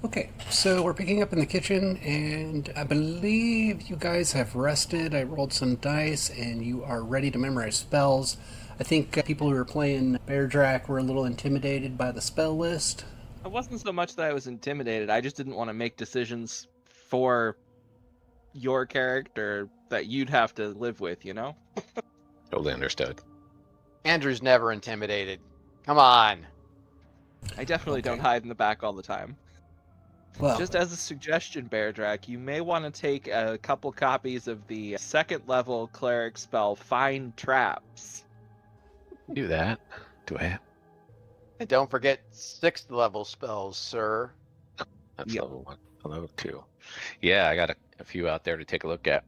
Okay, so we're picking up in the kitchen, and I believe you guys have rested. I rolled some dice, and you are ready to memorize spells. I think people who were playing Bear Drac were a little intimidated by the spell list. It wasn't so much that I was intimidated. I just didn't want to make decisions for your character that you'd have to live with, you know? Totally understood. Andrew's never intimidated. Come on. I definitely don't Okay. hide in the back all the time. Well, Just as a suggestion, Bear Drac, you may want to take a couple copies of the second level cleric spell, Find Traps. Do that. Do I? And don't forget 6th level spells, sir. That's Yep. level 1. Level 2. Yeah, I got a few out there to take a look at.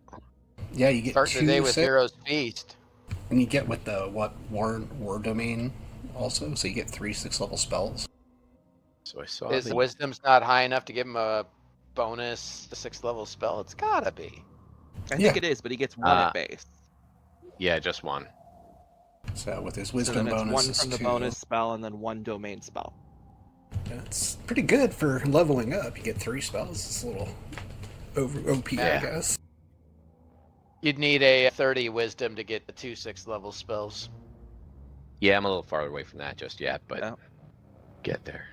yeah, you get Start the two day with six, Hero's Feast. and you get with the war domain also, so you get 3 6 level spells. So I saw His the wisdom's not high enough to give him a bonus 6th level spell. It's gotta be. I Yeah. think it is, but he gets one at base. Yeah, just one. So with his So wisdom then it's one bonuses from the too. bonus spell and then one domain spell. That's pretty good for leveling up. You get 3 spells. It's a little over OP, I Yeah. guess. You'd need a 30 wisdom to get the 2 6th level spells. Yeah, I'm a little farther away from that just yet, but Yeah. get there.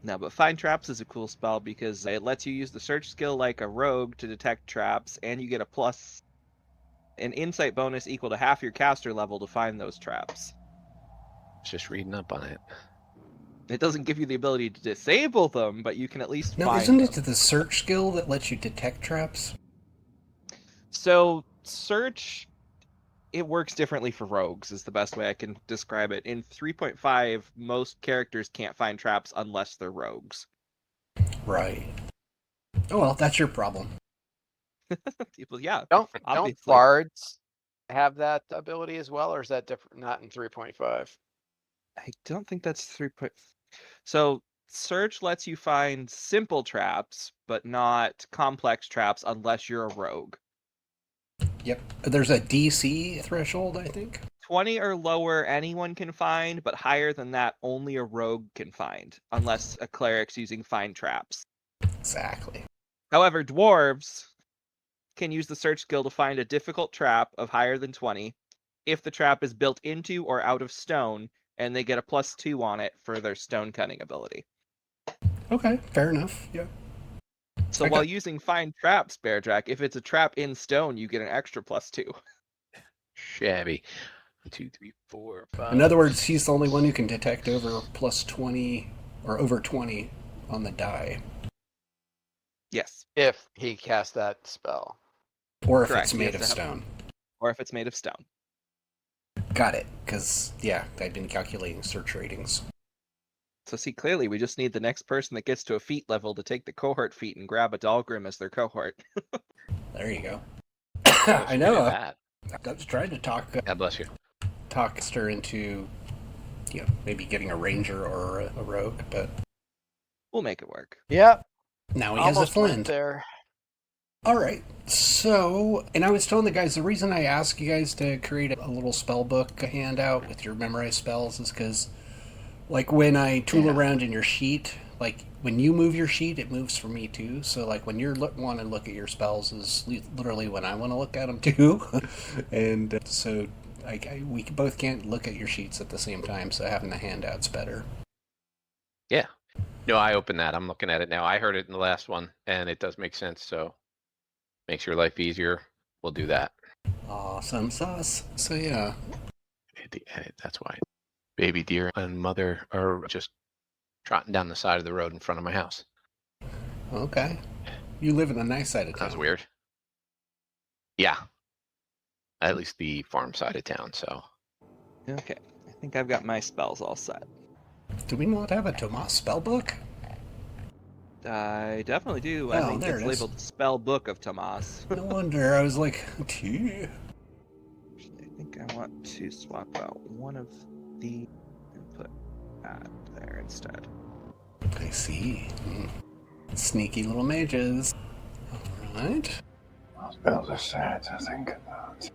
No, but Find Traps is a cool spell because it lets you use the search skill like a rogue to detect traps, and you get an insight bonus equal to half your caster level to find those traps. Just reading up on it. It doesn't give you the ability to disable them, but you can at least Now, find isn't them. it the search skill that lets you detect traps? So search, it works differently for rogues is the best way I can describe it. In 3.5, most characters can't find traps unless they're rogues. Right. Oh well, that's your problem. People, yeah, Don't obviously. bards have that ability as well, or is that different? Not in 3.5. I don't think that's 3. So search lets you find simple traps, but not complex traps unless you're a rogue. Yep. There's a DC threshold, I think. 20 or lower anyone can find, but higher than that only a rogue can find, unless a cleric's using find traps. Exactly. However, dwarves can use the search skill to find a difficult trap of higher than 20 if the trap is built into or out of stone, and they get a +2 on it for their stone cutting ability. Okay, fair enough. Yeah. So while using find traps, Bear Drac, if it's a trap in stone, you get an extra +2. Shabby. 1, 2, 3, 4, 5. In other words, he's the only one who can detect over +20 or over 20 on the die. Yes. If he casts that spell. Or if Correct, it's he made has of to have- stone. Or if it's made of stone. Got it. Because, yeah, I've been calculating search ratings. So see, clearly we just need the next person that gets to a feat level to take the cohort feat and grab a Dahlgrim as their cohort. There you go. Let's I do know. that. I was trying to talk God bless you. her into, maybe getting a ranger or a rogue, but We'll make it work. Yep. now he has a Almost went flint. there. All right. So, and I was telling the guys, the reason I asked you guys to create a little spell book handout with your memorized spells is because, like, when I tool around in your sheet, like, when you move your sheet, it moves for me too. So, like, when you're want to look at your spells is literally when I want to look at them too. And so, we both can't look at your sheets at the same time, so having the handout's better. Yeah. No, I opened that. I'm looking at it now. I heard it in the last one, and it does make sense. So makes your life easier. We'll do that. Awesome sauce. So, yeah. That's why baby deer and mother are just trotting down the side of the road in front of my house. Okay. You live in the nice side of town. That was weird. Yeah. At least the farm side of town, so. Okay, I think I've got my spells all set. Do we not have a Damasc spellbook? I definitely do. Oh, I think there it's it is. labeled Spell Book of Damasc. No wonder. I was like, gee. I think I want to swap out one of the and put that there instead. I see. Sneaky little mages. Alright. Those spells are sad to think about.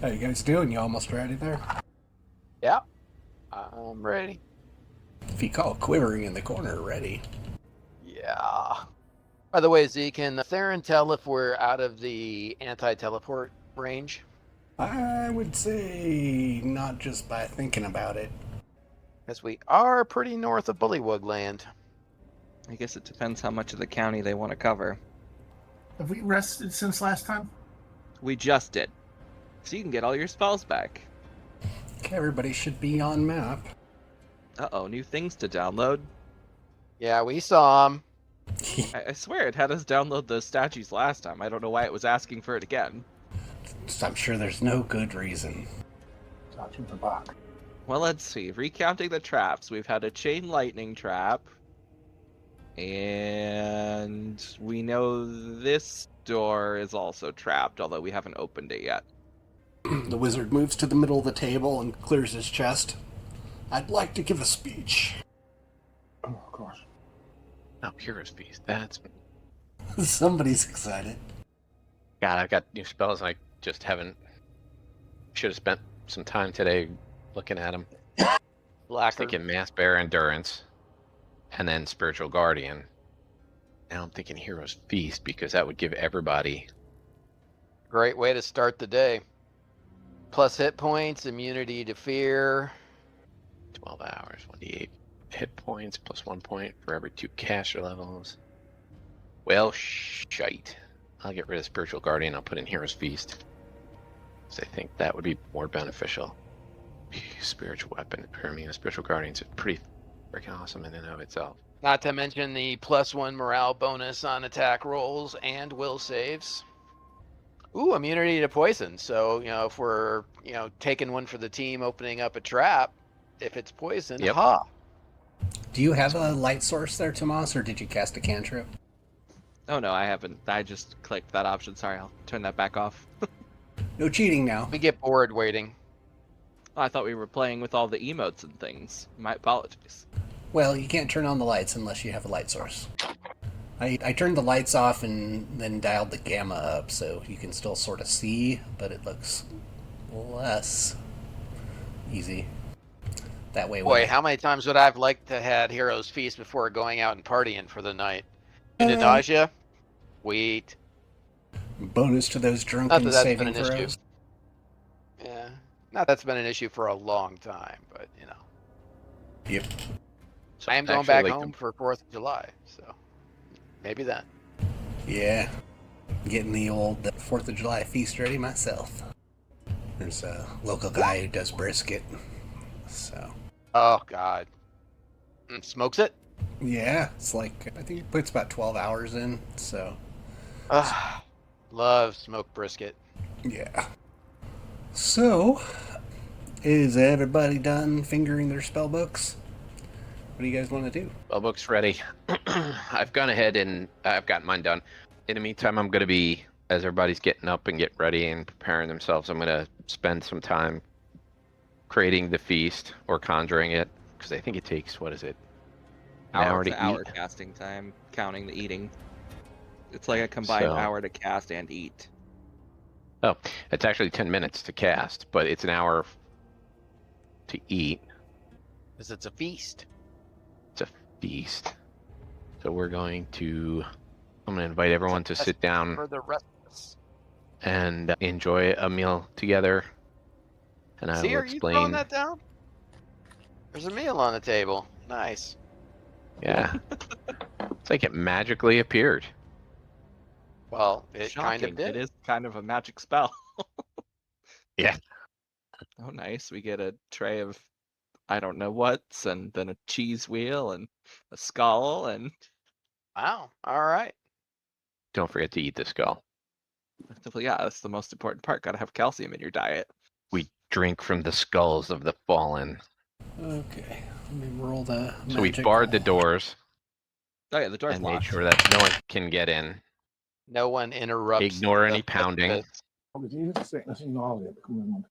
How you guys doing? You almost ready there? Yep. I'm ready. If you call quivering in the corner ready. Yeah. By the way, Z, can Theron tell if we're out of the anti-teleport range? I would say not just by thinking about it. Because we are pretty north of Bullywug Land. I guess it depends how much of the county they want to cover. Have we rested since last time? We just did. So you can get all your spells back. Okay, everybody should be on map. Uh-oh, new things to download. Yeah, we saw them. I swear it had us download the statues last time. I don't know why it was asking for it again. I'm sure there's no good reason. Touching the back. Well, let's see. Recounting the traps. We've had a chain lightning trap. And we know this door is also trapped, although we haven't opened it yet. The wizard moves to the middle of the table and clears his chest. I'd like to give a speech. Oh, of course. Oh, Hero's Feast. That's Somebody's excited. God. I've got new spells, and I just haven't. Should have spent some time today looking at them. Blacker. Thinking Mass Bear Endurance, and then Spiritual Guardian. Now I'm thinking Hero's Feast because that would give everybody. Great way to start the day. Plus hit points, immunity to fear. 12 hours, 1d8 hit points, plus 1 point for every 2 caster levels. Well, shite. I'll get rid of Spiritual Guardian. I'll put in Hero's Feast. So I think that would be more beneficial. Spiritual Weapon. I mean, a Spiritual Guardian's pretty freaking awesome in and of itself. Not to mention the +1 morale bonus on attack rolls and will saves. Ooh, immunity to poison. So, if we're, taking one for the team, opening up a trap, if it's poison, Yep. ha. Do you have a light source there, Tomas, or did you cast a cantrip? Oh no, I haven't. I just clicked that option. Sorry, I'll turn that back off. No cheating now. We get bored waiting. I thought we were playing with all the emotes and things. My apologies. Well, you can't turn on the lights unless you have a light source. I turned the lights off and then dialed the gamma up so you can still sort of see, but it looks less easy. That way. Boy, how many times would I have liked to had Hero's Feast before going out and partying for the night? Nausea? Wheat. Bonus to those Not drunken that that's been saving an issue. throws. Yeah. Not that's been an issue for a long time, but Yep. So I am it's going actually back like home for 4th of July, so maybe then. Yeah. Getting the old 4th of July feast ready myself. There's a local guy who does brisket. So. Oh God. Smokes it? Yeah, it's like, I think he puts about 12 hours in, so. Love smoked brisket. Yeah. So, is everybody done fingering their spell books? What do you guys want to do? Spellbook's ready. I've gone ahead and I've got mine done. In the meantime, I'm going to be, as everybody's getting up and getting ready and preparing themselves, I'm going to spend some time creating the feast or conjuring it, because I think it takes, what is it? An hour to hour eat? casting time, counting the eating. It's like a combined So- hour to cast and eat. Oh, it's actually 10 minutes to cast, but it's an hour to eat. Because it's a feast. It's a feast. So I'm going to invite everyone to sit down For the rest of us. and enjoy a meal together. And I See, will are you throwing explain. that down? There's a meal on the table. Nice. Yeah. It's like it magically appeared. Well, it kind Shocking. of did. It is kind of a magic spell. Yeah. Oh, nice. We get a tray of I don't know what's, and then a cheese wheel and a skull, and Wow. All right. Don't forget to eat the skull. yeah, that's the most important part. Got to have calcium in your diet. We drink from the skulls of the fallen. Okay, let me roll the So we magic barred the roll. doors Oh yeah, the door's and made locked. sure that no one can get in. No one interrupts. Ignore any the pounding. festivities. Oh, it's easy to sickness and nausea becoming one.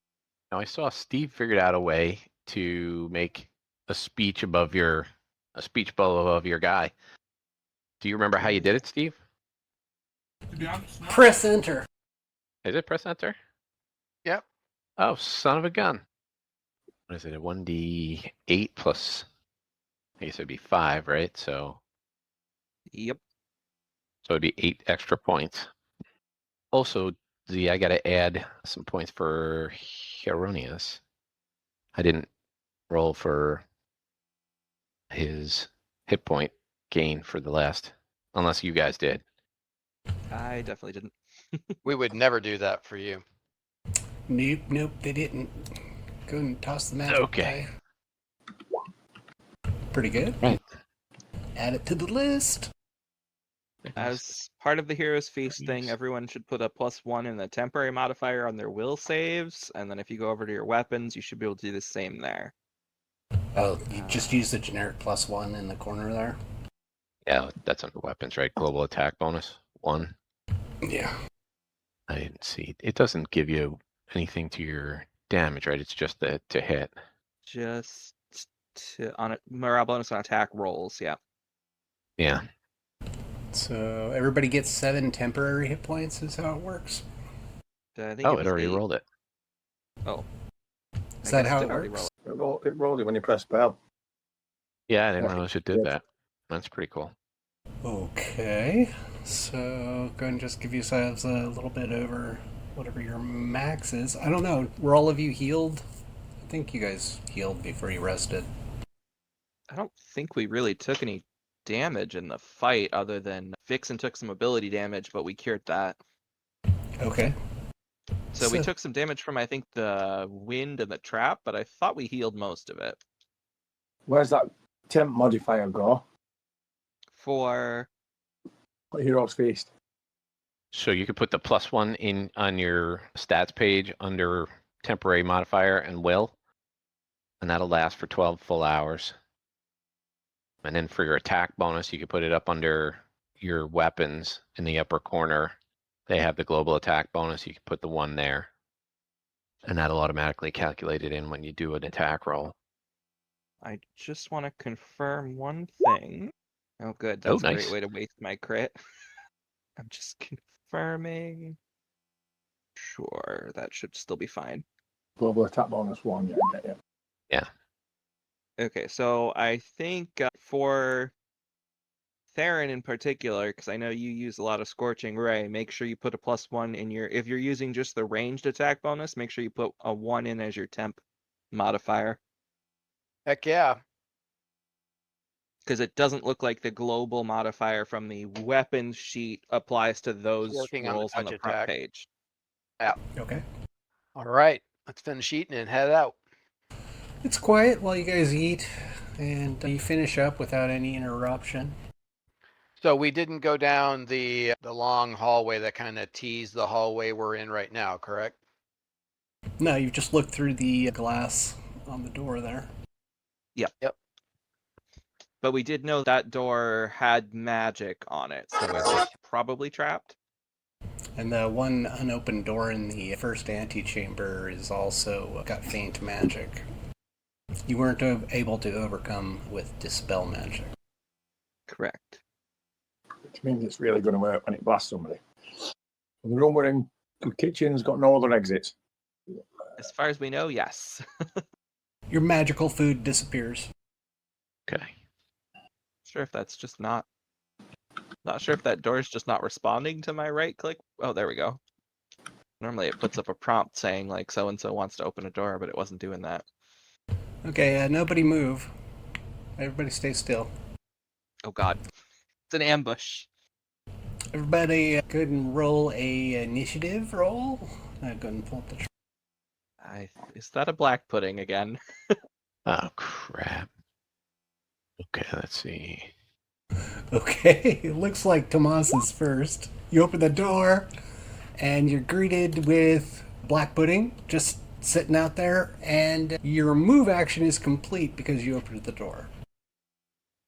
Now I saw Steve figured out a way to make a speech bubble above your guy. Do you remember how you did it, Steve? To be honest, no. Press enter. Is it press enter? Yep. Oh, son of a gun. What is it? A 1d8 plus, I guess it'd be 5, right? So Yep. So it'd be 8 extra points. Also, I got to add some points for Hieronius. I didn't roll for his hit point gain for the last, unless you guys did. I definitely didn't. We would never do that for you. Nope, they didn't. Go and toss the magic Okay. die. Pretty good. Right. Add it to the list. As part of the Hero's Feast thing, everyone should put a +1 in the temporary modifier on their will saves, and then if you go over to your weapons, you should be able to do the same there. Oh, you just use the generic +1 in the corner there? Yeah, that's under weapons, right? Global attack bonus 1. Yeah. I didn't see. It doesn't give you anything to your damage, right? It's just to hit. Just on a morale bonus on attack rolls, yeah. Yeah. So everybody gets 7 temporary hit points is how it works? I think Oh, it it was already 8. rolled it. Oh. Is I that guess how did it already works? roll It rolled it when you press spell. Yeah, I didn't Yeah. realize it did that. That's pretty cool. Okay. So go and just give yourselves a little bit over whatever your max is. I don't know. Were all of you healed? I think you guys healed before you rested. I don't think we really took any damage in the fight other than Vixen took some ability damage, but we cured that. Okay. So we took some damage from, I think, the wind and the trap, but I thought we healed most of it. Where's that temp modifier go? For Hero's Feast. So you could put the +1 in on your stats page under temporary modifier and will, and that'll last for 12 full hours. And then for your attack bonus, you could put it up under your weapons in the upper corner. They have the global attack bonus. You can put the 1 there. And that'll automatically calculate it in when you do an attack roll. I just want to confirm one thing. Oh, good. Oh, That's a great nice. way to waste my crit. I'm just confirming. Sure, that should still be fine. Global attack bonus 1. Yeah. Okay, so I think for Theron in particular, because I know you use a lot of Scorching Ray, make sure you put a +1 in your... If you're using just the ranged attack bonus, make sure you put a 1 in as your temp modifier. Heck yeah. Because it doesn't look like the global modifier from the weapons sheet applies to those Working on the rolls on touch the front attack. page. Okay. All right. Let's finish eating and head out. It's quiet while you guys eat, and you finish up without any interruption. So we didn't go down the long hallway that kind of teased the hallway we're in right now, correct? No, you just looked through the glass on the door there. Yep. But we did know that door had magic on it, so it was probably trapped. And the one unopened door in the first antechamber is also got faint magic. You weren't able to overcome with dispel magic. Correct. Which means it's really going to work when it blasts somebody. The room we're in, the kitchen's got no other exits. As far as we know, yes. Your magical food disappears. Okay. Sure if that's just not sure if that door's just not responding to my right click. Oh, there we go. Normally it puts up a prompt saying like so and so wants to open a door, but it wasn't doing that. Okay, nobody move. Everybody stay still. Oh god. It's an ambush. Everybody go ahead and roll a initiative roll. Go ahead and pull up the... Is that a black pudding again? Oh, crap. Okay, let's see. Okay, it looks like Tomas is first. You open the door, and you're greeted with black pudding just sitting out there, and your move action is complete because you opened the door.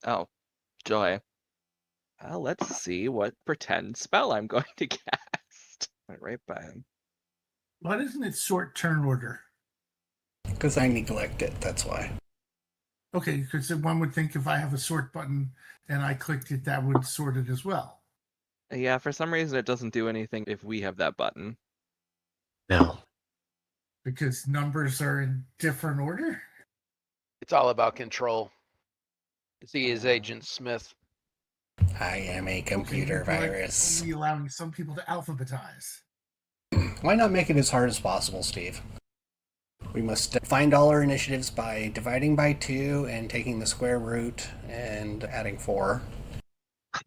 Oh, joy. Well, let's see what pretend spell I'm going to cast. Right by him. Why doesn't it sort turn order? Because I neglect it, that's why. Okay, because one would think if I have a sort button and I clicked it, that would sort it as well. Yeah, for some reason it doesn't do anything if we have that button. No. Because numbers are in different order? It's all about control. Z is Agent Smith. I am a computer Okay, but virus. only allowing some people to alphabetize. Why not make it as hard as possible, Steve? We must find all our initiatives by dividing by 2 and taking the square root and adding 4.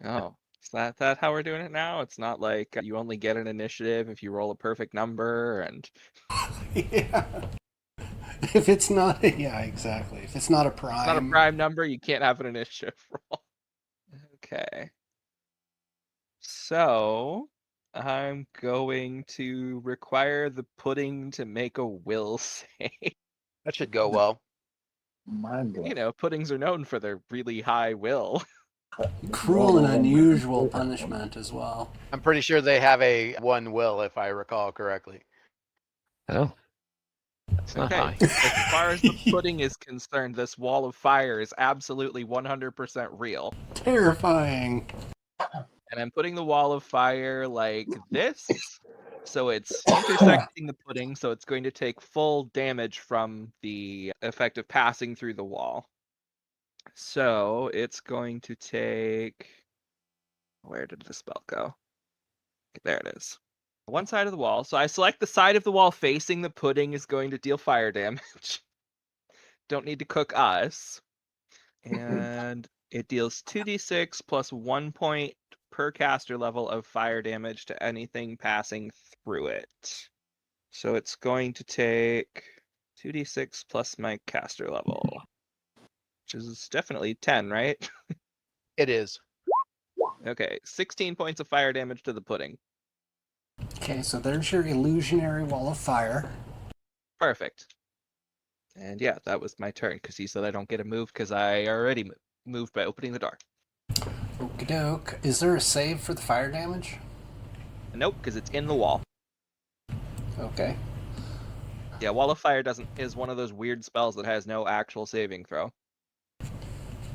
Oh, is that how we're doing it now? It's not like you only get an initiative if you roll a perfect number and Yeah. If it's not, yeah, exactly. If it's not a prime. it's not a prime number, you can't have an initiative roll. Okay. So I'm going to require the pudding to make a will save. That should go well. Mind You know, puddings are known for their really high will. Cruel and unusual punishment as well. I'm pretty sure they have a 1 will, if I recall correctly. Oh. That's not high. As far as the pudding is concerned, this wall of fire is absolutely 100% real. Terrifying. And I'm putting the wall of fire like this. So it's intersecting the pudding, so it's going to take full damage from the effect of passing through the wall. So it's going to take... Where did the spell go? There it is. One side of the wall. So I select the side of the wall facing the pudding is going to deal fire damage. Don't need to cook us. And it deals 2d6 plus 1 point per caster level of fire damage to anything passing through it. So it's going to take 2d6 plus my caster level, which is definitely 10, right? It is. Okay, 16 points of fire damage to the pudding. Okay, so there's your illusionary wall of fire. Perfect. And yeah, that was my turn, because he said I don't get a move because I already moved by opening the door. Okie doke. Is there a save for the fire damage? Nope, because it's in the wall. Okay. Yeah, Wall of Fire is one of those weird spells that has no actual saving throw.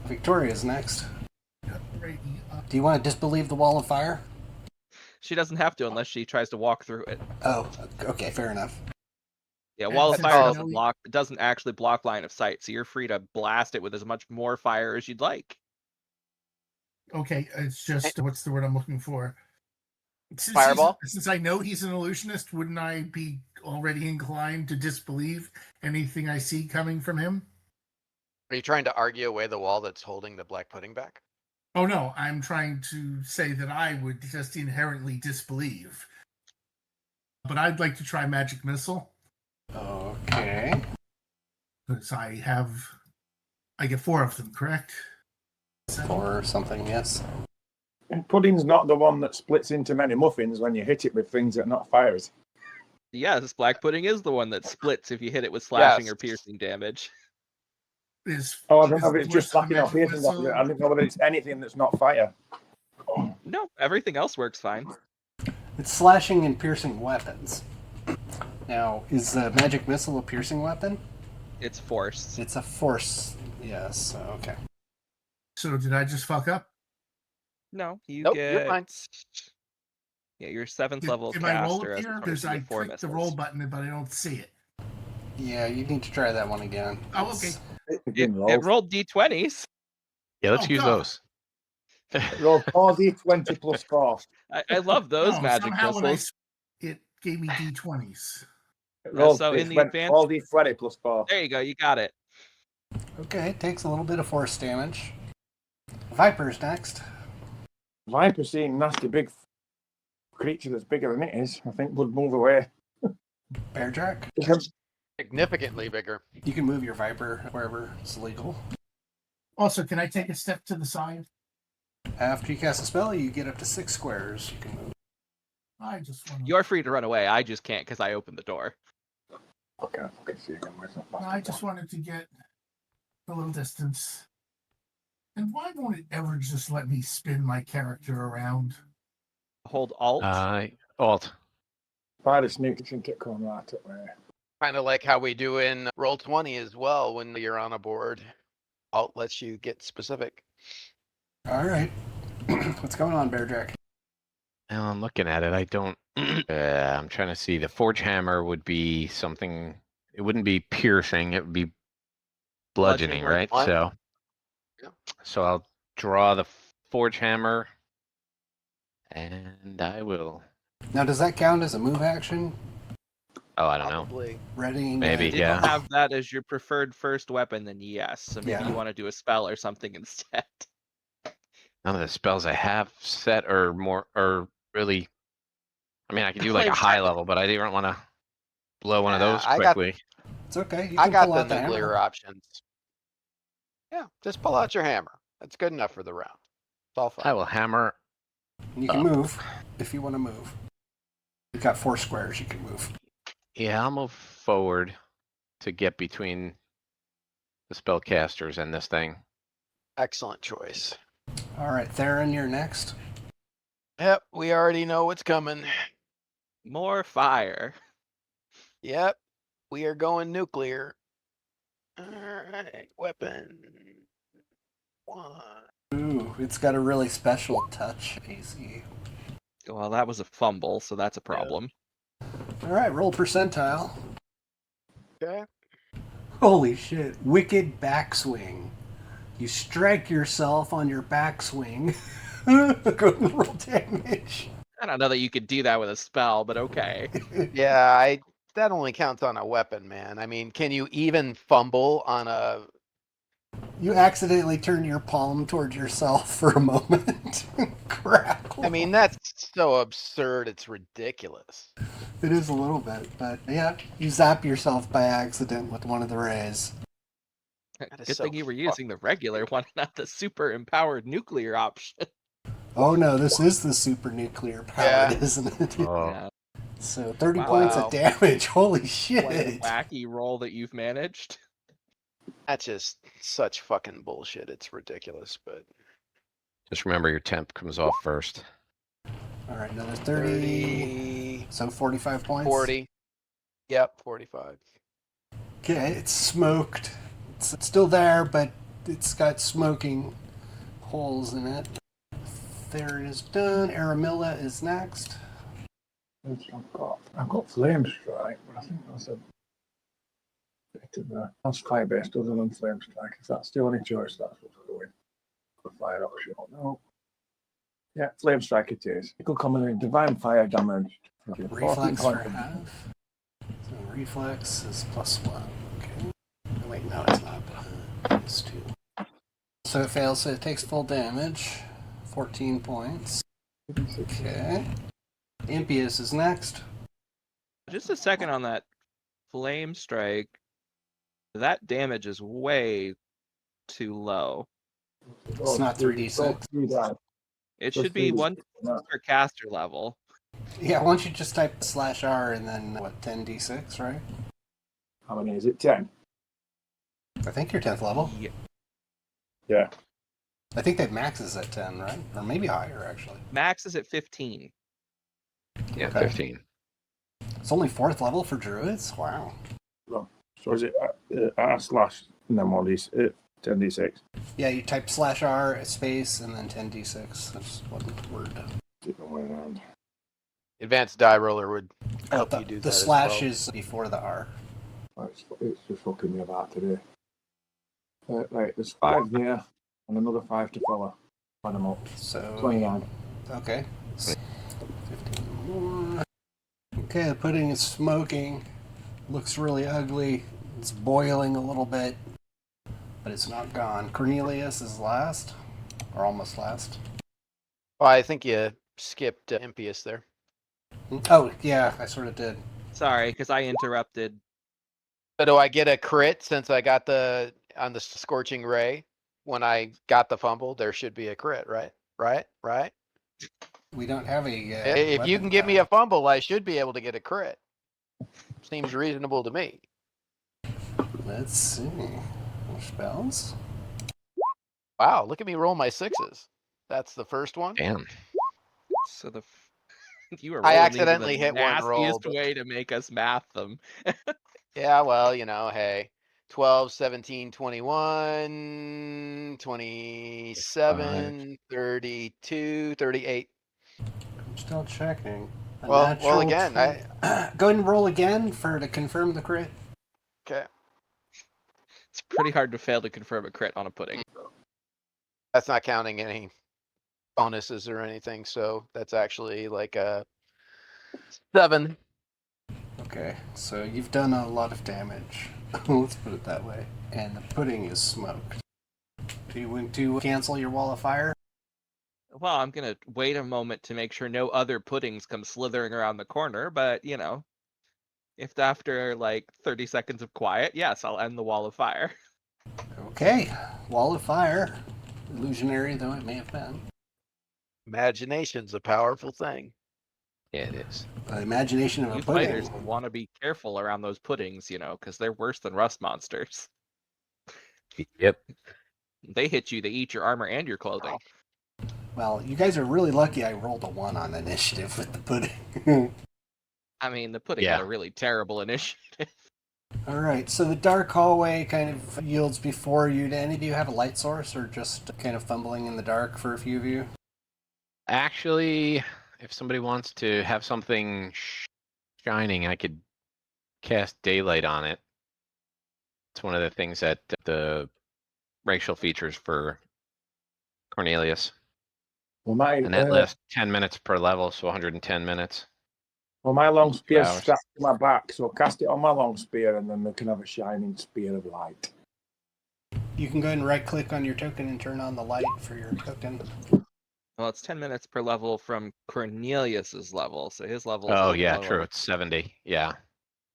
Victoria's next. Right, Do you want to disbelieve the wall of fire? She doesn't have to unless she tries to walk through it. Oh, okay, fair enough. Yeah, And Wall of since Fire I know doesn't actually block line of sight, so you're free to blast it with as much more fire as you'd like. Okay, it's just what's the word I'm looking for? Fireball? Since I know he's an illusionist, wouldn't I be already inclined to disbelieve anything I see coming from him? Are you trying to argue away the wall that's holding the black pudding back? Oh no, I'm trying to say that I would just inherently disbelieve. But I'd like to try magic missile. Okay. Because I get 4 of them, correct? 4 or something, yes. And pudding's not the one that splits into many muffins when you hit it with things that are not fires. Yes, Black Pudding is the one that splits if you hit it with slashing Yes. or piercing damage. I don't know if it's just slacking off piercing. I don't know whether it's anything that's not fire. No, everything else works fine. It's slashing and piercing weapons. Now, is the magic missile a piercing weapon? It's force. It's a force. Yes, okay. So did I just fuck up? No, you Nope, get... you're fine. Yeah, you're 7th level Did I roll caster it as here? opposed Because to I the 4 clicked the missiles. roll button, but I don't see it. Yeah, you need to try that one again. Oh, okay. It rolled d20s. Yeah, let's Oh, use God. those. Roll 4d20 plus 4. I love those No, magic somehow when missiles. it gave me d20s. Roll so in the went advanced- 4d20 plus 4. There you go, you got it. Okay, takes a little bit of force damage. Viper's next. Viper, seeing nasty big creature that's bigger than it is, I think would move away. Bear Jack. Significantly bigger. You can move your Viper wherever it's legal. Also, can I take a step to the side? After you cast a spell, you get up to 6 squares. You can move. I just want to. You're free to run away. I just can't because I opened the door. Okay, I can see again. Where's that I just wanted to get a little distance. And why won't it ever just let me spin my character around? Hold Alt. Alt. Spider sneak can get coming right up there. Kind of like how we do in Roll20 as well when you're on a board. Alt lets you get specific. All right. What's going on, Bear Jack? Well, I'm looking at it. I don't. I'm trying to see. The Forge Hammer would be something. It wouldn't be piercing. It would be bludgeoning, right? Bludgeoning. So, Yeah. so I'll draw the Forge Hammer. And I will. Now, does that count as a move action? Oh, I don't know. Probably. Readying. Maybe, If you yeah. have that as your preferred first weapon, then yes. So maybe Yeah. you want to do a spell or something instead. None of the spells I have set are really. I mean, I could do like a Flame high strike. level, but I didn't want to blow one of Yeah, those I got- quickly. It's okay. You I can got pull the out the nuclear hammer. options. Yeah, just pull out your hammer. That's good enough for the round. It's all fine. I will hammer. You can up. move if you want to move. You've got 4 squares you can move. Yeah, I'll move forward to get between the spellcasters and this thing. Excellent choice. All right, Theron, you're next. Yep, we already know what's coming. More fire. Yep, we are going nuclear. All right, weapon. 1. Ooh, it's got a really special touch, AC. Well, that was a fumble, so that's a problem. All right, roll percentile. Okay. Holy shit. Wicked backswing. You strike yourself on your backswing. Go and roll damage. I don't know that you could do that with a spell, but okay. Yeah, that only counts on a weapon, man. I mean, can you even fumble on a... You accidentally turn your palm towards yourself for a moment. Crackle. I mean, that's so absurd, it's ridiculous. It is a little bit, but yeah, you zap yourself by accident with one of the rays. That is Good so thing you were using the regular one, not the super empowered nuclear option. Oh no, this is the super nuclear powered, Yeah. isn't it? Oh, Yeah. So 30 Wow. points of damage. Holy What a shit. wacky roll that you've managed. That's just such fucking bullshit. It's ridiculous, but... just remember your temp comes off first. All right, another 30. 30, So 45 points. 40. Yep, 45. Okay, it's smoked. It's still there, but it's got smoking holes in it. Theron is done. Aramilla is next. I've got flame strike, but I think that's a bit of a fire based other than flame strike. If that's the only choice, that's what's going. The fire option. No. Yeah, flame strike it is. It could come in divine fire damage. Okay, 14 Reflex for points of- half. So reflex is +1. Okay. Oh, wait, no, it's not. It's 2. So it fails, so it takes full damage. 14 points. Okay. Impious is next. Just a second on that flame strike. That damage is way too low. It's not 3d6. It So should be 3D6, 1 no. per caster level. Yeah, why don't you just type /R and then, 10d6, right? How many is it? 10? I think you're 10th level. Yeah. Yeah. I think that max is at 10, right? Or maybe higher, actually. Max is at 15. Yeah, Okay. 15. It's only 4th level for druids? Wow. So is it r/ and then what is it? 10d6? Yeah, you type /R, space, and then 10d6. That's one word. Different way around. Advanced die roller would Oh, help the, you do the that as slash well. is before the R. It's just fucking me about today. Right, there's 5 there, and another 5 to follow. Add them up. So 29. Okay. 15 more. Okay, the pudding is smoking. Looks really ugly. It's boiling a little bit, but it's not gone. Cornelius is last, or almost last. Oh, I think you skipped Impious there. Oh, yeah, I sort of did. Sorry, because I interrupted. So do I get a crit since I got on the Scorching Ray? When I got the fumble, there should be a crit, right? Right? We don't have a. If you weapon can give me die. a fumble, I should be able to get a crit. Seems reasonable to me. Let's see. More spells. Wow, look at me roll my 6s. That's the first one. Damn. So you were I rolling these in accidentally the hit one roll, nastiest but- way to make us math them. Yeah, well, hey. 12, 17, 21, 27, 32, 38. I'm still checking. A Well, natural again, 20. Go ahead and roll again to confirm the crit. Okay. It's pretty hard to fail to confirm a crit on a pudding. That's not counting any bonuses or anything, so that's actually like a 7. Okay, so you've done a lot of damage. Let's put it that way. And the pudding is smoked. Do you want to cancel your wall of fire? Well, I'm gonna wait a moment to make sure no other puddings come slithering around the corner, but if after like 30 seconds of quiet, yes, I'll end the wall of fire. Okay, wall of fire. Illusionary though it may have been. Imagination's a powerful thing. Yeah, it is. The imagination of You a pudding. fighters will want to be careful around those puddings, because they're worse than rust monsters. Yep. They hit you, they eat your armor and your clothing. Well, you guys are really lucky I rolled a 1 on initiative with the pudding. I mean, the pudding Yeah. had a really terrible initiative. Alright, so the dark hallway kind of yields before you. Do any of you have a light source, or just kind of fumbling in the dark for a few of you? Actually, if somebody wants to have something shining, I could cast daylight on it. It's one of the things that the racial features for Cornelius. Well, my And that lasts 10 minutes per level, so 110 minutes. long spear's hours. strapped to my back, so cast it on my long spear, and then they can have a shining spear of light. You can go ahead and right click on your token and turn on the light for your token. Well, it's 10 minutes per level from Cornelius's level, so his level is a Oh, little yeah, lower. true. It's 70. Yeah.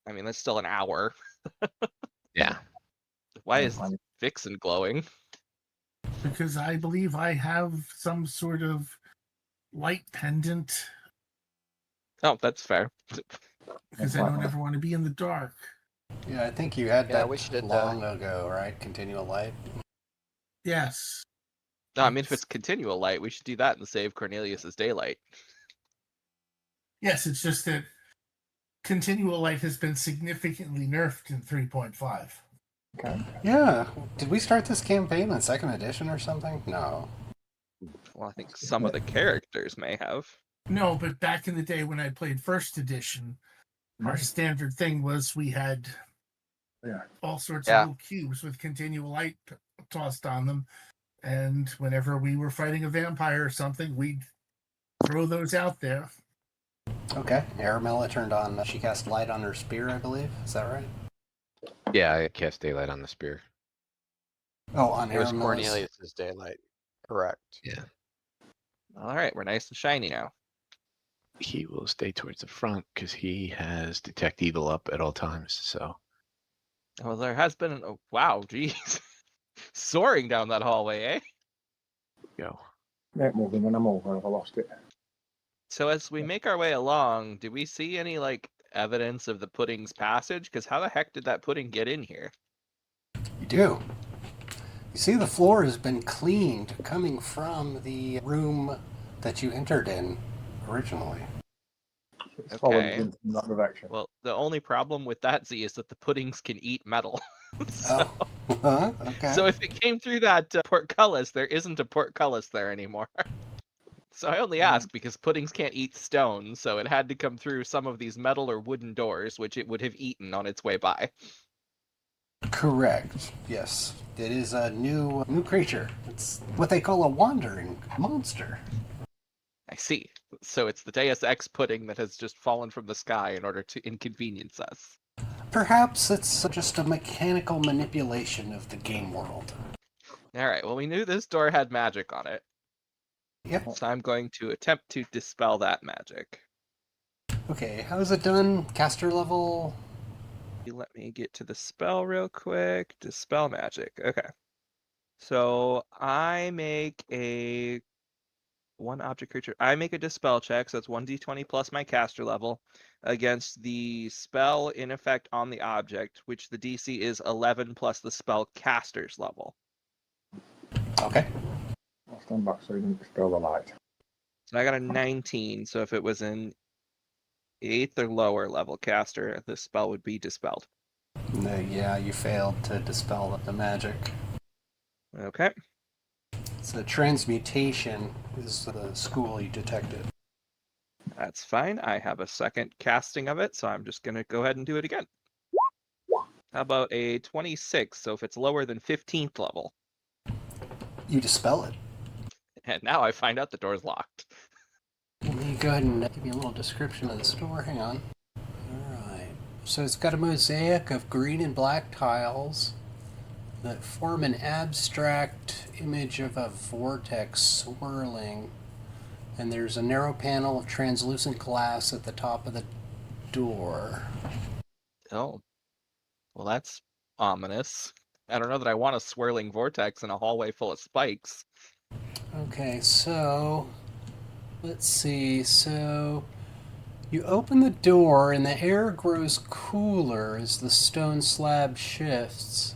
I mean, that's still an hour. Yeah. Why is Vixen glowing? Because I believe I have some sort of light pendant. Oh, that's fair. Because I don't ever want to be in the dark. Yeah, I think you had Yeah, that we should, long ago, right? Continual light. Yes. No, I mean, if it's continual light, we should do that and save Cornelius's daylight. Yes, it's just that continual light has been significantly nerfed in 3.5. Okay. Yeah. Did we start this campaign in 2nd edition or something? No. Well, I think some of the characters may have. No, but back in the day when I played 1st edition, our standard thing was we had all sorts of little cubes with continual light tossed on them. And whenever we were fighting a vampire or something, we'd throw those out there. Okay. Aramella turned on, she cast light on her spear, I believe. Is that right? Yeah, I cast daylight on the spear. Oh, on It was Aramella's. Cornelius's daylight. Correct. Yeah. All right, we're nice and shiny now. He will stay towards the front because he has detect evil up at all times. So Well, there has been wow, geez. Soaring down that hallway, eh? go. Make moving when I'm over, I've lost it. So as we make our way along, do we see any evidence of the pudding's passage? Because how the heck did that pudding get in here? You do. You see the floor has been cleaned coming from the room that you entered in originally. It's followed Okay. in that direction. Well, the only problem with that, Z, is that the puddings can eat metal. So, Okay. so if it came through that portcullis, there isn't a portcullis there anymore. So I only ask because puddings can't eat stone, so it had to come through some of these metal or wooden doors, which it would have eaten on its way by. Correct. Yes. It is a new creature. It's what they call a wandering monster. I see. So it's the Deus Ex pudding that has just fallen from the sky in order to inconvenience us. Perhaps it's just a mechanical manipulation of the game world. All right, well, we knew this door had magic on it. Yep. So I'm going to attempt to dispel that magic. Okay, how is it done? Caster level? Let me get to the spell real quick. Dispel magic. Okay. So I make a one object creature. I make a dispel check, so it's 1d20 plus my caster level against the spell in effect on the object, which the DC is 11 plus the spell caster's level. Okay. I'll stand back so you didn't dispel the light. So I got a 19, so if it was an 8th or lower level caster, the spell would be dispelled. No, yeah, you failed to dispel the magic. Okay. So transmutation is the school you detected. That's fine. I have a second casting of it, so I'm just going to go ahead and do it again. How about a 26? So if it's lower than 15th level. You dispel it. And now I find out the door's locked. Let me go ahead and give you a little description of the store. Hang on. Alright. So it's got a mosaic of green and black tiles that form an abstract image of a vortex swirling. And there's a narrow panel of translucent glass at the top of the door. Oh. Well, that's ominous. I don't know that I want a swirling vortex in a hallway full of spikes. Okay, so let's see. So you open the door and the air grows cooler as the stone slab shifts,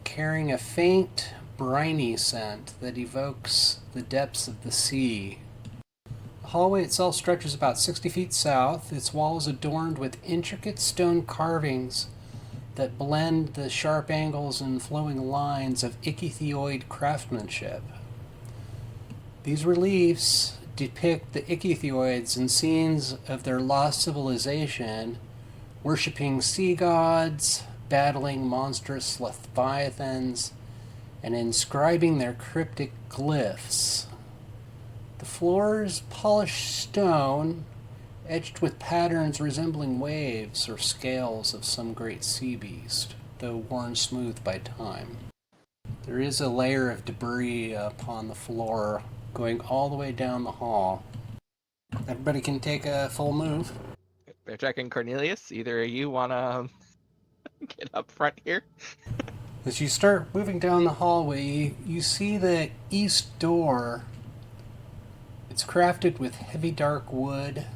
carrying a faint, briny scent that evokes the depths of the sea. The hallway itself stretches about 60 feet south, its walls adorned with intricate stone carvings that blend the sharp angles and flowing lines of ichthyoid craftsmanship. These reliefs depict the ichthyoids in scenes of their lost civilization, worshipping sea gods, battling monstrous leviathans, and inscribing their cryptic glyphs. The floor is polished stone, edged with patterns resembling waves or scales of some great sea beast, though worn smooth by time. There is a layer of debris upon the floor going all the way down the hall. Everybody can take a full move. Bearjack and Cornelius, either of you want to get up front here? As you start moving down the hallway, you see the east door. It's crafted with heavy dark wood,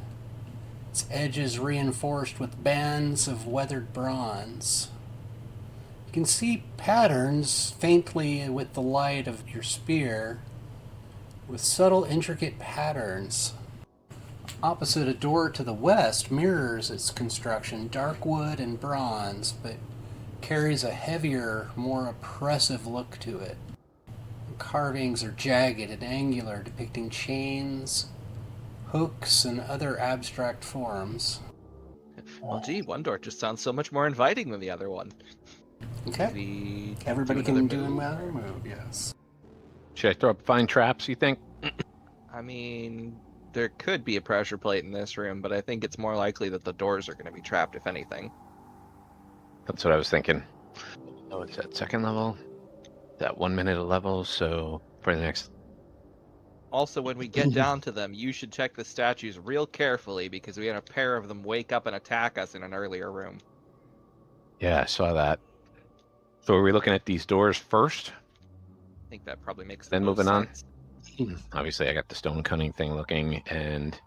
its edges reinforced with bands of weathered bronze. You can see patterns faintly with the light of your spear, with subtle, intricate patterns. Opposite, a door to the west mirrors its construction, dark wood and bronze, but carries a heavier, more oppressive look to it. The carvings are jagged and angular, depicting chains, hooks, and other abstract forms. Well, gee, one door just sounds so much more inviting than the other one. Okay. Maybe Everybody do can another do move? another move, yes. Should I throw up fine traps, you think? I mean, there could be a pressure plate in this room, but I think it's more likely that the doors are going to be trapped, if anything. That's what I was thinking. Oh, it's at second level. That 1 minute a level, so for the next... Also, when we get down to them, you should check the statues real carefully because we had a pair of them wake up and attack us in an earlier room. Yeah, I saw that. So are we looking at these doors first? I think that probably makes Then the most moving on. sense. Obviously, I got the stone cutting thing looking, and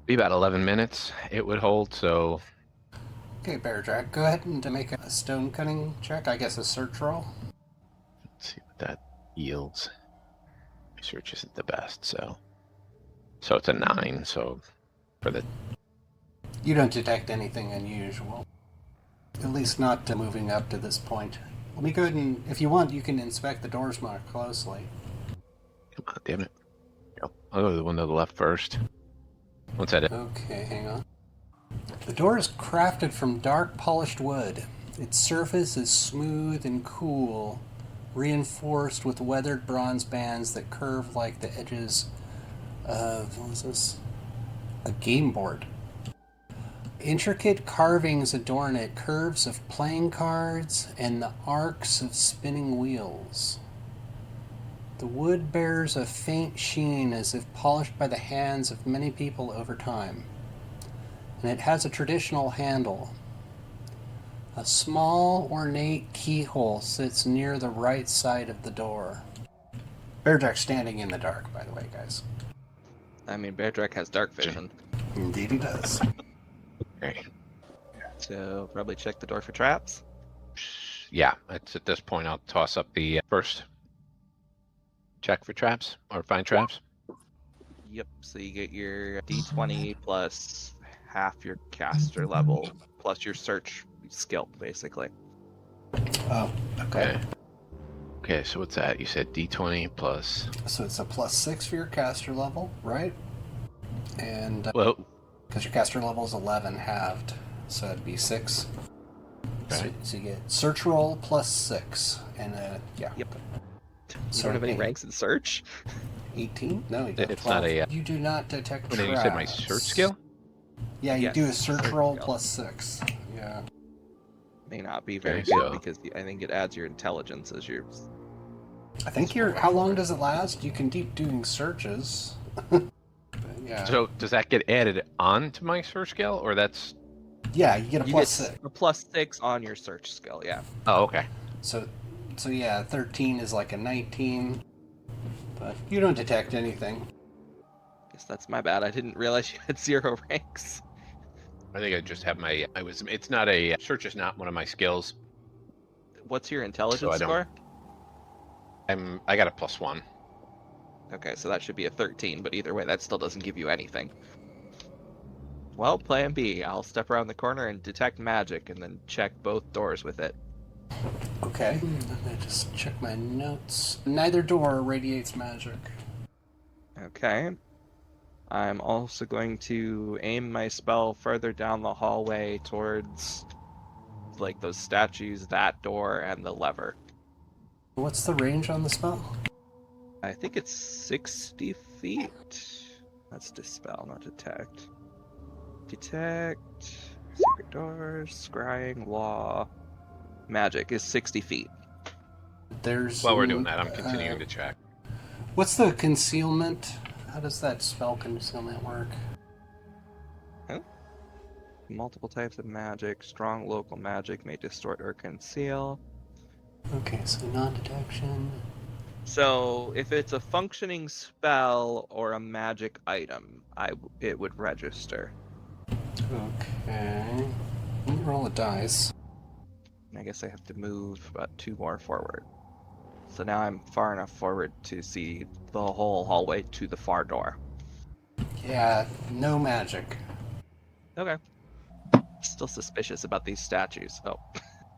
be about 11 minutes it would hold, so... Okay, Bearjack, go ahead and make a stone cutting check. I guess a search roll. Let's see what that yields. Research isn't the best, so it's a 9. So for the You don't detect anything unusual. At least not moving up to this point. Let me go ahead and, if you want, you can inspect the doors more closely. come on, damn it. Go. I'll go to the one to the left first. What's that? Okay, hang on. The door is crafted from dark polished wood. Its surface is smooth and cool, reinforced with weathered bronze bands that curve like the edges of, what is this? A game board. Intricate carvings adorn it, curves of playing cards and the arcs of spinning wheels. The wood bears a faint sheen as if polished by the hands of many people over time. And it has a traditional handle. A small, ornate keyhole sits near the right side of the door. Bearjack's standing in the dark, by the way, guys. I mean, Bearjack has dark vision, Indeed he does. Okay. so probably check the door for traps. Yeah, it's at this point I'll toss up the first check for traps, or find traps. Yep, so you get your d20 plus half your caster level, plus your search skill, basically. Oh, okay. Okay, so what's that? You said D20 plus... So it's a +6 for your caster level, right? And Well, because your caster level is 11 halved, so it'd be 6. Okay. So you get search roll +6, and yeah. Yep. You So don't have any okay. ranks in search? 18? No, you don't. It's 12. not a. You do not detect Then you traps. said my search skill. Yeah, you Yes, do a search search roll skill. plus 6. Yeah. May not be very Okay, good so- because I think it adds your intelligence as your. I think you're. How long does it last? You can keep doing searches. But yeah. So does that get added on to my search skill, or that's? Yeah, you get a You plus get 6. a plus 6 on your search skill. Yeah. Oh, okay. So yeah, 13 is like a 19. But you don't detect anything. Guess that's my bad. I didn't realize you had 0 ranks. I think I just have my. It's not a search. Is not one of my skills. What's your intelligence So I don't- score? I got a +1. Okay, so that should be a 13, but either way, that still doesn't give you anything. Well, plan B. I'll step around the corner and detect magic and then check both doors with it. Okay. I'm gonna just check my notes. Neither door radiates magic. Okay. I'm also going to aim my spell further down the hallway towards like those statues, that door, and the lever. What's the range on the spell? I think it's 60 feet. That's dispel, not detect. Detect, secret doors, scrying, law, magic is 60 feet. There's. While we're doing that, I'm continuing to check. What's the concealment? How does that spell concealment work? Multiple types of magic. Strong local magic may distort or conceal. Okay, so non-detection. So if it's a functioning spell or a magic item, it would register. Okay. Let me roll a dice. I guess I have to move about 2 more forward. So now I'm far enough forward to see the whole hallway to the far door. Yeah, no magic. Okay. Still suspicious about these statues, though.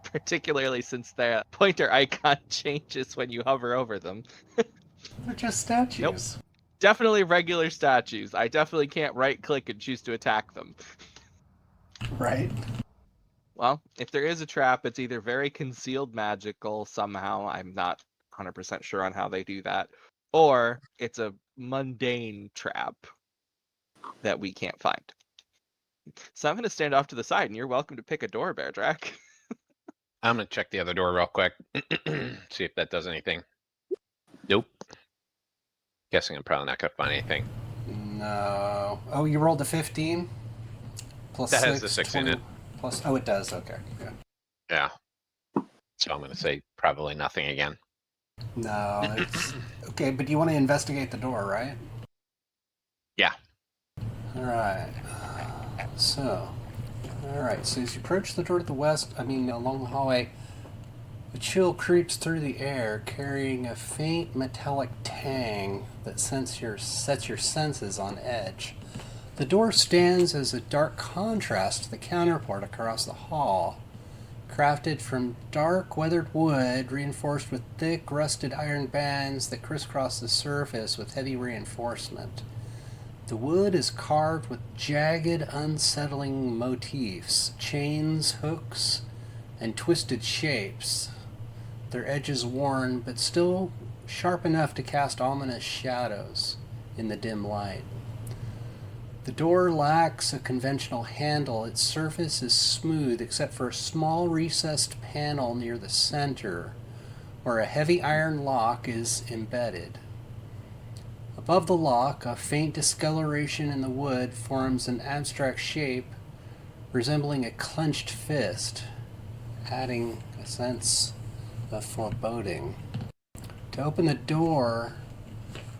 Particularly since their pointer icon changes when you hover over them. They're just statues. Nope. Definitely regular statues. I definitely can't right-click and choose to attack them. Right. Well, if there is a trap, it's either very concealed magical somehow. I'm not 100% sure on how they do that. Or it's a mundane trap that we can't find. So I'm going to stand off to the side, and you're welcome to pick a door, Bear Drac. I'm gonna check the other door real quick. See if that does anything. Nope. Guessing I'm probably not gonna find anything. No. Oh, you rolled a 15? Plus That 6, has the 6 in 20 it. Plus, oh, it does. Okay. Yeah. Yeah. So I'm gonna say probably nothing again. No, it's okay. But you want to investigate the door, right? Yeah. All right. So, all right. So as you approach the door to the west, along the hallway, a chill creeps through the air, carrying a faint metallic tang that sets your senses on edge. The door stands as a dark contrast to the counterpart across the hall. Crafted from dark, weathered wood, reinforced with thick, rusted iron bands that crisscross the surface with heavy reinforcement. The wood is carved with jagged, unsettling motifs, chains, hooks, and twisted shapes. Their edges worn, but still sharp enough to cast ominous shadows in the dim light. The door lacks a conventional handle. Its surface is smooth except for a small recessed panel near the center, where a heavy iron lock is embedded. Above the lock, a faint discoloration in the wood forms an abstract shape resembling a clenched fist, adding a sense of foreboding. To open the door,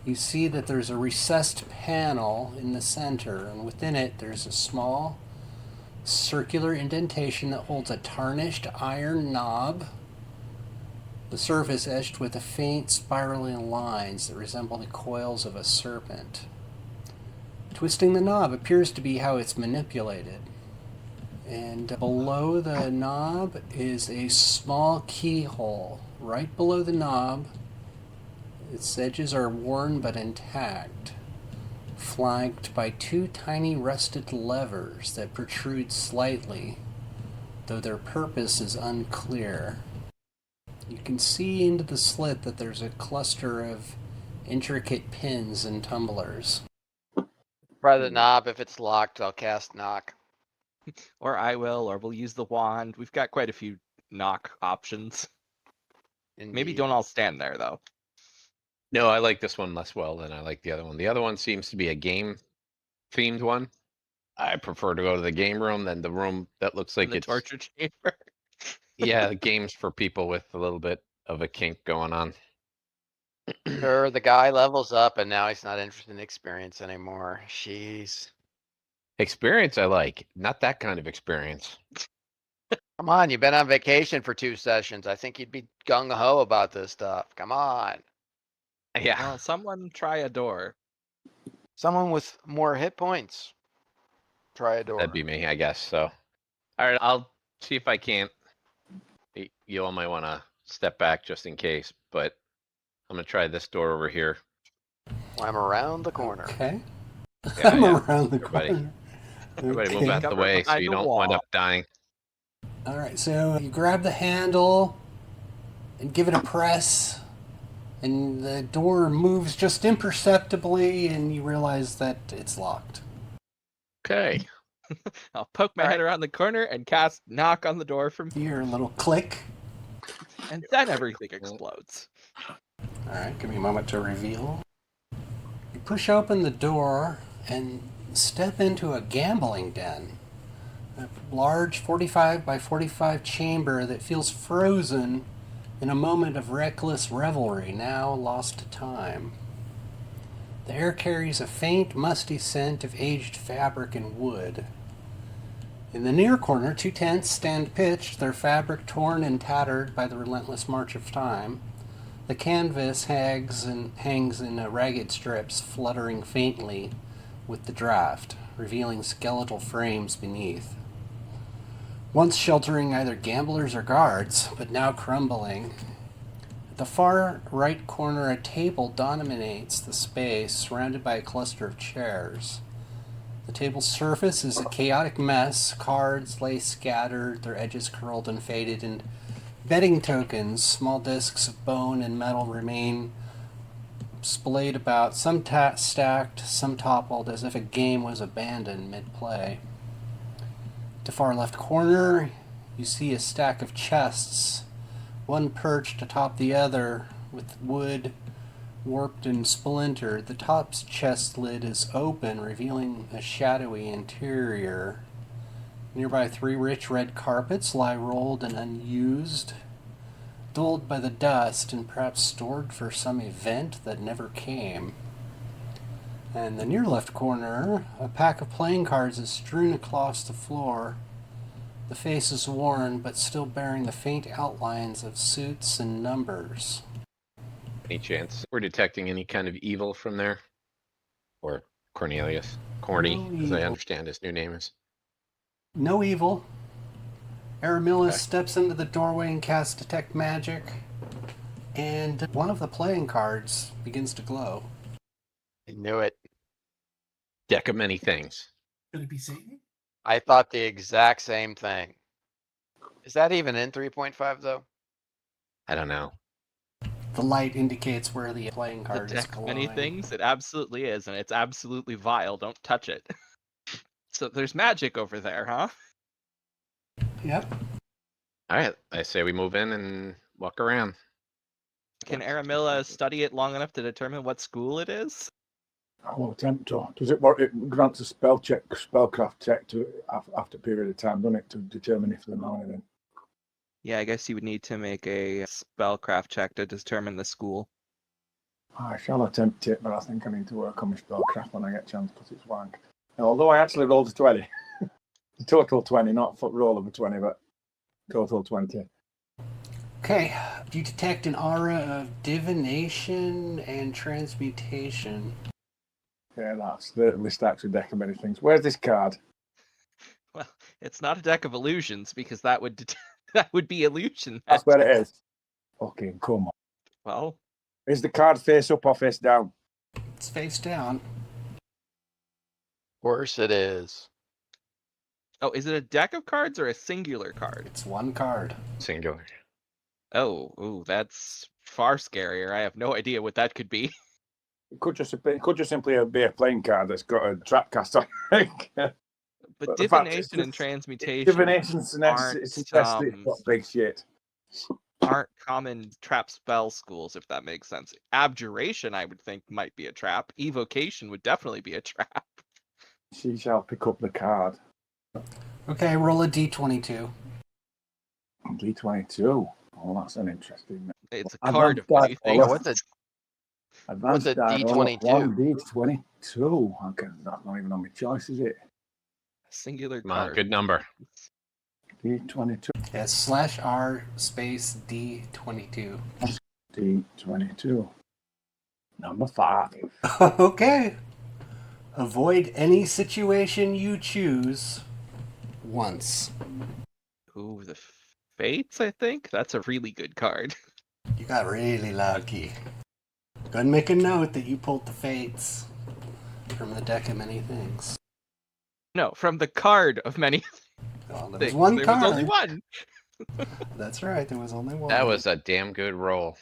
you see that there's a recessed panel in the center, and within it there's a small circular indentation that holds a tarnished iron knob, the surface edged with a faint spiraling lines that resemble the coils of a serpent. Twisting the knob appears to be how it's manipulated. And below the knob is a small keyhole. Right below the knob, its edges are worn but intact, flanked by 2 tiny rusted levers that protrude slightly, though their purpose is unclear. You can see into the slit that there's a cluster of intricate pins and tumblers. Try the knob. If it's locked, I'll cast knock. Or I will, or we'll use the wand. We've got quite a few knock options. Maybe Indeed. don't all stand there, though. No, I like this one less well than I like the other one. The other one seems to be a game-themed one. I prefer to go to the game room than the room that looks In like the it's... torture chamber. Yeah, games for people with a little bit of a kink going on. Sure, the guy levels up and now he's not interested in experience anymore. Jeez. Experience I like, not that kind of experience. Come on, you've been on vacation for 2 sessions. I think you'd be gung-ho about this stuff. Come on. Yeah, Well, someone try a door. Someone with more hit points. Try a door. that'd be me, I guess. So, all right, I'll see if I can't. You all might want to step back just in case, but I'm gonna try this door over here. I'm around the corner. Okay. Yeah, I'm yeah. around the Everybody. corner. Everybody move Okay. out the Cover way so behind you the don't wind wall. up dying. All right, so you grab the handle and give it a press, and the door moves just imperceptibly, and you realize that it's locked. Okay. I'll poke my head around the corner and cast knock on the door from You hear a little click. and then everything explodes. All right, give me a moment to reveal. You push open the door and step into a gambling den. A large 45 by 45 chamber that feels frozen in a moment of reckless revelry, now lost to time. The air carries a faint, musty scent of aged fabric and wood. In the near corner, 2 tents stand pitched, their fabric torn and tattered by the relentless march of time. The canvas hangs in ragged strips, fluttering faintly with the draft, revealing skeletal frames beneath. Once sheltering either gamblers or guards, but now crumbling. At the far right corner, a table dominates the space, surrounded by a cluster of chairs. The table's surface is a chaotic mess. Cards lay scattered, their edges curled and faded, and betting tokens, small discs of bone and metal, remain splayed about, some stacked, some toppled, as if a game was abandoned mid-play. At the far left corner, you see a stack of chests, one perched atop the other, with wood warped and splintered. The top chest lid is open, revealing a shadowy interior. Nearby, 3 rich red carpets lie rolled and unused, dulled by the dust and perhaps stored for some event that never came. And the near left corner, a pack of playing cards is strewn across the floor. The face is worn, but still bearing the faint outlines of suits and numbers. Any chance we're detecting any kind of evil from there? Or Cornelius? Corny, No as I evil. understand his new name is. No evil. Aramilla Okay. steps into the doorway and casts Detect Magic, and one of the playing cards begins to glow. I knew it. Deck of many things. Could it be Satan? I thought the exact same thing. Is that even in 3.5 though? I don't know. The light indicates where the playing The card is deck of glowing. many things. It absolutely is, and it's absolutely vile. Don't touch it. So there's magic over there, huh? Yep. All right, I say we move in and walk around. Can Aramilla study it long enough to determine what school it is? I will attempt to. Does it work? It grants a spellcraft check to after a period of time, doesn't it, to determine if they know anything? Yeah, I guess you would need to make a spellcraft check to determine the school. I shall attempt it, but I think I need to work on my spellcraft when I get a chance because it's wank. Although I actually rolled a 20. Total 20, not foot roll of a 20, but total 20. Okay. You detect an aura of divination and transmutation. Yeah, that's the list actually deck of many things. Where's this card? Well, it's not a deck of illusions because that would that would be illusion. That's where it is. Okay, come on. Well, Is the card face up or face down? It's face down. Of course it is. oh, is it a deck of cards or a singular card? It's one card. Singular. Oh, ooh, that's far scarier. I have no idea what that could be. It could just simply be a playing card that's got a trap cast on it. But the fact is, divination and transmutation divination's aren't big shit. aren't common trap spell schools, if that makes sense. Abjuration, I would think, might be a trap. Evocation would definitely be a trap. She shall pick up the card. Okay, roll a d22. D22. Oh, that's an interesting. It's a card of many Advanced things. What's a Advanced a die roll of D22? 1 D22. Okay, that's not even on my choice, is it? Singular Come on, card. good number. D22. Yes, /r space d22. D22. Number 5. Okay. Avoid any situation you choose once. Ooh, the Fates, I think? That's a really good card. You got really lucky. Go ahead and make a note that you pulled the Fates from the deck of many things. No, from the card of many Well, there was things. one There card. was only one. That's right, there was only one. That was a damn good roll.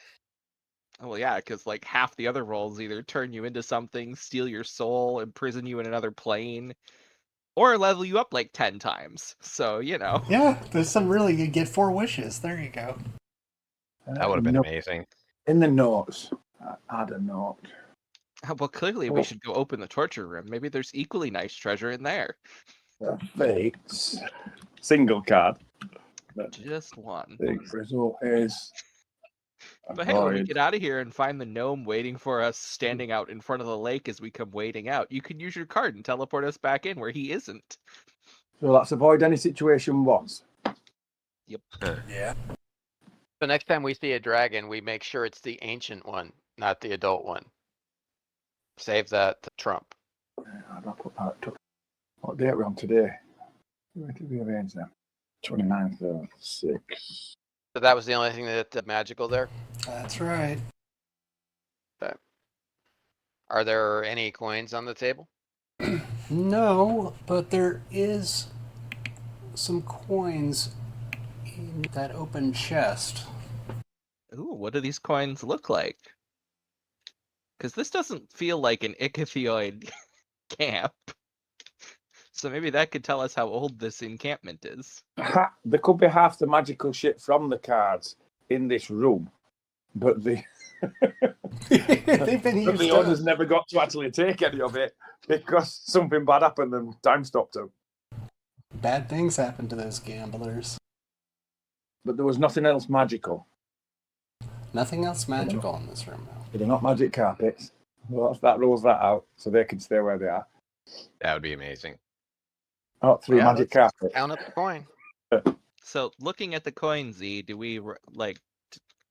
Oh, well, yeah, because like half the other rolls either turn you into something, steal your soul, imprison you in another plane, or level you up like 10 times. So, you know. Yeah, there's some really, you get 4 wishes. There you go. That would have been amazing. In the notes, add a note. Well, clearly we should go open the torture room. Maybe there's equally nice treasure in there. Fates. Single card. Just one. The result is. But hey, when we avoid. get out of here and find the gnome waiting for us standing out in front of the lake as we come wading out, you can use your card and teleport us back in where he isn't. So that's avoid any situation once. Yep. Yeah. So next time we see a dragon, we make sure it's the ancient one, not the adult one. Save that to Trump. I'll put that. What date are we on today? When did we arrange them? 29th of 6. So that was the only thing that magical there. That's right. Are there any coins on the table? No, but there is some coins in that open chest. Ooh, what do these coins look like? Because this doesn't feel like an ichthyoid camp. So maybe that could tell us how old this encampment is. There could be half the magical shit from the cards in this room, but the They've been used the owners never got to actually take any of it because something bad happened and time stopped them. Bad things happen to those gamblers. But there was nothing else magical. Nothing else magical in this room now. They're not magic carpets. Well, that rules that out, so they can stay where they are. That would be amazing. Oh, 3 magic carpets. Count up the coin. So looking at the coins, Zee, do we like?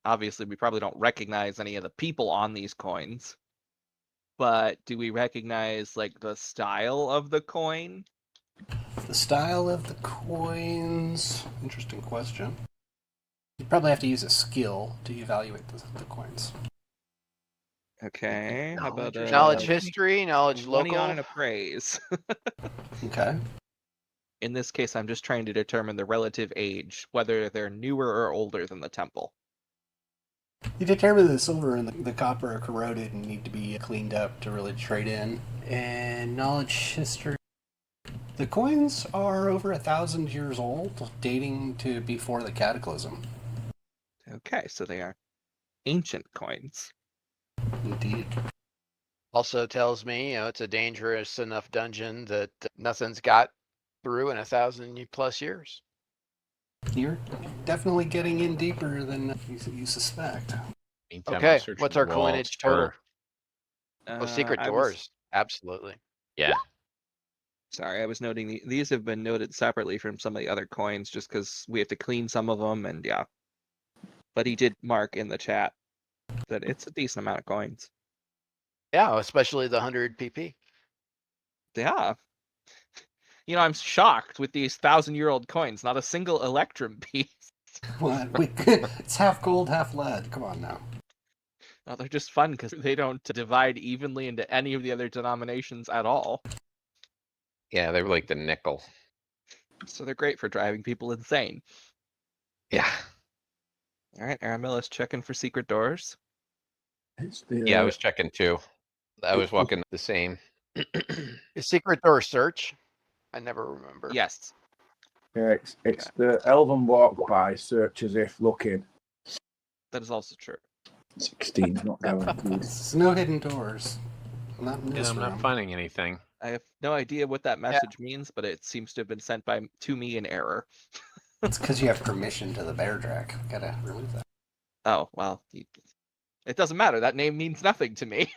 Obviously, we probably don't recognize any of the people on these coins, but do we recognize like the style of the coin? The style of the coins. Interesting question. You'd probably have to use a skill to evaluate the coins. Okay, how about Knowledge history, knowledge 20 local. on an appraise? Okay. In this case, I'm just trying to determine the relative age, whether they're newer or older than the temple. You determine the silver and the copper are corroded and need to be cleaned up to really trade in. And knowledge history. The coins are over 1,000 years old, dating to before the Cataclysm. Okay, so they are ancient coins. Indeed. Also tells me, it's a dangerous enough dungeon that nothing's got through in 1,000+ years. You're definitely getting in deeper than you suspect. Meantime, Okay, I'm searching what's the our walls coinage total? for- Oh, secret I was- doors. Absolutely. Yeah. Sorry, I was noting these have been noted separately from some of the other coins just because we have to clean some of them, and yeah. But he did mark in the chat that it's a decent amount of coins. Yeah, especially the 100 PP. Yeah. You know, I'm shocked with these 1,000-year-old coins. Not a single electrum piece. What? It's half gold, half lead. Come on now. No, they're just fun because they don't divide evenly into any of the other denominations at all. Yeah, they were like the nickel. So they're great for driving people insane. Yeah. All right, Aramilla's checking for secret doors. It's the, Yeah, I was checking too. I was walking the same. Is secret door search? I never remember. Yes. Yeah, it's the elven walk by, search as if looking. That is also true. 16, not guaranteed. There's no hidden doors. Not in Yeah, this I'm room. not finding anything. I have no idea what that message means, but it seems to have been sent to me in error. It's because you have permission to the bear drac. We gotta remove that. Oh, well. It doesn't matter. That name means nothing to me.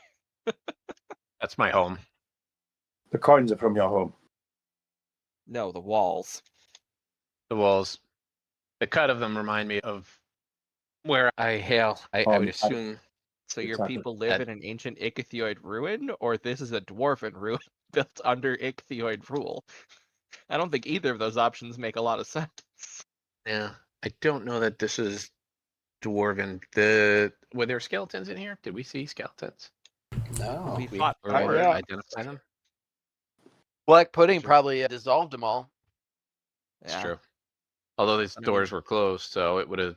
That's my home. The coins are from your home. No, the walls. The walls. The cut of them remind me of where I hail. I would assume. So your Exactly. people live in an ancient ichthyoid ruin, or this is a dwarven ruin built under ichthyoid rule? I don't think either of those options make a lot of sense. Yeah, I don't know that this is dwarven. Were there skeletons in here? Did we see skeletons? No. We fought Were we able to Thor. identify them? Black Pudding probably dissolved them all. That's Yeah. true. Although these I mean- doors were closed, so it would have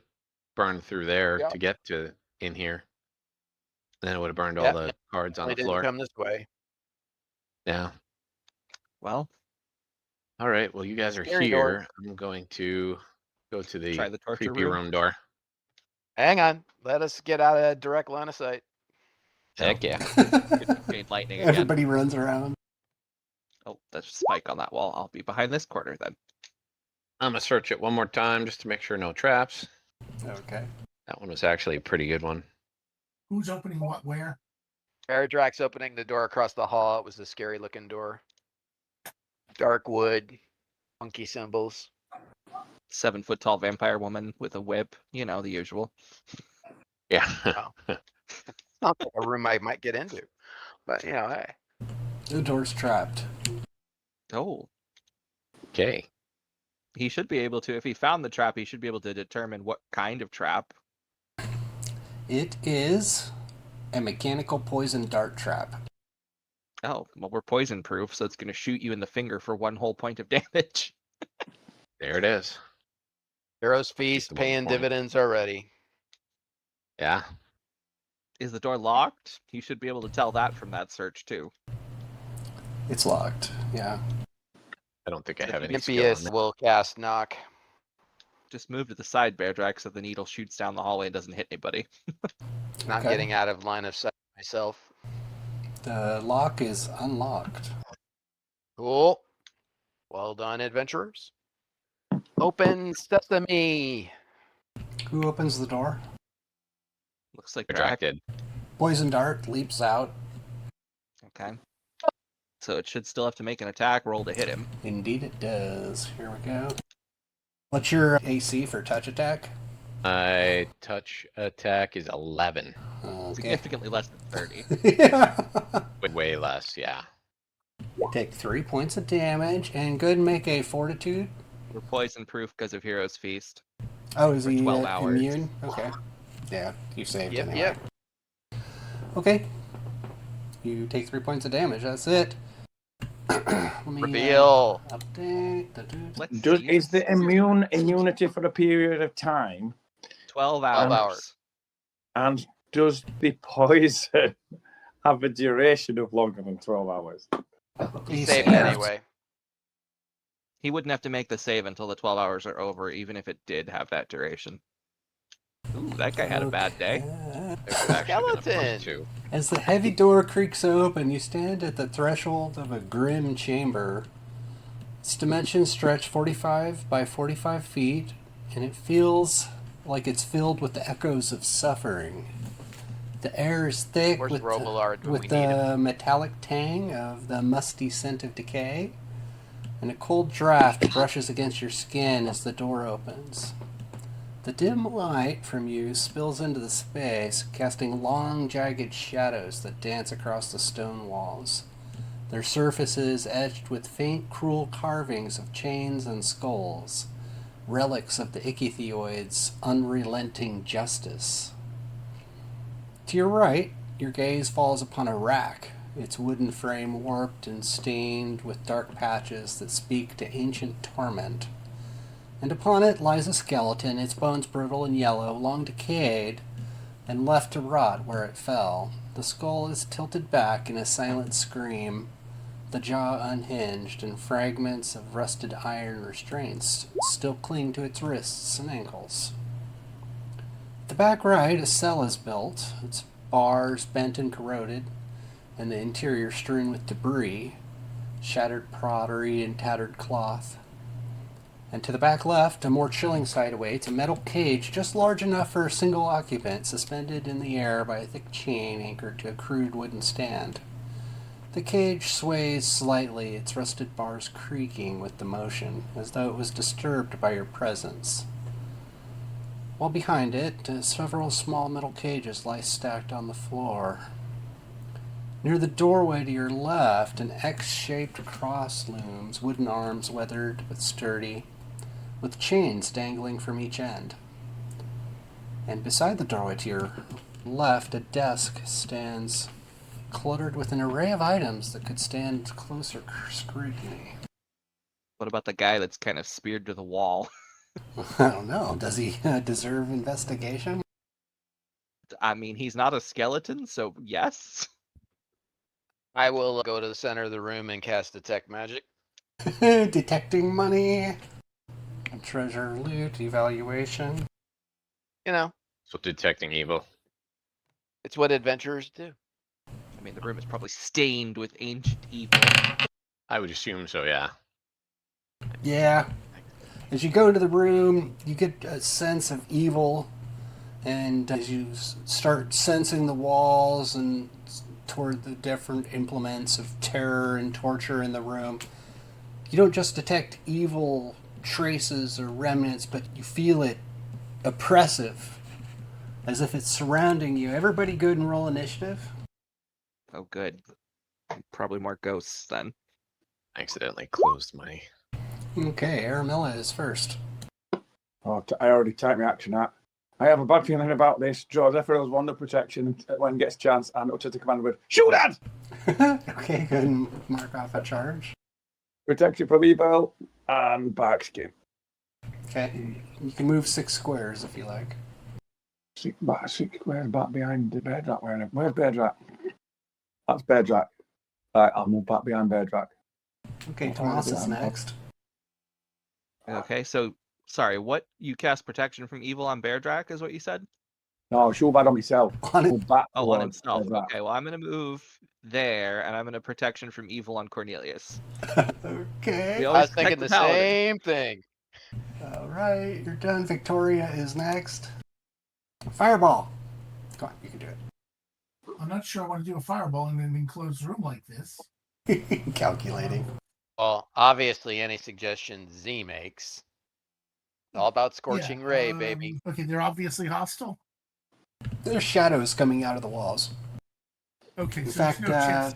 burned through there Yeah. to get to in here. Then it would have burned all Yeah. the cards on They the didn't floor. come this way. Yeah. Well, All right. Well, you guys are Scary here. door. I'm going to go to the try the torture creepy room door. Hang on. Let us get out of direct line of sight. Heck yeah. chain lightning again. Everybody runs around. Oh, there's a spike on that wall. I'll be behind this corner then. I'm gonna search it one more time just to make sure no traps. Okay. That one was actually a pretty good one. Who's opening what where? Paradrax opening the door across the hall. It was a scary looking door. Dark wood, funky symbols. 7-foot tall vampire woman with a whip. You know, the usual. Yeah. Not like a room I might get into, but you know, hey. The door's trapped. Oh, Okay. he should be able to. If he found the trap, he should be able to determine what kind of trap. It is a mechanical poison dart trap. Oh, well, we're poison proof, so it's going to shoot you in the finger for 1 whole point of damage. There it is. Heroes Feast the 1 paying point. dividends already. Yeah. Is the door locked? You should be able to tell that from that search, too. It's locked. Yeah. I don't think I have any skill on Impious that. will cast knock. Just move to the side, Bear Drac, so the needle shoots down the hallway and doesn't hit anybody. Not Okay. getting out of line of sight myself. The lock is unlocked. Cool. Well done, adventurers. Open sesame. Who opens the door? Looks like Drac Drac. did. Poison dart leaps out. Okay. So it should still have to make an attack roll to hit him. Indeed it does. Here we go. What's your AC for touch attack? My touch attack is 11. Okay. Significantly less than 30. Yeah. Way less, yeah. Take 3 points of damage and go ahead and make a fortitude. We're poison proof because of Hero's Feast. Oh, is For he 12 hours. immune? Okay. Yeah, you saved Yep, anyway. yep. Okay. You take 3 points of damage. That's it. Let me, Reveal. Update. Let's see. Is the immunity for a period of time? 12 hours. 12 hours. And does the poison have a duration of longer than 12 hours? He Saved saved. anyway. He wouldn't have to make the save until the 12 hours are over, even if it did have that duration. Ooh, that guy had a bad day. Okay. There's actually been a Skeleton. +2. As the heavy door creaks open, you stand at the threshold of a grim chamber. Its dimensions stretch 45 by 45 feet, and it feels like it's filled with the echoes of suffering. The air is thick Where's with Robillard when we need the metallic tang of the musty scent of decay, and a cold draft brushes against your skin as the door opens. The dim light from you spills into the space, casting long, jagged shadows that dance across the stone walls, their surfaces edged with faint, cruel carvings of chains and skulls, relics of the ichthyoid's unrelenting justice. To your right, your gaze falls upon a rack, its wooden frame warped and stained with dark patches that speak to ancient torment. And upon it lies a skeleton, its bones brittle and yellow, long decayed, and left to rot where it fell. The skull is tilted back in a silent scream, the jaw unhinged, and fragments of rusted iron restraints still cling to its wrists and ankles. At the back right, a cell is built, its bars bent and corroded, and the interior strewn with debris, shattered pottery and tattered cloth. And to the back left, a more chilling sight awaits, a metal cage just large enough for a single occupant, suspended in the air by a thick chain anchored to a crude wooden stand. The cage sways slightly, its rusted bars creaking with the motion, as though it was disturbed by your presence. While behind it, several small metal cages lie stacked on the floor. Near the doorway to your left, an X-shaped cross looms, wooden arms weathered but sturdy, with chains dangling from each end. And beside the doorway to your left, a desk stands cluttered with an array of items that could stand closer scrutiny. What about the guy that's kind of speared to the wall? I don't know. Does he deserve investigation? I mean, he's not a skeleton, so yes. I will go to the center of the room and cast Detect Magic. Detecting money. Treasure, loot, evaluation. You know, So detecting evil. it's what adventurers do. I mean, the room is probably stained with ancient evil. I would assume so, yeah. Yeah. As you go into the room, you get a sense of evil, and as you start sensing the walls and toward the different implements of terror and torture in the room, you don't just detect evil traces or remnants, but you feel it oppressive, as if it's surrounding you. Everybody good and roll initiative. Oh, good. Probably more ghosts then. I accidentally closed my... Okay, Aramilla is first. Oh, I already typed my action out. I have a bad feeling about this. Draw Zephyr's Wand of Protection when it gets a chance and utters the command word, shoot at! Okay, go ahead and mark off a charge. Protect you from evil and bark skin. Okay, you can move 6 squares if you like. 6 squares back behind the bed rack. Where's bed rack? That's bed rack. Right, I'll move back behind bed rack. Okay, Tomas is next. Okay, so, sorry, what? You cast Protection from Evil on Beardrak, is what you said? No, shoot bad on myself. On it. Move back Oh, on towards himself. bed rack. Okay, well, I'm going to move there, and I'm going to Protection from Evil on Cornelius. Okay. We I always was thinking protect the paladin. same thing. All right, you're done. Victoria is next. Fireball. Come on, you can do I'm not sure I want to do a fireball in an enclosed room like this. it. Calculating. Well, obviously, any suggestion Z makes. All about Scorching Yeah, Ray, baby. Okay, they're obviously hostile. There's shadows coming out of the walls. Okay, In so fact, there's no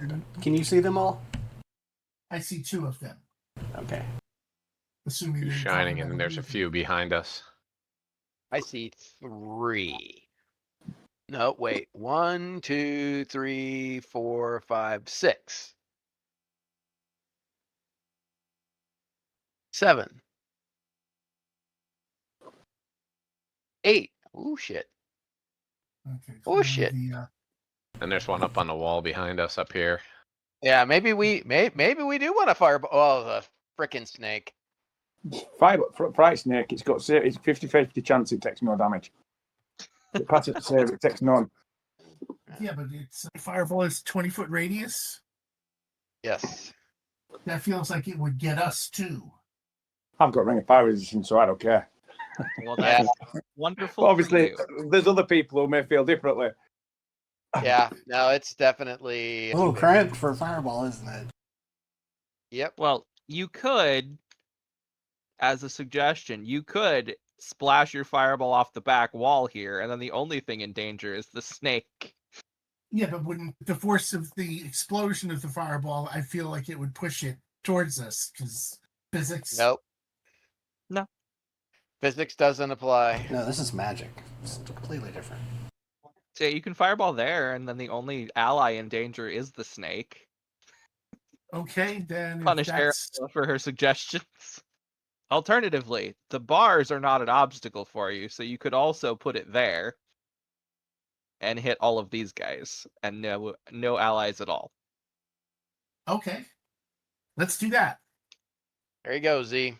chance. can you see them all? I see 2 of them. Okay. Assuming Two they're shining, talking and about there's a illusion. few behind us. I see 3. No, wait. 1, 2, 3, 4, 5, 6. 7. 8. Ooh, shit. Okay, Oh, clearly shit. And there's one up on the wall behind us up here. Yeah, maybe we do want to fireball. Oh, the frickin' snake. Fright snake, it's 50-50 chance it takes no damage. It passes the save, it takes none. Yeah, but it's fireball is 20-foot radius. Yes. That feels like it would get us too. I've got ring of fire resistance, so I don't care. Well, Yeah. that's wonderful But obviously, for you. there's other people who may feel differently. Yeah. No, it's definitely. Oh, cramped for fireball, isn't it? Yep. Well, you could, as a suggestion, you could splash your fireball off the back wall here, and then the only thing in danger is the snake. Yeah, but when the force of the explosion of the fireball, I feel like it would push it towards us because physics. Nope. No. Physics doesn't apply. No, this is magic. It's completely different. So yeah, you can fireball there, and then the only ally in danger is the snake. Okay, then if Punish that's Arabella for her suggestions. Alternatively, the bars are not an obstacle for you, so you could also put it there. and hit all of these guys, and no allies at all. Okay. Let's do that. There you go, Z.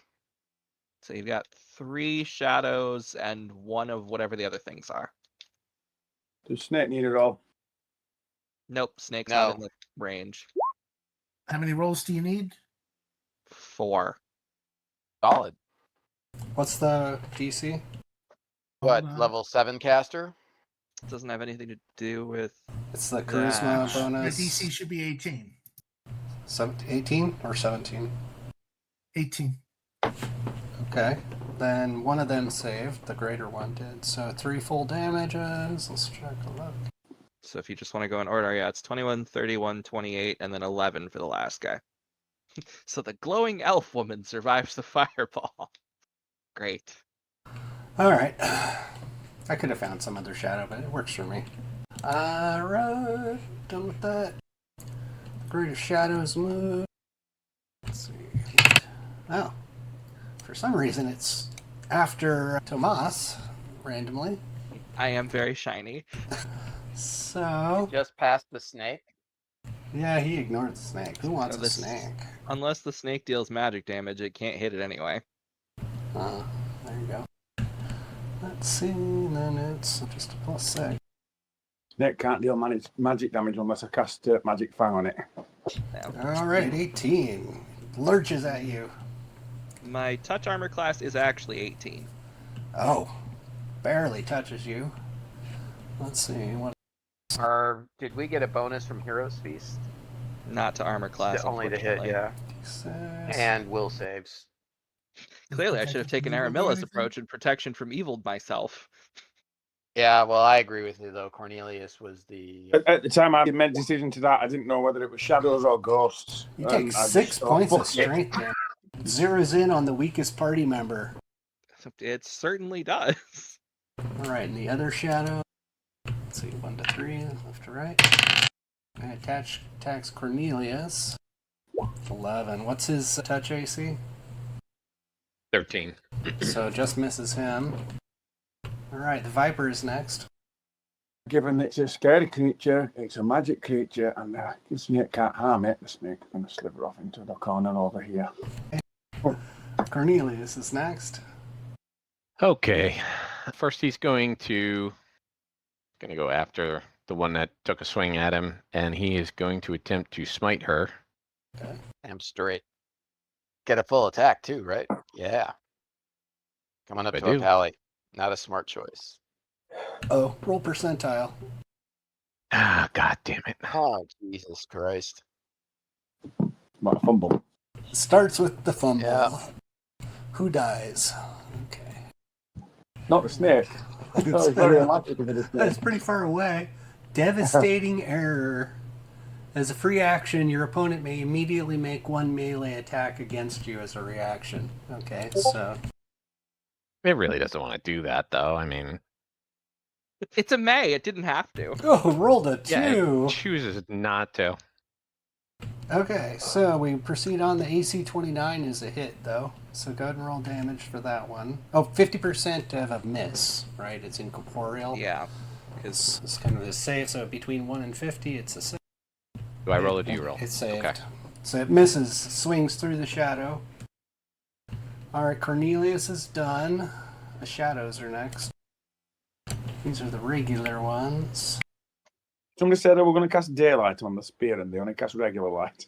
So you've got 3 shadows and 1 of whatever the other things are. Does Snake need it all? Nope, Snake's No. not in the range. How many rolls do you need? 4. Solid. What's the DC? What, Hold on. level 7 caster? Doesn't have anything to do with. It's the charisma Yeah. The bonus. DC should be 18. 18 or 17? 18. Okay. Then one of them saved. The greater one did. So 3 full damages. Let's check a look. So if you just want to go in order, yeah, it's 21, 31, 28, and then 11 for the last guy. So the glowing elf woman survives the fireball. Great. All right. I could have found some other shadow, but it works for me. All right. Done with that. Greater shadows move. Let's see. Oh. For some reason, it's after Damasc, randomly. I am very shiny. So, Just past the snake. yeah, he ignored the snake. Who wants So a this- snake? Unless the snake deals magic damage, it can't hit it anyway. There you go. Let's see, then it's just a +6. Snake can't deal magic damage unless I cast Magic Fang on it. All right, 18. Lurches at you. My touch armor class is actually 18. Oh, barely touches you. Let's see. What? Did we get a bonus from Hero's Feast? Not to armor class, Only to hit, unfortunately. yeah. 6. And will saves. Clearly, I should have taken Protected from evil or Aramilla's anything? approach and protection from evil myself. Yeah, well, I agree with you, though. Cornelius was the... At the time I made a decision to that, I didn't know whether it was shadows or ghosts. You And take I 6 just thought, points of fuck it. strength damage. Zeroes in on the weakest party member. It certainly does. All right, and the other shadow. Let's see, 1 to 3, left to right. And attacks Cornelius. 11. What's his touch AC? 13. So just misses him. All right, the Viper is next. Given it's a scary creature, it's a magic creature, and the snake can't harm it, the snake is going to sliver off into the corner over here. Cornelius is next. Okay. First, he's going to go after the one that took a swing at him, and he is going to attempt to smite her. Damn straight. Get a full attack, too, right? Yeah. Coming up I to a do. pally. Not a smart choice. Oh, roll percentile. Ah, god damn it. Oh, Jesus Christ. Might have fumble. Starts with the fumble. Yeah. Who dies? Okay. Not the snake. Oh, it's very unlikely if it is snake. That's pretty far away. Devastating error. As a free action, your opponent may immediately make 1 melee attack against you as a reaction. Okay, so... It really doesn't want to do that, though. I mean, It's a May. It didn't have to. Oh, rolled a 2! yeah, it chooses not to. Okay, so we proceed on. The AC 29 is a hit, though. So go ahead and roll damage for that one. Oh, 50% of a miss, right? It's incorporeal. Yeah. Because It's kind of a save, so between 1 and 50, it's a save. Do I roll or do you roll? It's saved. Okay. So it misses, swings through the shadow. Alright, Cornelius is done. The shadows are next. These are the regular ones. Somebody said they were going to cast daylight on the spear, and they only cast regular light.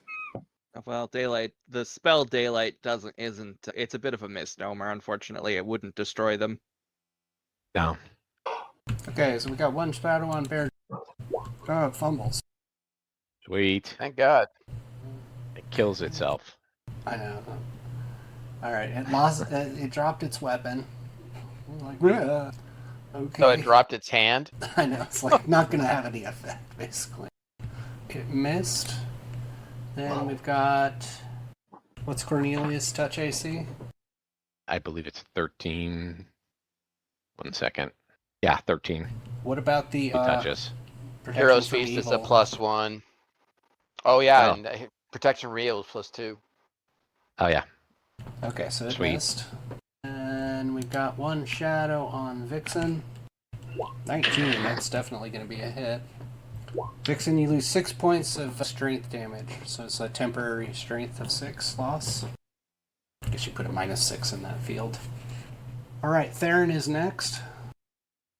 well, daylight. The spell daylight isn't. It's a bit of a misnomer. Unfortunately, it wouldn't destroy them. No. Okay, so we got one shadow on bear. Oh, it fumbles. Sweet. Thank God. It kills itself. I know. Alright, it lost. It dropped its weapon. Like, okay. So it dropped its hand. I know, it's like not going to have any effect, basically. It missed. Then we've got... What's Cornelius' touch AC? I believe it's 13. 1 second. Yeah, 13. What about the He touches. protection Hero's from Feast is a evil? +1. Oh, yeah, Oh. and Protection Real is +2. Oh, yeah. Okay, so it Sweet. missed. And we've got one shadow on Vixen. 19, that's definitely going to be a hit. Vixen, you lose 6 points of strength damage, so it's a temporary strength of 6 loss. I guess you put a -6 in that field. All right, Theron is next.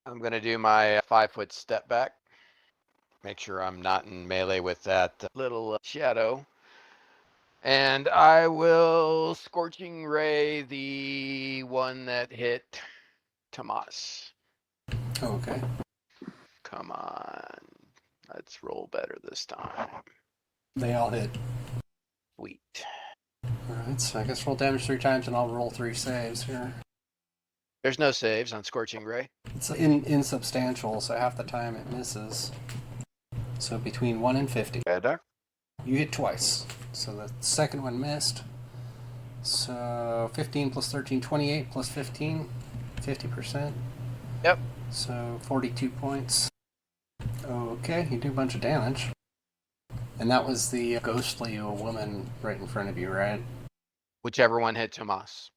I'm going to do my 5-foot step back. Make sure I'm not in melee with that little shadow. And I will Scorching Ray the one that hit Damasc. Okay. Come on. Let's roll better this time. They all hit. Sweet. All right, so I guess roll damage 3 times, and I'll roll 3 saves here. There's no saves on Scorching Ray. It's insubstantial, so half the time it misses. So between 1 and 50. Better. You hit twice. So the second one missed. So 15 plus 13, 28 plus 15, 50%. Yep. So 42 points. Okay, you do a bunch of damage. And that was the ghostly woman right in front of you, right? Whichever one hit Damasc.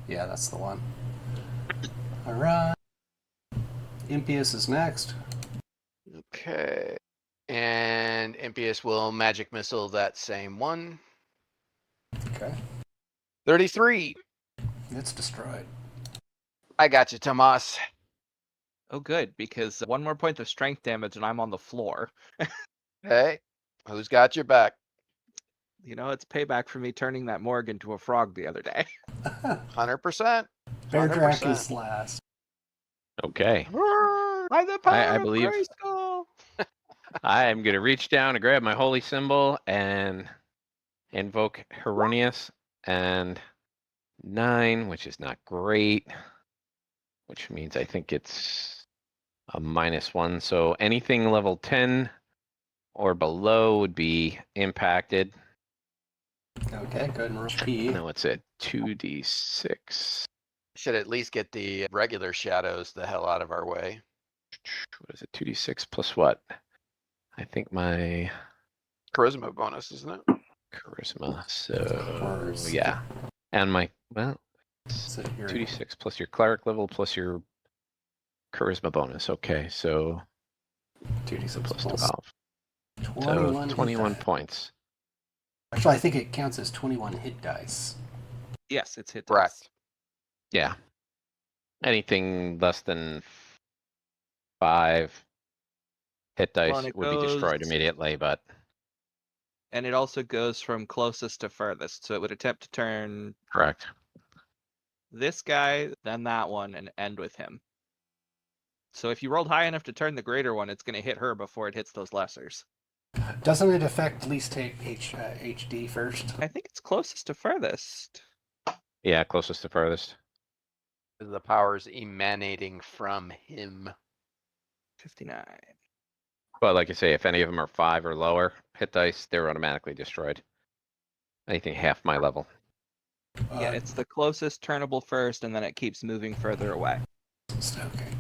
Yeah, that's the one. Alright. Impious is next. Okay. And Impious will magic missile that same one. Okay. 33. It's destroyed. I got you, Damasc. Oh, good, because 1 more point of strength damage and I'm on the floor. Hey, who's got your back? You know, it's payback for me turning that Morg into a frog the other day. 100%. Bear Drac 100%. is last. Okay. By the power I of believe Grayskull! I am going to reach down and grab my holy symbol and invoke Heronius and 9, which is not great, which means I think it's a -1. So anything level 10 or below would be impacted. Okay, go ahead and roll P. No, it's at 2d6. Should at least get the regular shadows the hell out of our way. What is it? 2d6 plus what? I think my Charisma bonus, isn't it? charisma. So Course. yeah, and my So you're 2d6 plus your cleric level plus your charisma bonus. Okay, so 2d6 plus plus 12. 21. So 21 hit die. points. Actually, I think it counts as 21 hit dice. Yes, it's hit Correct. dice. Yeah. Anything less than 5 hit Well, dice and it would be destroyed goes- immediately, but And it also goes from closest to furthest, so it would attempt to turn correct. this guy, then that one, and end with him. So if you rolled high enough to turn the greater one, it's going to hit her before it hits those lessers. Doesn't it affect least take HD first? I think it's closest to furthest. Yeah, closest to furthest. The powers emanating from him. 59. But like I say, if any of them are 5 or lower hit dice, they're automatically destroyed. Anything half my level. Yeah, it's the closest turnable first, and then it keeps moving further away. Okay.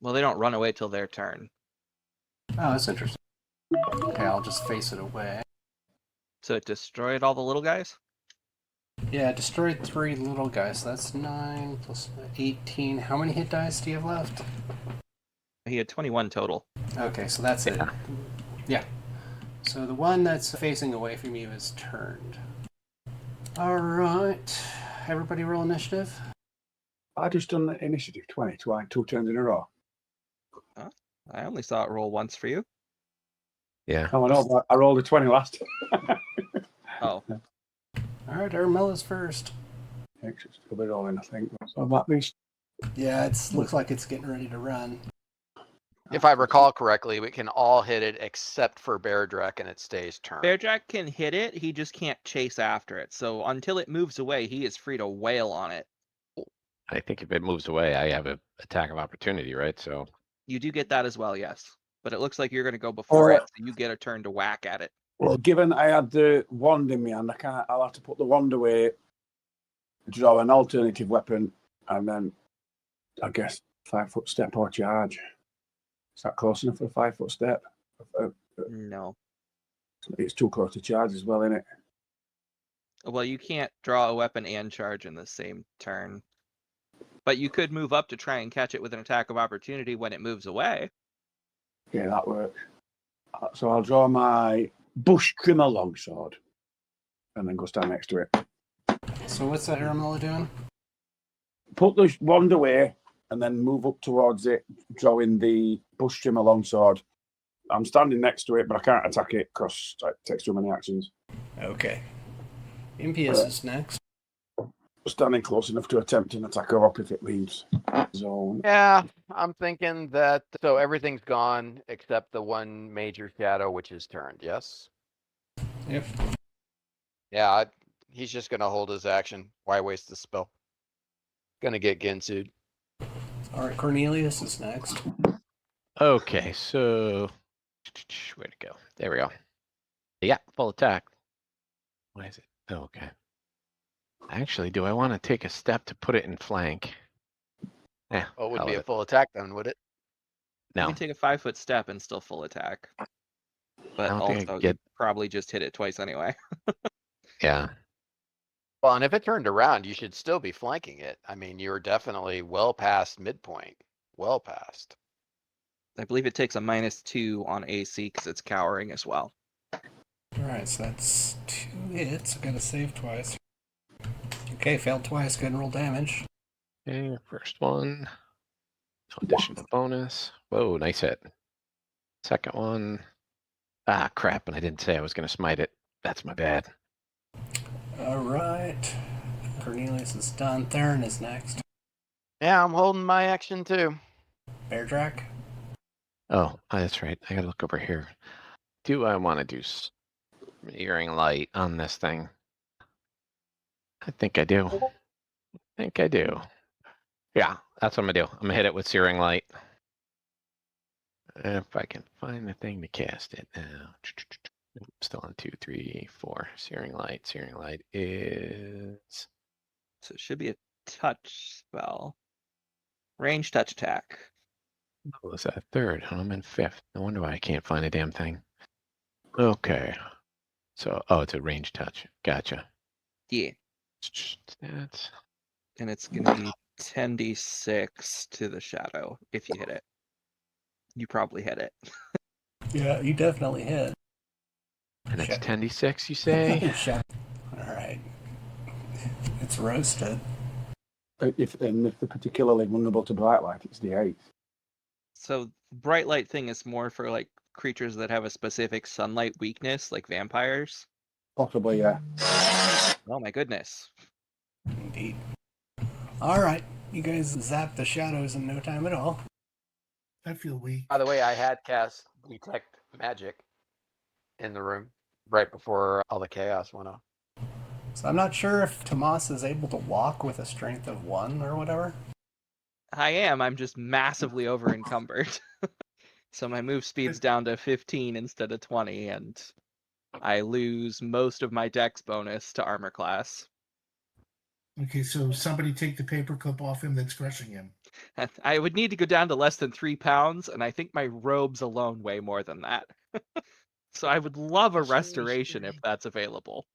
Well, they don't run away till their turn. Oh, that's interesting. Okay, I'll just face it away. So it destroyed all the little guys? Yeah, destroyed 3 little guys. So that's 9 plus 18. How many hit dice do you have left? He had 21 total. Okay, so that's it. Yeah. Yeah. So the one that's facing away from you is turned. Alright. Everybody roll initiative. I just done the initiative 20 twice, 2 turns in a row. I only saw it roll once for you. Yeah. Oh, I know, but I rolled a 20 last. Oh, Alright, Armella's first. It's still be rolling, I think. So that means Yeah, it looks like it's getting ready to run. If I recall correctly, we can all hit it except for Bear Drac and it stays turn. Bearjack can hit it, he just can't chase after it. So until it moves away, he is free to wail on it. I think if it moves away, I have an attack of opportunity, right? So You do get that as well, yes. But it looks like you're going to go before Oh. it, so you get a turn to whack at it. well, given I had the wand in my hand, I'll have to put the wand away, draw an alternative weapon, and then I guess 5-foot step or charge. Is that close enough for a 5-foot step? No. It's too close to charge as well, isn't it? Well, you can't draw a weapon and charge in the same turn. But you could move up to try and catch it with an attack of opportunity when it moves away. Yeah, that works. So I'll draw my bush trimmer longsword and then go stand next to it. So what's that Aramilla doing? Put the wand away and then move up towards it, drawing the bush trimmer longsword. I'm standing next to it, but I can't attack it because it takes too many actions. Okay. Impious is next. Standing close enough to attempt an attack her up if it leaves zone. Yeah, I'm thinking that. So everything's gone except the one major shadow, which is turned. Yes. Yep. Yeah, he's just gonna hold his action. Why waste the spell? Gonna get Gensu'd. All right, Cornelius is next. Okay, so where to go? There we go. Yeah, full attack. Why is it? Oh, okay. Actually, do I want to take a step to put it in flank? Yeah. Oh, it would be a full attack then, would it? You No. can take a 5-foot step and still full attack. But I don't think I also, get- you probably just hit it twice anyway. Yeah. Well, and if it turned around, you should still be flanking it. I mean, you're definitely well past midpoint. Well past. I believe it takes a -2 on AC because it's cowering as well. All right, so that's 2 hits. I gotta save twice. Okay, failed twice. Go ahead and roll damage. Okay, first one. No additional bonus. Whoa, nice hit. Second one. Ah, crap, and I didn't say I was going to smite it. That's my bad. All right. Cornelius is done. Theron is next. Yeah, I'm holding my action too. Bear Drac. Oh, that's right. I gotta look over here. Do I want to do Searing Light on this thing? I think I do. Yeah, that's what I'm gonna do. I'm gonna hit it with Searing Light. If I can find the thing to cast it now. Still on 2, 3, 4. Searing Light. Searing Light is... So it should be a touch spell. Range touch attack. What was that? Third. And I'm in fifth. No wonder why I can't find a damn thing. Okay. So, it's a range touch. Gotcha. Yeah. Stats. And it's going to be 10d6 to the shadow if you hit it. You probably hit it. Yeah, you definitely hit. And it's Shit. 10d6, you say? All right. It's roasted. If they're particularly vulnerable to bright light, it's the 8. So bright light thing is more for like creatures that have a specific sunlight weakness, like vampires. Possibly, yeah. Oh my goodness. Indeed. All right. You guys zap the shadows in no time at all. I feel weak. By the way, I had cast Detect Magic in the room right before all the chaos went off. So I'm not sure if Damasc is able to walk with a strength of 1 or whatever. I am. I'm just massively over encumbered. So my move speed's down to 15 instead of 20, and I lose most of my dex bonus to armor class. Okay, so somebody take the paperclip off him that's crushing him. I would need to go down to less than 3 pounds, and I think my robes alone weigh more than that. So I would love a restoration if that's available.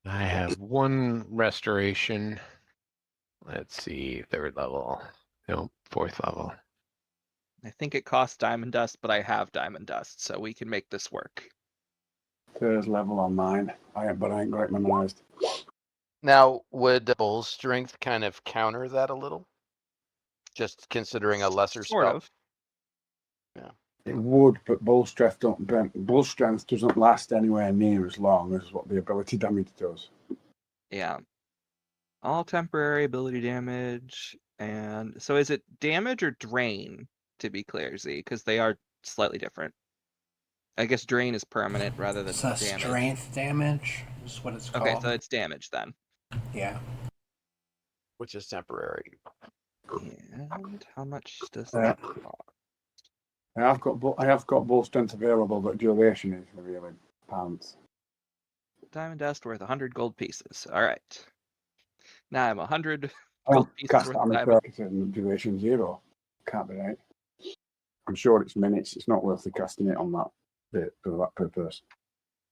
I have 1 restoration. Let's see, 3rd level. Nope, 4th level. I think it costs diamond dust, but I have diamond dust, so we can make this work. 3rd level on mine. But I ain't got it memorized. Now, would Bull's Strength kind of counter that a little? Just considering a lesser Sort spell? of. It would, but bull strength doesn't last anywhere near as long as what the ability damage does. Yeah. All temporary ability damage. And so is it damage or drain, to be clear, Z? Because they are slightly different. I guess drain is permanent rather than It's a damage. strength damage is what it's called. Okay, so it's damage then. Yeah. Which is temporary. And how much does Yeah. that cost? I have got bull strength available, but duration is really pants. Diamond dust worth 100 gold pieces. All right. Now I'm 100 I gold don't pieces cast worth that of on diamond. the duration 0. Can't be right. I'm sure it's minutes. It's not worth the casting it on that bit for that purpose,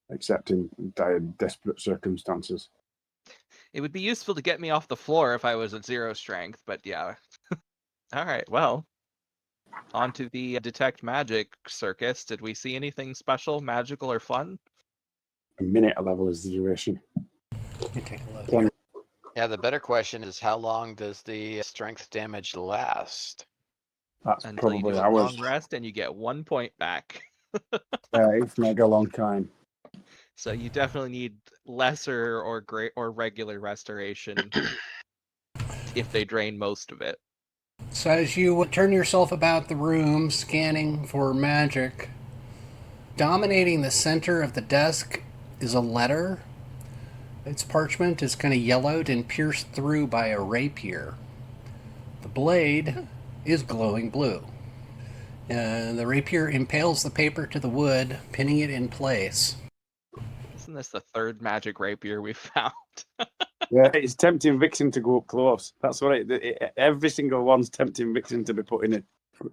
except in dire, desperate circumstances. It would be useful to get me off the floor if I was at 0 strength, but yeah. All right, well. On to the detect magic circus. Did we see anything special, magical, or fun? A minute a level is the duration. You take a look. One- Yeah, the better question is how long does the strength damage last? That's Until you probably do a hours. long rest and you get 1 point back. It's mega long time. So you definitely need lesser or great or regular restoration if they drain most of it. So as you turn yourself about the room, scanning for magic, dominating the center of the desk is a letter. Its parchment is kind of yellowed and pierced through by a rapier. The blade is glowing blue. The rapier impales the paper to the wood, pinning it in place. Isn't this the third magic rapier we've found? Yeah, it's tempting Vixen to go up close. That's what every single one's tempting Vixen to be put in a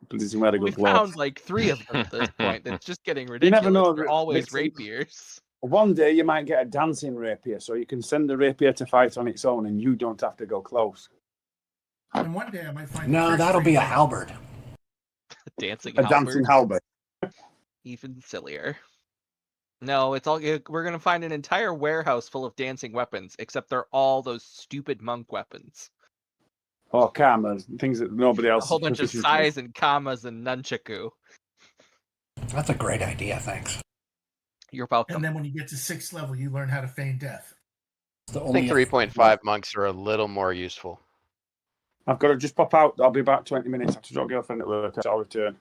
position where to go We close. found like 3 of them at this point. That's just getting You ridiculous. never know, They're always Vixen. rapiers. One day you might get a dancing rapier, so you can send the rapier to fight on its own and you don't have to go close. And one day I might find. No, that'll be a halberd. Dancing A halberd. dancing halberd. Even sillier. No, it's all. We're gonna find an entire warehouse full of dancing weapons, except they're all those stupid monk weapons. Or karmas, things that nobody else. A whole bunch of sais and kamas and nunchaku. That's a great idea, thanks. You're welcome. And then when you get to 6th level, you learn how to feign death. The I think 3.5 monks are a little more useful. I've got to just pop out. I'll be about 20 minutes. I have to drop girlfriend at work. I'll return.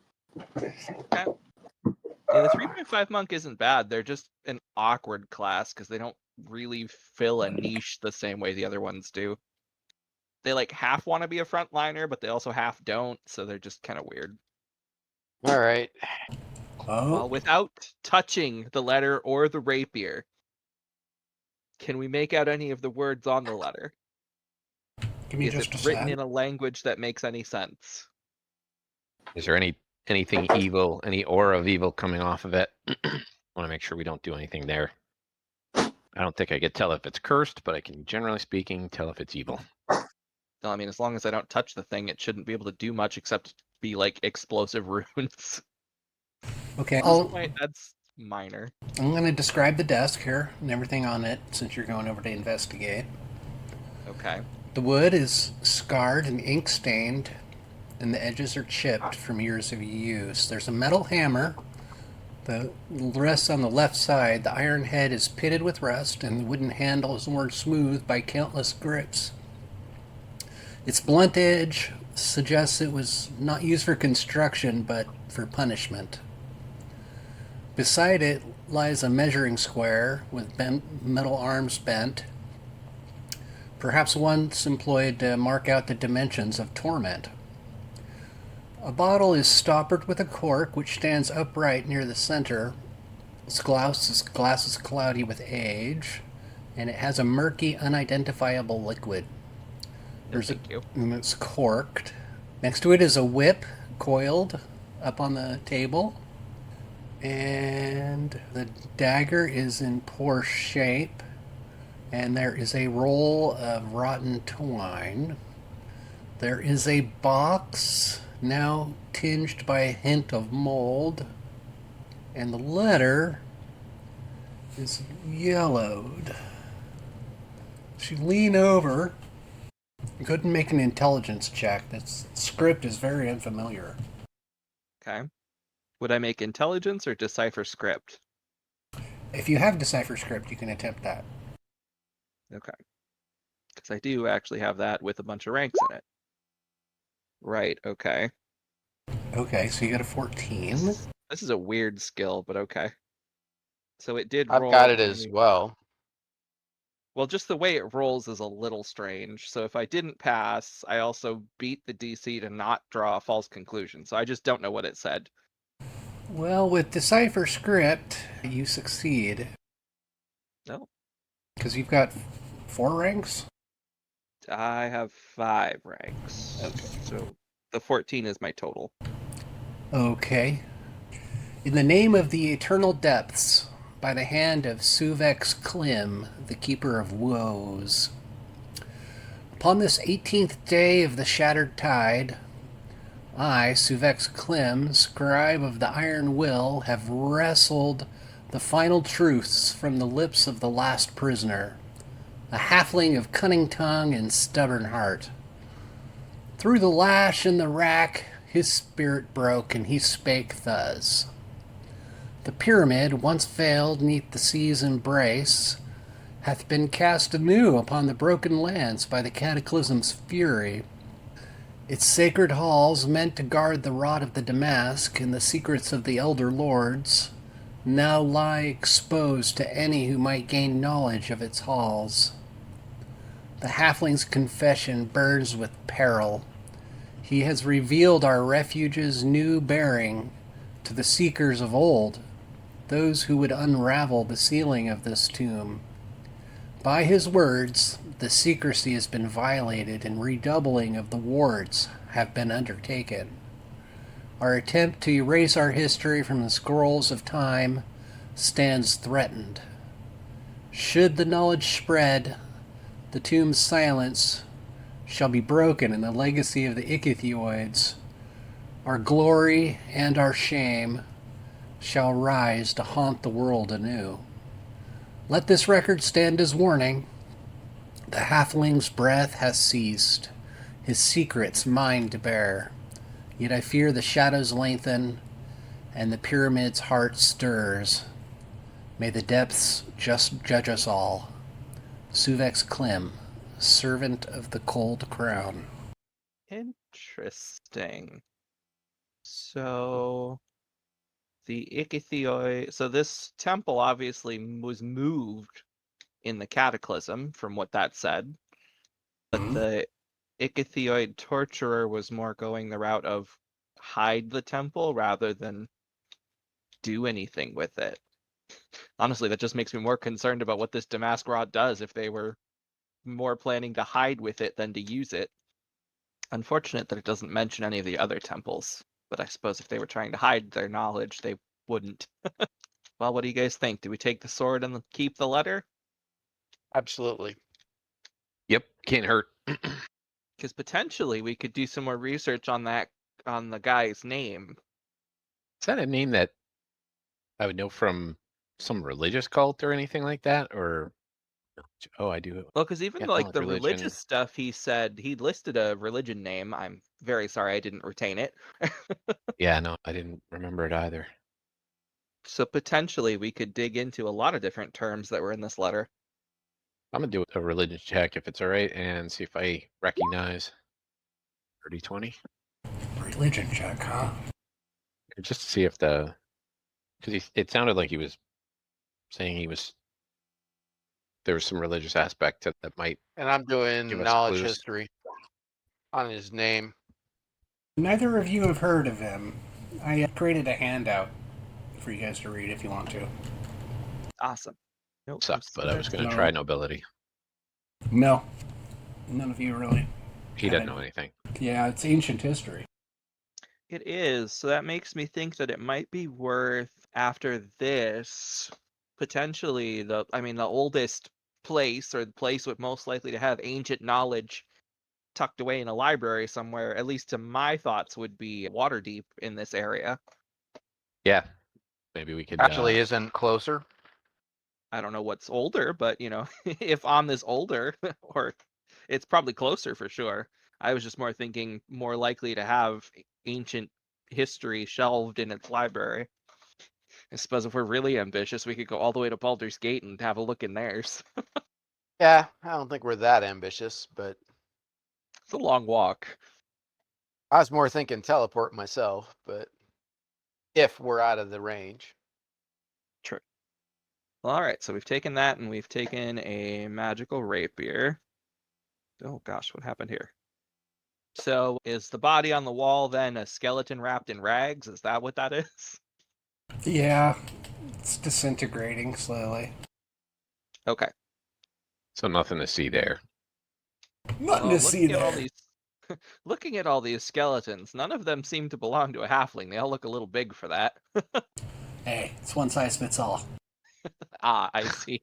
Okay. Yeah, the 3.5 monk isn't bad. They're just an awkward class because they don't really fill a niche the same way the other ones do. They like half want to be a frontliner, but they also half don't, so they're just kind of weird. All right. Well, Oh, without touching the letter or the rapier, can we make out any of the words on the letter? give me Is just it a written sec. in a language that makes any sense? Is there anything evil, any aura of evil coming off of it? Want to make sure we don't do anything there. I don't think I could tell if it's cursed, but I can, generally speaking, tell if it's evil. No, I mean, as long as I don't touch the thing, it shouldn't be able to do much except be like explosive runes. Okay, At this point, that's minor. I'm going to describe the desk here and everything on it since you're going over to investigate. Okay. The wood is scarred and ink stained, and the edges are chipped from years of use. There's a metal hammer. The rests on the left side. The iron head is pitted with rust, and the wooden handle is worn smooth by countless grips. Its blunt edge suggests it was not used for construction, but for punishment. Beside it lies a measuring square with metal arms bent, perhaps once employed to mark out the dimensions of torment. A bottle is stoppered with a cork, which stands upright near the center. Its glass is cloudy with age, and it has a murky, unidentifiable liquid. Thank you. And it's corked. Next to it is a whip, coiled, up on the table. And the dagger is in poor shape. And there is a roll of rotten twine. There is a box, now tinged by a hint of mold. And the letter is yellowed. She lean over. You couldn't make an intelligence check. This script is very unfamiliar. Okay. Would I make intelligence or decipher script? If you have decipher script, you can attempt that. Okay. Because I do actually have that with a bunch of ranks in it. Right, okay. Okay, so you got a 14. This is a weird skill, but okay. So it did I've roll. got it as well. Well, just the way it rolls is a little strange. So if I didn't pass, I also beat the DC to not draw a false conclusion. So I just don't know what it said. Well, with decipher script, you succeed. No. Because you've got 4 ranks? I have 5 ranks. Okay. So the 14 is my total. Okay. In the name of the eternal depths, by the hand of Suvex Klim, the keeper of woes. Upon this 18th day of the shattered tide, I, Suvex Klim, scribe of the Iron Will, have wrestled the final truths from the lips of the last prisoner, a halfling of cunning tongue and stubborn heart. Through the lash and the rack, his spirit broke, and he spake thus. The pyramid, once veiled neath the sea's embrace, hath been cast anew upon the broken lands by the cataclysm's fury. Its sacred halls, meant to guard the rod of the Damasc and the secrets of the elder lords, now lie exposed to any who might gain knowledge of its halls. The halfling's confession burns with peril. He has revealed our refuge's new bearing to the seekers of old, those who would unravel the ceiling of this tomb. By his words, the secrecy has been violated and redoubling of the wards have been undertaken. Our attempt to erase our history from the scrolls of time stands threatened. Should the knowledge spread, the tomb's silence shall be broken and the legacy of the Ichthyoids, our glory and our shame, shall rise to haunt the world anew. Let this record stand as warning. The halfling's breath has ceased, his secrets mine to bear. Yet I fear the shadows lengthen, and the pyramid's heart stirs. May the depths just judge us all. Suvex Klim, servant of the cold crown. Interesting. So the Ichthyoid. So this temple obviously was moved in the cataclysm, from what that said. But the Ichthyoid torturer was more going the route of hide the temple rather than do anything with it. Honestly, that just makes me more concerned about what this Damasc rod does if they were more planning to hide with it than to use it. Unfortunate that it doesn't mention any of the other temples, but I suppose if they were trying to hide their knowledge, they wouldn't. Well, what do you guys think? Do we take the sword and keep the letter? Absolutely. Yep, can't hurt. Because potentially we could do some more research on the guy's name. Is that a name that I would know from some religious cult or anything like that? Or I do. Well, because even Yeah, like knowledge the religion. religious stuff, he said he listed a religion name. I'm very sorry I didn't retain it. Yeah, no, I didn't remember it either. So potentially we could dig into a lot of different terms that were in this letter. I'm gonna do a religion check if it's all right, and see if I recognize 30-20. Religion check, huh? Just to see if because it sounded like he was saying there was some religious aspect that might. And I'm doing Give us knowledge clues. history on his name. Neither of you have heard of him. I created a handout for you guys to read if you want to. Awesome. Nope, Sucked, but I was going to No. try nobility. No. None of you really. He doesn't know anything. Yeah, it's ancient history. It is, so that makes me think that it might be worth, after this, potentially the oldest place, or the place with most likely to have ancient knowledge tucked away in a library somewhere, at least to my thoughts, would be Waterdeep in this area. Yeah, maybe we could. Actually, isn't closer. I don't know what's older, but if on this older, or it's probably closer for sure. I was just more thinking more likely to have ancient history shelved in its library. I suppose if we're really ambitious, we could go all the way to Baldur's Gate and have a look in theirs. Yeah, I don't think we're that ambitious, but It's a long walk. I was more thinking teleport myself, but if we're out of the range. True. Well, all right, so we've taken that, and we've taken a magical rapier. Oh gosh, what happened here? So is the body on the wall then a skeleton wrapped in rags? Is that what that is? Yeah, it's disintegrating slowly. Okay. So nothing to see there. Nothing to see there. Looking at all these skeletons, none of them seem to belong to a halfling. They all look a little big for that. Hey, it's one size fits all. Ah, I see.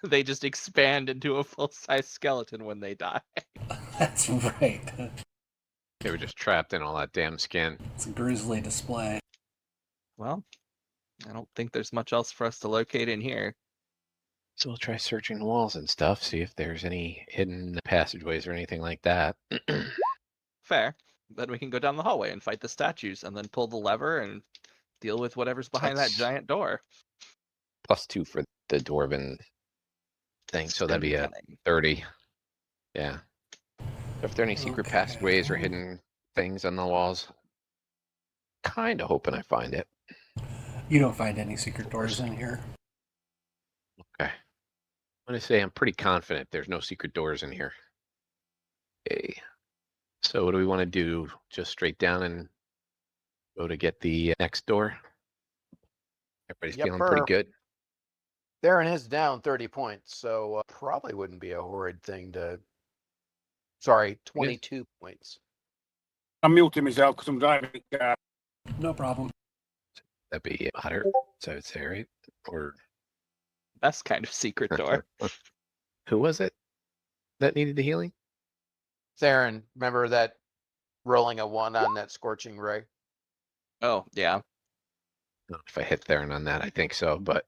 They just expand into a full-size skeleton when they die. That's right. They were just trapped in all that damn skin. It's a grisly display. Well, I don't think there's much else for us to locate in here. So we'll try searching the walls and stuff, see if there's any hidden passageways or anything like that. Fair. Then we can go down the hallway and fight the statues, and then pull the lever and deal with whatever's behind that That's- giant door. +2 for the dwarven thing, so that'd be a Cunning. 30. Yeah. If there are any secret passageways or hidden things on the walls, kind of hoping I find it. You don't find any secret doors in here. Okay. I'm going to say I'm pretty confident there's no secret doors in here. Okay. So what do we want to do? Just straight down and go to get the next door? Everybody's feeling pretty good? Theron is down 30 points, so probably wouldn't be a horrid thing to... Sorry, 22 points. I'm muting myself because I'm driving the car. No problem. That'd be hotter, so I would say, right? Or Best kind of secret door. who was it that needed the healing? Theron, remember that rolling a 1 on that scorching ray? Oh, yeah. I don't know if I hit Theron on that, I think so, but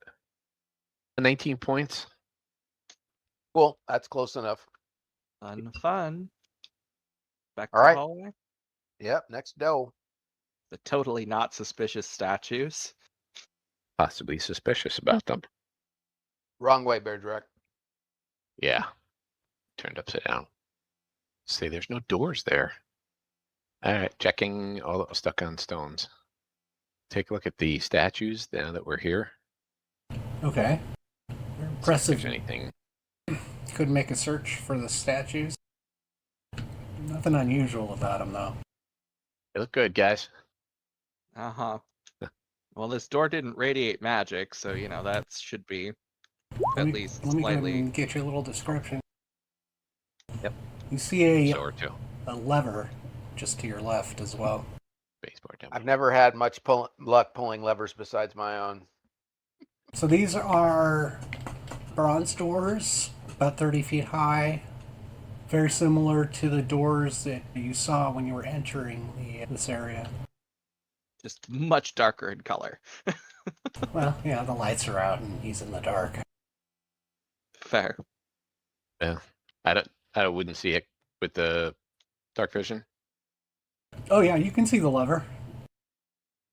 19 points. Cool, that's close enough. Fun. Back to All the right. hallway. Yep, next dough. The totally not suspicious statues. Possibly suspicious about them. Wrong way, Bear Direct. Yeah. Turned upside down. See, there's no doors there. All right, checking all the stuck on stones. Take a look at the statues now that we're here. Okay. See if Impressive. there's anything. Could make a search for the statues. Nothing unusual about them, though. They look good, guys. Uh-huh. Well, this door didn't radiate magic, so, that should be at least Let me go ahead slightly... and get you a little description. Yep. You see Sword too. a lever just to your left as well. Baseboard down. I've never had much luck pulling levers besides my own. So these are bronze doors, about 30 feet high. Very similar to the doors that you saw when you were entering this area. Just much darker in color. Well, yeah, the lights are out and he's in the dark. Fair. Yeah. I wouldn't see it with the dark vision. Oh yeah, you can see the lever.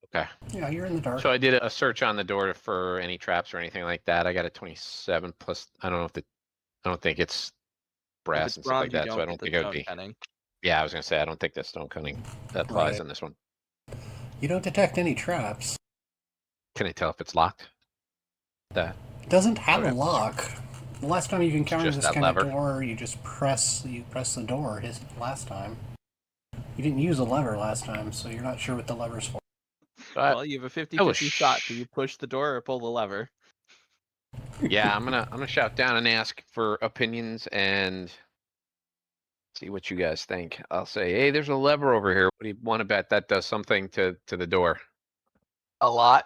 Okay. Yeah, you're in the dark. So I did a search on the door for any traps or anything like that. I got a 27 plus. I don't think it's brass and stuff like that. So I don't think it would be. Cunning. Yeah, I was gonna say I don't think that's stone cunning that applies Right. on this one. You don't detect any traps. Can I tell if it's locked? It doesn't have Okay. a lock. The last time you've encountered just this that kind lever. of door, you just press the door. His last time. You didn't use a lever last time, so you're not sure what the lever's for. Well, you have a 50-50 shot. Do you push the door or pull the lever? Yeah, I'm gonna shout down and ask for opinions and see what you guys think. I'll say, hey, there's a lever over here. What do you want to bet that does something to the door? A lot.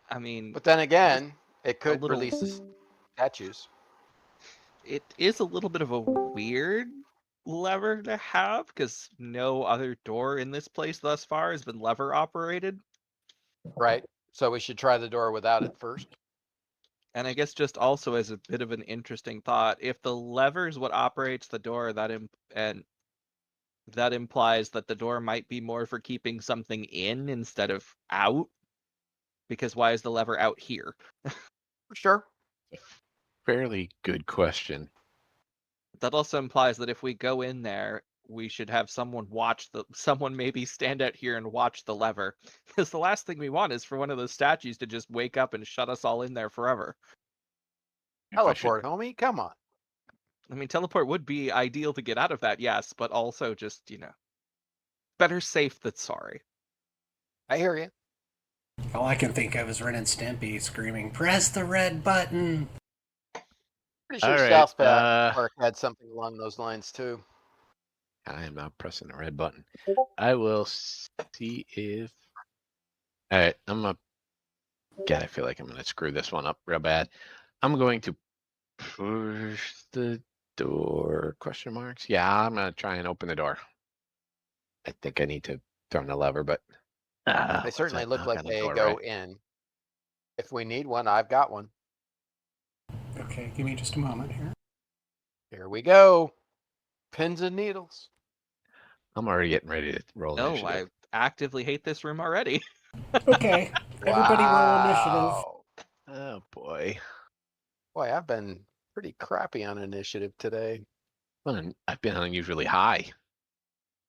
I mean, But then again, it could little- release the statues. it is a little bit of a weird lever to have because no other door in this place thus far has been lever operated. Right. So we should try the door without it first. And I guess just also as a bit of an interesting thought, if the lever is what operates the door, that implies that the door might be more for keeping something in instead of out. Because why is the lever out here? For sure. Fairly good question. That also implies that if we go in there, we should have someone maybe stand out here and watch the lever. Because the last thing we want is for one of those statues to just wake up and shut us all in there forever. Teleport, homie. Come on. I mean, teleport would be ideal to get out of that, yes, but also just, better safe than sorry. I hear you. All I can think of is Ren and Stimpy screaming, "Press the red button!" Pretty sure All right, South Park had something along those lines too. I am not pressing the red button. I will see if. All right, I'm gonna God, I feel like I'm going to screw this one up real bad. I'm going to push the door, question marks. Yeah, I'm going to try and open the door. I think I need to turn the lever, but They what's certainly that look knock like on the they door, go right? in. If we need one, I've got one. Okay, give me just a moment here. Here we go. Pins and needles. I'm already getting ready to roll No, initiative. I actively hate this room already. Okay, everybody roll initiative. Wow. Oh boy. Boy, I've been pretty crappy on initiative today. Well, I've been unusually high.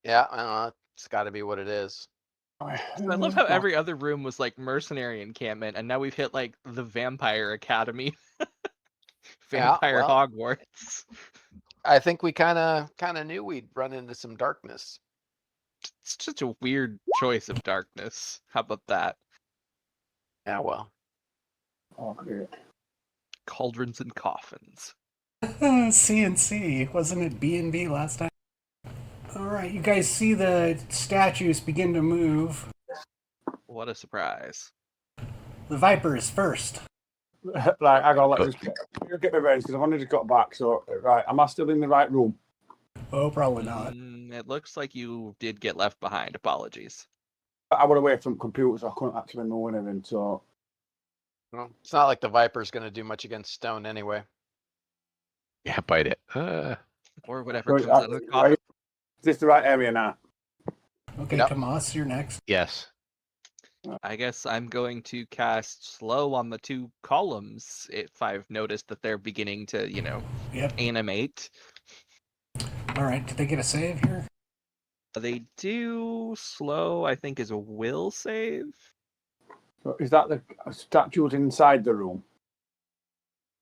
Yeah, it's got to be what it is. I love how every other room was like mercenary encampment, and now we've hit like the vampire academy, vampire well, Hogwarts. I think we kind of knew we'd run into some darkness. It's such a weird choice of darkness. How about that? Yeah, well. Okay. Cauldrons and coffins. CNC, wasn't it B&B last time? All right, you guys see the statues begin to move. What a surprise. The Viper is first. Right, I gotta let this get my brains because I've only just got back. So, right, am I still in the right room? Oh, probably not. It looks like you did get left behind. Apologies. I was away from computers, so I couldn't actually know anything. So, Well, it's not like the Viper's going to do much against stone anyway. Yeah, bite it. Or whatever so, comes out of the coffin. is this the right area now? Okay, Yep. Tomas, you're next. Yes. I guess I'm going to cast slow on the two columns if I've noticed that they're beginning to, Yep. animate. All right, did they get a save here? They do. Slow, I think, is a will save. So is that the statues inside the room?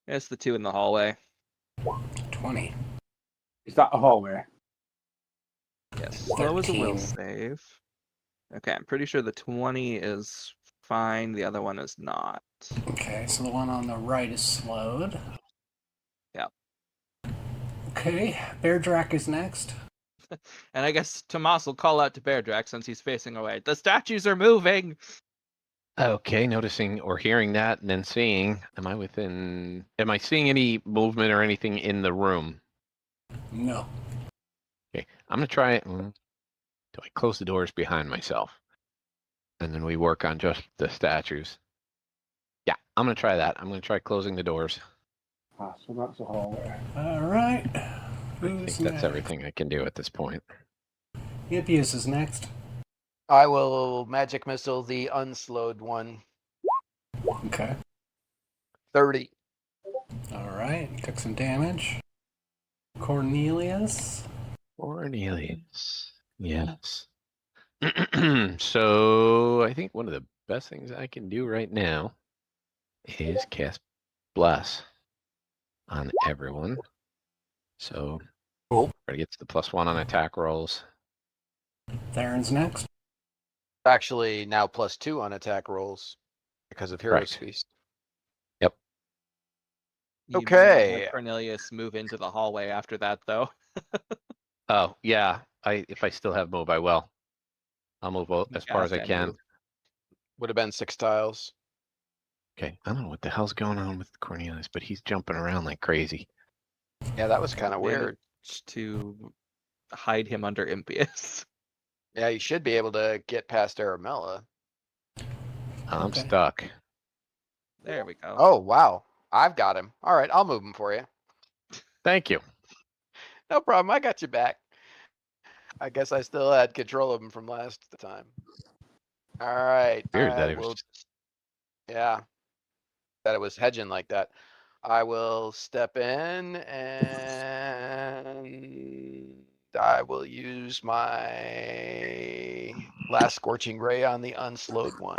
It's the two in the hallway. 20. Is that a hallway? Yes, slow is a will 13. save. Okay, I'm pretty sure the 20 is fine. The other one is not. Okay, so the one on the right is slowed. Yep. Okay, Bear Drac is next. And I guess Tomas will call out to Bear Drac since he's facing away. The statues are moving! Okay, noticing or hearing that and then seeing, am I seeing any movement or anything in the room? No. Okay, I'm gonna try it. Do I close the doors behind myself? And then we work on just the statues. Yeah, I'm gonna try that. I'm gonna try closing the doors. So that's a hallway. All right. I Who's think that's next? everything I can do at this point. Hippias is next. I will magic missile the unslowed one. Okay. 30. All right, took some damage. Cornelius. Cornelius. Yes. So I think one of the best things I can do right now is cast Bless on everyone. So Cool. everybody gets the +1 on attack rolls. Theron's next. Actually, now +2 on attack rolls because of Hero's Right. Feast. Yep. You might Okay. let Cornelius move into the hallway after that, though. Oh yeah. If I still have move, I will. I'll move as far as I Cast and can. move. Would have been 6 tiles. Okay. I don't know what the hell's going on with Cornelius, but he's jumping around like crazy. Yeah, that was kind of weird. Managed to hide him under Impious. Yeah, you should be able to get past Aramella. I'm Okay. stuck. There we go. Oh, wow. I've got him. All right, I'll move him for you. Thank you. No problem. I got you back. I guess I still had control of him from last time. All right. Weird that I he was will. Yeah. That it was hedging like that. I will step in and I will use my last scorching ray on the unslowed one.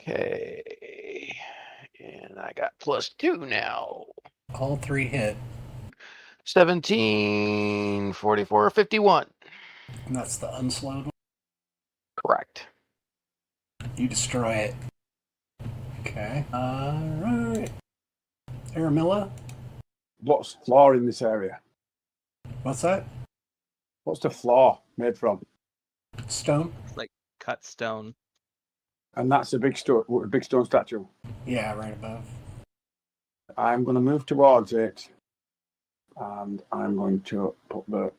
Okay. And I got +2 now. All three hit. 17, 44, 51. And that's the unslowed one. Correct. You destroy it. Okay. All right. Aramilla. What's floor in this area? What's that? What's the floor made from? Stone. Like cut stone. And that's a big stone statue. Yeah, right above. I'm going to move towards it, and I'm going to put the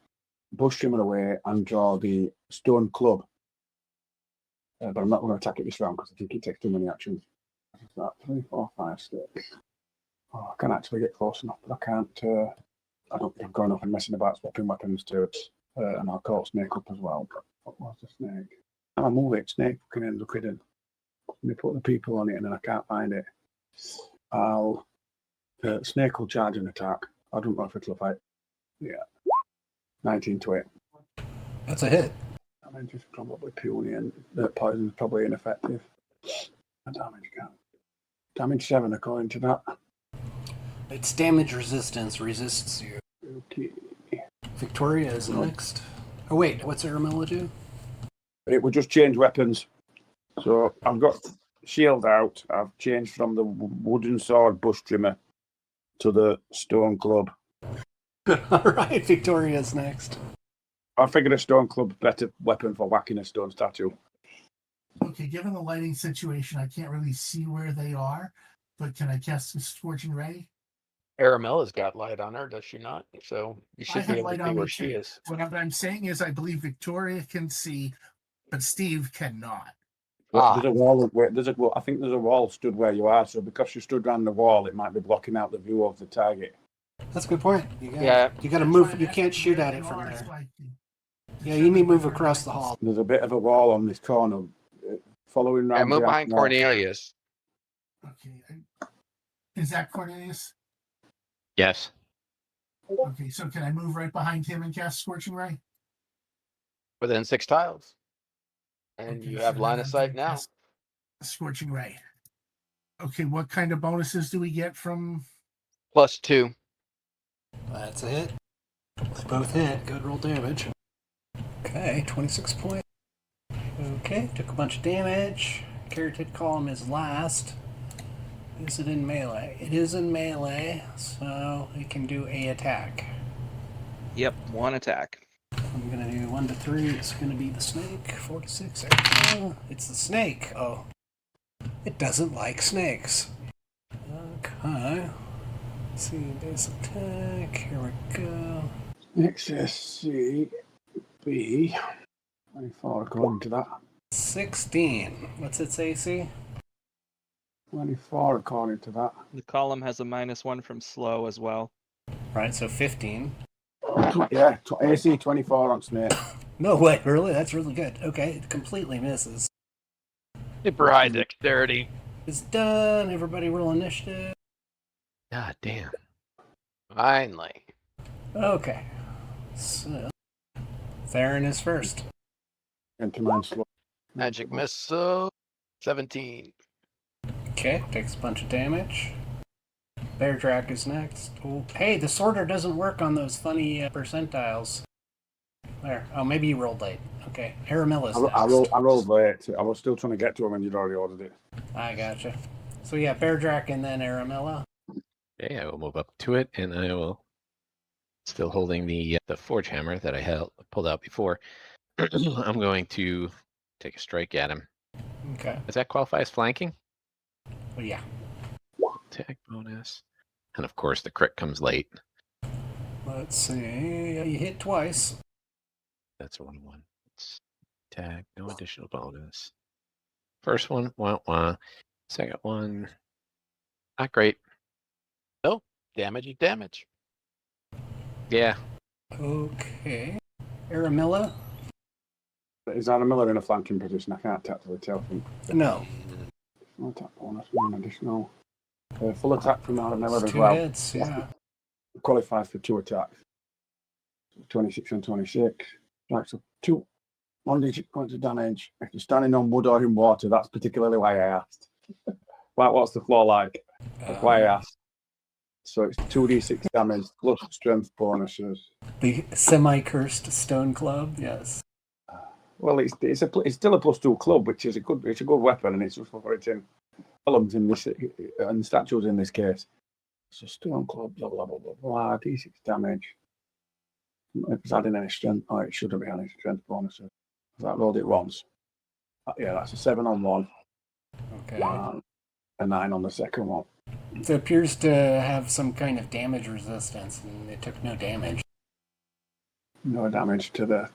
bush trimmer away and draw the stone club. But I'm not going to attack it this round because I think it takes too many actions. Is that 3, 4, 5, 6? Oh, I can actually get close enough, but I can't. I don't think I'm going off and messing about swapping weapons to it. And I'll call snake up as well. But what was the snake? I'll move it. Snake can end up hidden. Let me put the people on it, and then I can't find it. I'll snake will charge an attack. I don't know if it'll fight. Yeah, 19 to it. That's a hit. Damage is probably puny, and the poison is probably ineffective. Damage 7 according to that. Its damage resistance resists you. Okay. Victoria is next. Oh wait, what's Aramilla do? It would just change weapons. So I've got shield out. I've changed from the wooden sword bush trimmer to the stone club. All right, Victoria's next. I figured a stone club better weapon for whacking a stone statue. Okay, given the lighting situation, I can't really see where they are, but can I cast a Scorching Ray? Aramella's got light on her, does she not? So you I should be have able to light see on where me she too. is. What I'm saying is I believe Victoria can see, but Steve cannot. There's a wall. I think there's a wall stood where you are. So because you stood around the wall, it might be blocking out the view of the target. That's a good point. You got to That's move. why You I can't have to shoot where at they it from are, there. so I can Yeah, you need to move determine across the where hall. There's a bit of a wall on this corner, following Yeah, round. move behind Cornelius. Okay. Is that Cornelius? Yes. Okay, so can I move right behind him and cast Scorching Ray? Within 6 tiles. And Okay, you so have then line I'm of sight gonna now. cast Scorching Ray. Okay, what kind of bonuses do we get from? +2. That's a hit. They both hit. Good roll damage. Okay, 26 points. Okay, took a bunch of damage. Carroted column is last. Is it in melee? It is in melee, so it can do a attack. Yep, 1 attack. I'm gonna do 1 to 3. It's gonna be the snake. 46. It's the snake. Oh, it doesn't like snakes. Okay. Let's see, base attack. Here we go. XSC B 24 according to that. 16. What's its AC? 24 according to that. The column has a -1 from slow as well. Right, so 15. Yeah, AC 24 on snake. No way, really? That's really good. Okay, it completely misses. Super high dexterity. It's done. Everybody roll initiative. God damn. Finally. Okay. So, Theron is first. Into mine slow. Magic missile. 17. Okay, takes a bunch of damage. Bear Drac is next. Oh, hey, the sorter doesn't work on those funny percentiles. There. Oh, maybe you rolled late. Okay, Aramilla's next. I rolled late. I was still trying to get to him when you'd already ordered it. I gotcha. So yeah, Bear Drac and then Aramilla. Okay, I will move up to it, and I will, still holding the forge hammer that I pulled out before. I'm going to take a strike at him. Okay. Does that qualify as flanking? Well, yeah. Attack bonus. And of course, the crit comes late. Let's see. You hit twice. That's a 1-1. Attack, no additional bonus. First one, wah wah. Second one, not great. No, damage is damage. Yeah. Okay. Aramilla? Is Aramilla in a flanking position? I can't tactfully tell from. No. No attack bonus, one additional. Full attack from Aramilla It's as 2 well. hits, yeah. Qualifies for 2 attacks. 26 and 26. Right, so 1d6 points of damage. If you're standing on wood or in water, that's particularly why I asked. What's the floor like? That's why I asked. So it's 2d6 damage plus strength bonuses. The semi-cursed stone club, yes. Well, it's still a +2 club, which is a good weapon, and it's just for it in columns in this and statues in this case. So stone club, blah blah blah blah blah. D6 damage. If it's adding any strength, it shouldn't be any strength bonuses. I rolled it once. Yeah, that's a 7 on 1. Okay. and a 9 on the second one. It appears to have some kind of damage resistance, and it took no damage. No damage to the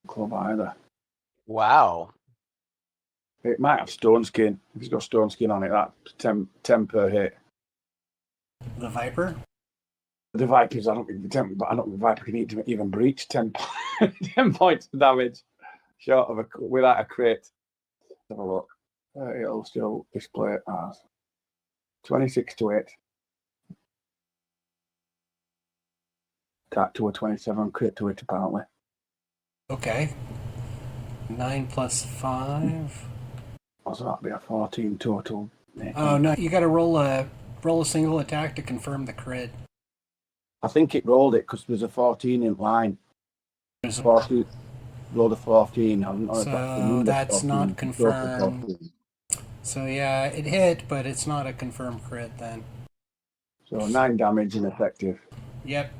club either. Wow. It might have stone skin. If it's got stone skin on it, that's 10 per hit. The Viper? The Vipers, I don't think the 10, but I don't think the Viper can even breach 10, 10 points of damage short of without a crit. Let's have a look. It'll still display it as 26 to hit. Attack to a 27, crit to it apparently. Okay. 9 plus 5. So that'd be a 14 total. Oh no, you got to roll a single attack to confirm the crit. I think it rolled it because there's a 14 in line. There's 14, rolled a 14. I don't know if So that's the number, that's 14, not confirmed. 14. So yeah, it hit, but it's not a confirmed crit then. So 9 damage ineffective. Yep,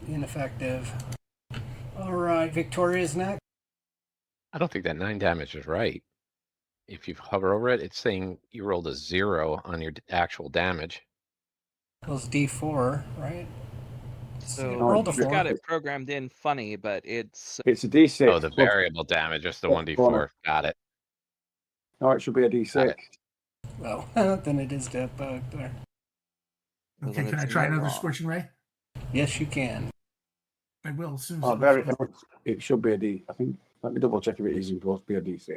ineffective. All right, Victoria's next. I don't think that 9 damage is right. If you hover over it, it's saying you rolled a 0 on your actual damage. Equals D4, right? So roll the it's 4. got it programmed in funny, but it's It's a D6. Oh, the variable damage, just the 1d4. Got it. No, it should be a D6. Well, then it is death bug there. Okay, then can I it's try another wrong. Scorching Ray? Yes, you can. I will as soon as Oh, it goes. it should be a D. I think. Let me double check if it is supposed to be a D6.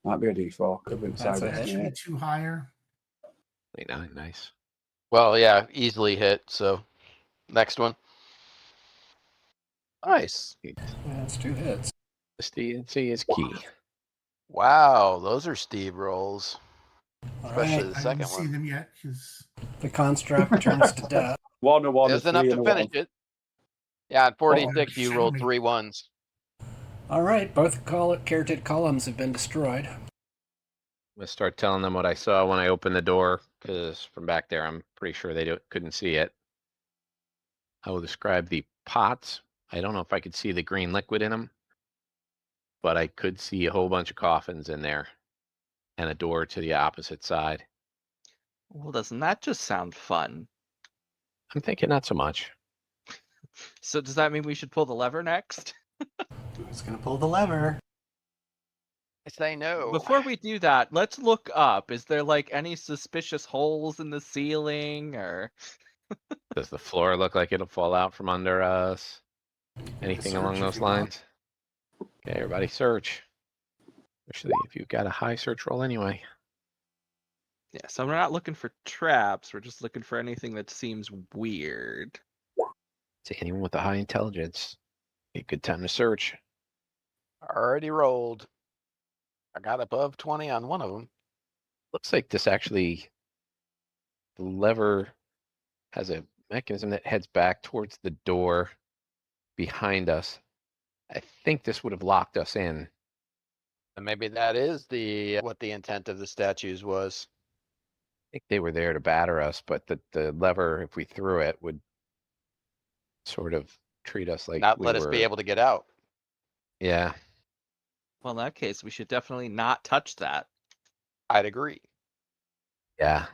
Might be a D4. Could be That's inside a of That hit. should be it. 2 higher. 29, nice. Well, yeah, easily hit. So next one. nice. That's 2 hits. Consistency is key. Wow, those are Steve rolls. All Especially right, the I second didn't see one. them yet because the construct turns to death. 1 and 1 It and was 3 enough and to a finish 1. it. Yeah, on 46 you show rolled me. 3 1s. All right, both carroted columns have been destroyed. I'm gonna start telling them what I saw when I opened the door, because from back there, I'm pretty sure they couldn't see it. I will describe the pots. I don't know if I could see the green liquid in them, but I could see a whole bunch of coffins in there and a door to the opposite side. Well, doesn't that just sound fun? I'm thinking not so much. So does that mean we should pull the lever next? Who's going to pull the lever? I say no. Before we do that, let's look up. Is there like any suspicious holes in the ceiling or Does the floor look like it'll fall out from under us? Anything Search along if those you want. lines? Okay, everybody search. Especially if you've got a high search roll anyway. yeah, so we're not looking for traps, we're just looking for anything that seems weird. See, anyone with a high intelligence, a good time to search. Already rolled. I got above 20 on one of them. Looks like this actually, the lever has a mechanism that heads back towards the door behind us. I think this would have locked us in. And maybe that is what the intent of the statues was. I think they were there to batter us, but the lever, if we threw it, would sort of treat us like Not we let us were. be able to get out. Yeah, Well, in that case, we should definitely not touch that. I'd agree. yeah.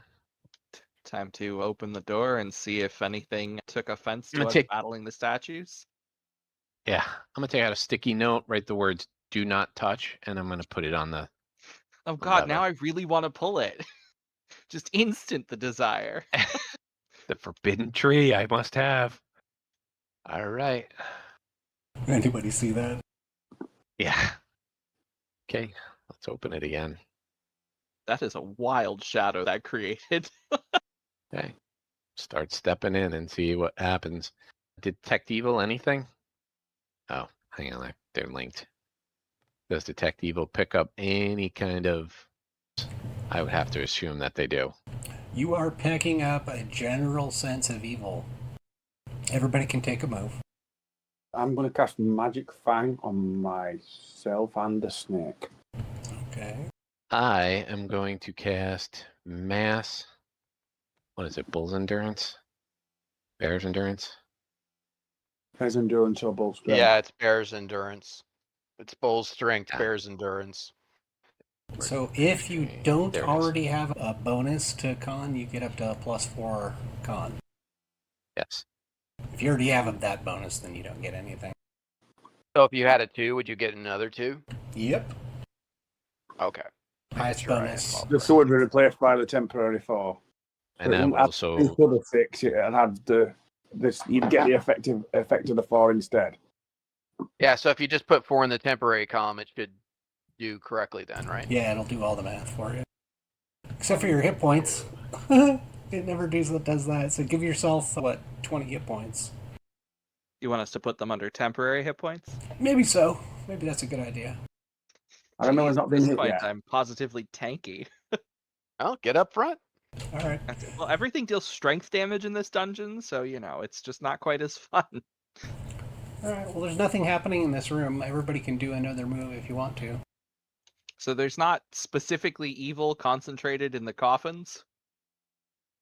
Time to open the door and see if anything took offense I'm to gonna us take- battling the statues. Yeah, I'm gonna take out a sticky note, write the words "do not touch," and I'm gonna put it on the Oh god, now lever. I really want to pull it. Just instant the desire. The forbidden tree I must have. All right. Anybody see that? Yeah. Okay, let's open it again. That is a wild shadow that created. Okay. Start stepping in and see what happens. Detect evil anything? Oh, hang on, they're linked. Does detect evil pick up any kind of... I would have to assume that they do. You are picking up a general sense of evil. Everybody can take a move. I'm going to cast Magic Fang on myself and the snake. Okay. I am going to cast Mass... What is it, Bull's Endurance? Bear's Endurance? Has endurance or bull strength. Yeah, it's Bear's endurance. It's Bull's strength, Yeah. Bear's endurance. So if you don't There it is. already have a bonus to con, you get up to a +4 con. Yes. If you already have that bonus, then you don't get anything. So if you had a 2, would you get another 2? Yep. Okay. Highest Sure, I am bonus. all The sword would be replaced by the temporary 4. And that would also instead of 6, it had this. You'd get the effect of the 4 instead. Yeah, so if you just put 4 in the temporary column, it should do correctly then, right? Yeah, it'll do all the math for you. Except for your hit points. It never does that. So give yourself, 20 hit points? You want us to put them under temporary hit points? Maybe so. Maybe that's a good idea. I don't know. Jeez, It's not at been this hit point, yet. I'm positively tanky. Well, get up front. All right. Well, everything deals strength damage in this dungeon, so, it's just not quite as fun. All right. Well, there's nothing happening in this room. Everybody can do another move if you want to. So there's not specifically evil concentrated in the coffins?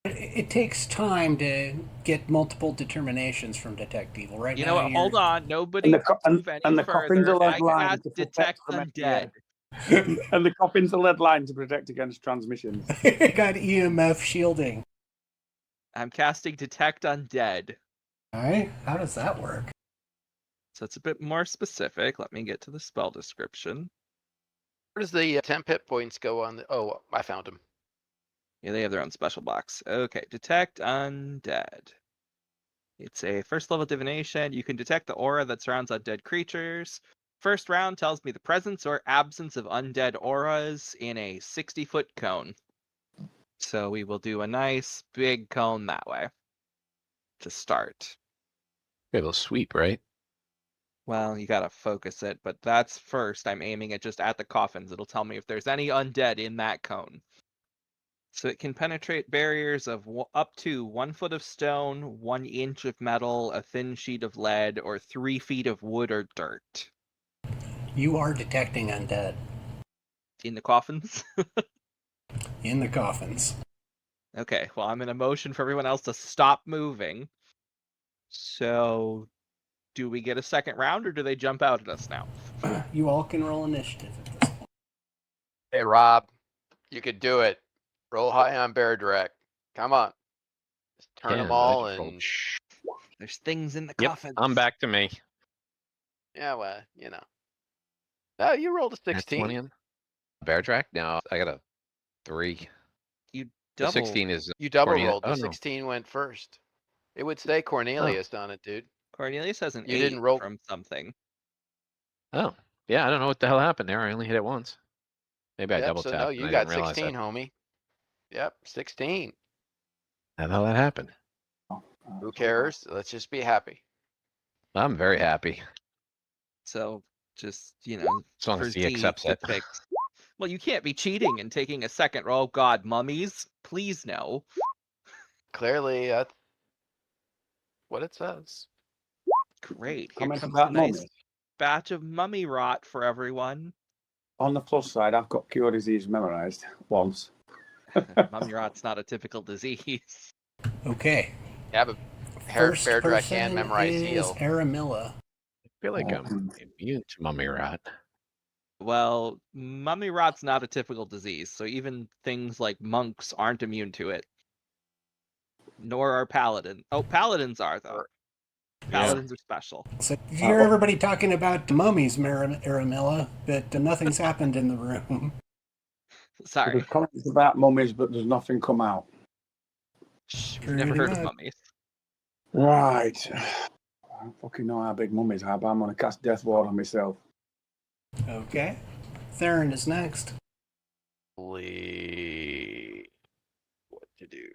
It takes time to get multiple determinations from Detect Evil. Right You now, know what? Hold on. Nobody And move any the coffins further. are lead I lined cast to Detect protect Undead. and the coffins are lead lined to protect against transmissions. Got EMF shielding. I'm casting Detect Undead. All right. How does that work? So it's a bit more specific. Let me get to the spell description. Where does the temp hit points go on the... Oh, I found them. Yeah, they have their own special box. Okay, Detect Undead. It's a first level divination. You can detect the aura that surrounds undead creatures. First round tells me the presence or absence of undead auras in a 60-foot cone. So we will do a nice big cone that way to start. be able to sweep, right? Well, you gotta focus it, but that's first. I'm aiming it just at the coffins. It'll tell me if there's any undead in that cone. So it can penetrate barriers of up to 1 foot of stone, 1 inch of metal, a thin sheet of lead, or 3 feet of wood or dirt. You are detecting undead In the coffins? in the coffins. Okay, well, I'm in a motion for everyone else to stop moving. So, do we get a second round, or do they jump out at us now? You all can roll initiative at this point. Hey, Rob, you could do it. Roll high on Bear Direct. Come on. Just turn them all and... There's things in the Yep, coffins. I'm back to me. Yeah, well, Oh, you rolled a That's 16. 20 in. Bear track? No, I got a 3. You The double. 16 is You double Cornelius. rolled. The Oh, no. 16 went first. It would say Cornelius on it, dude. Cornelius has an You 8 didn't roll- from something. Oh, yeah, I don't know what the hell happened there. I only hit it once. Maybe I Yep, double so tapped no, and you I got didn't realize 16, that. homie. Yep, 16. How the hell that happened? Who cares? Let's just be happy. I'm very happy. So, just, As long for as he Zee accepts to it. pick. Well, you can't be cheating and taking a second roll. God, mummies, please no. Clearly, that's what it says. Great. Here Comment comes a about nice mummies. batch of mummy rot for everyone. On the plus side, I've got cure disease memorized once. Mummy rot's not a typical disease. Okay. Yeah, but First Bear Direct person can memorize is heal. Aramilla. I feel like I'm immune to mummy rot. Well, mummy rot's not a typical disease, so even things like monks aren't immune to it. Nor are paladins. Oh, paladins are, though. Paladins are special. So you hear everybody talking about mummies, Aramilla, but nothing's happened in the room. Sorry. There's comments about mummies, but there's nothing come out. Shh, we've never heard of mummies. Right. I don't fucking know how big mummies are, but I'm going to cast Death Ward on myself. Okay. Theron is next. What to do?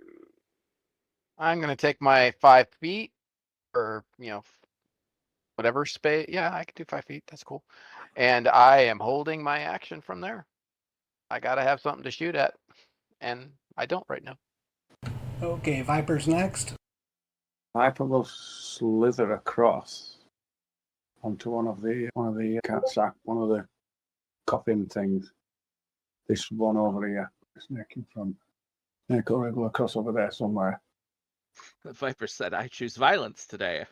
I'm gonna take my 5 feet, or whatever space. Yeah, I can do 5 feet. That's cool. And I am holding my action from there. I gotta have something to shoot at, and I don't right now. Okay, Viper's next. Viper will slither across onto one of the one of the coffin things. This one over here. Snake in front. Snake will go across over there somewhere. The Viper said, I choose violence today.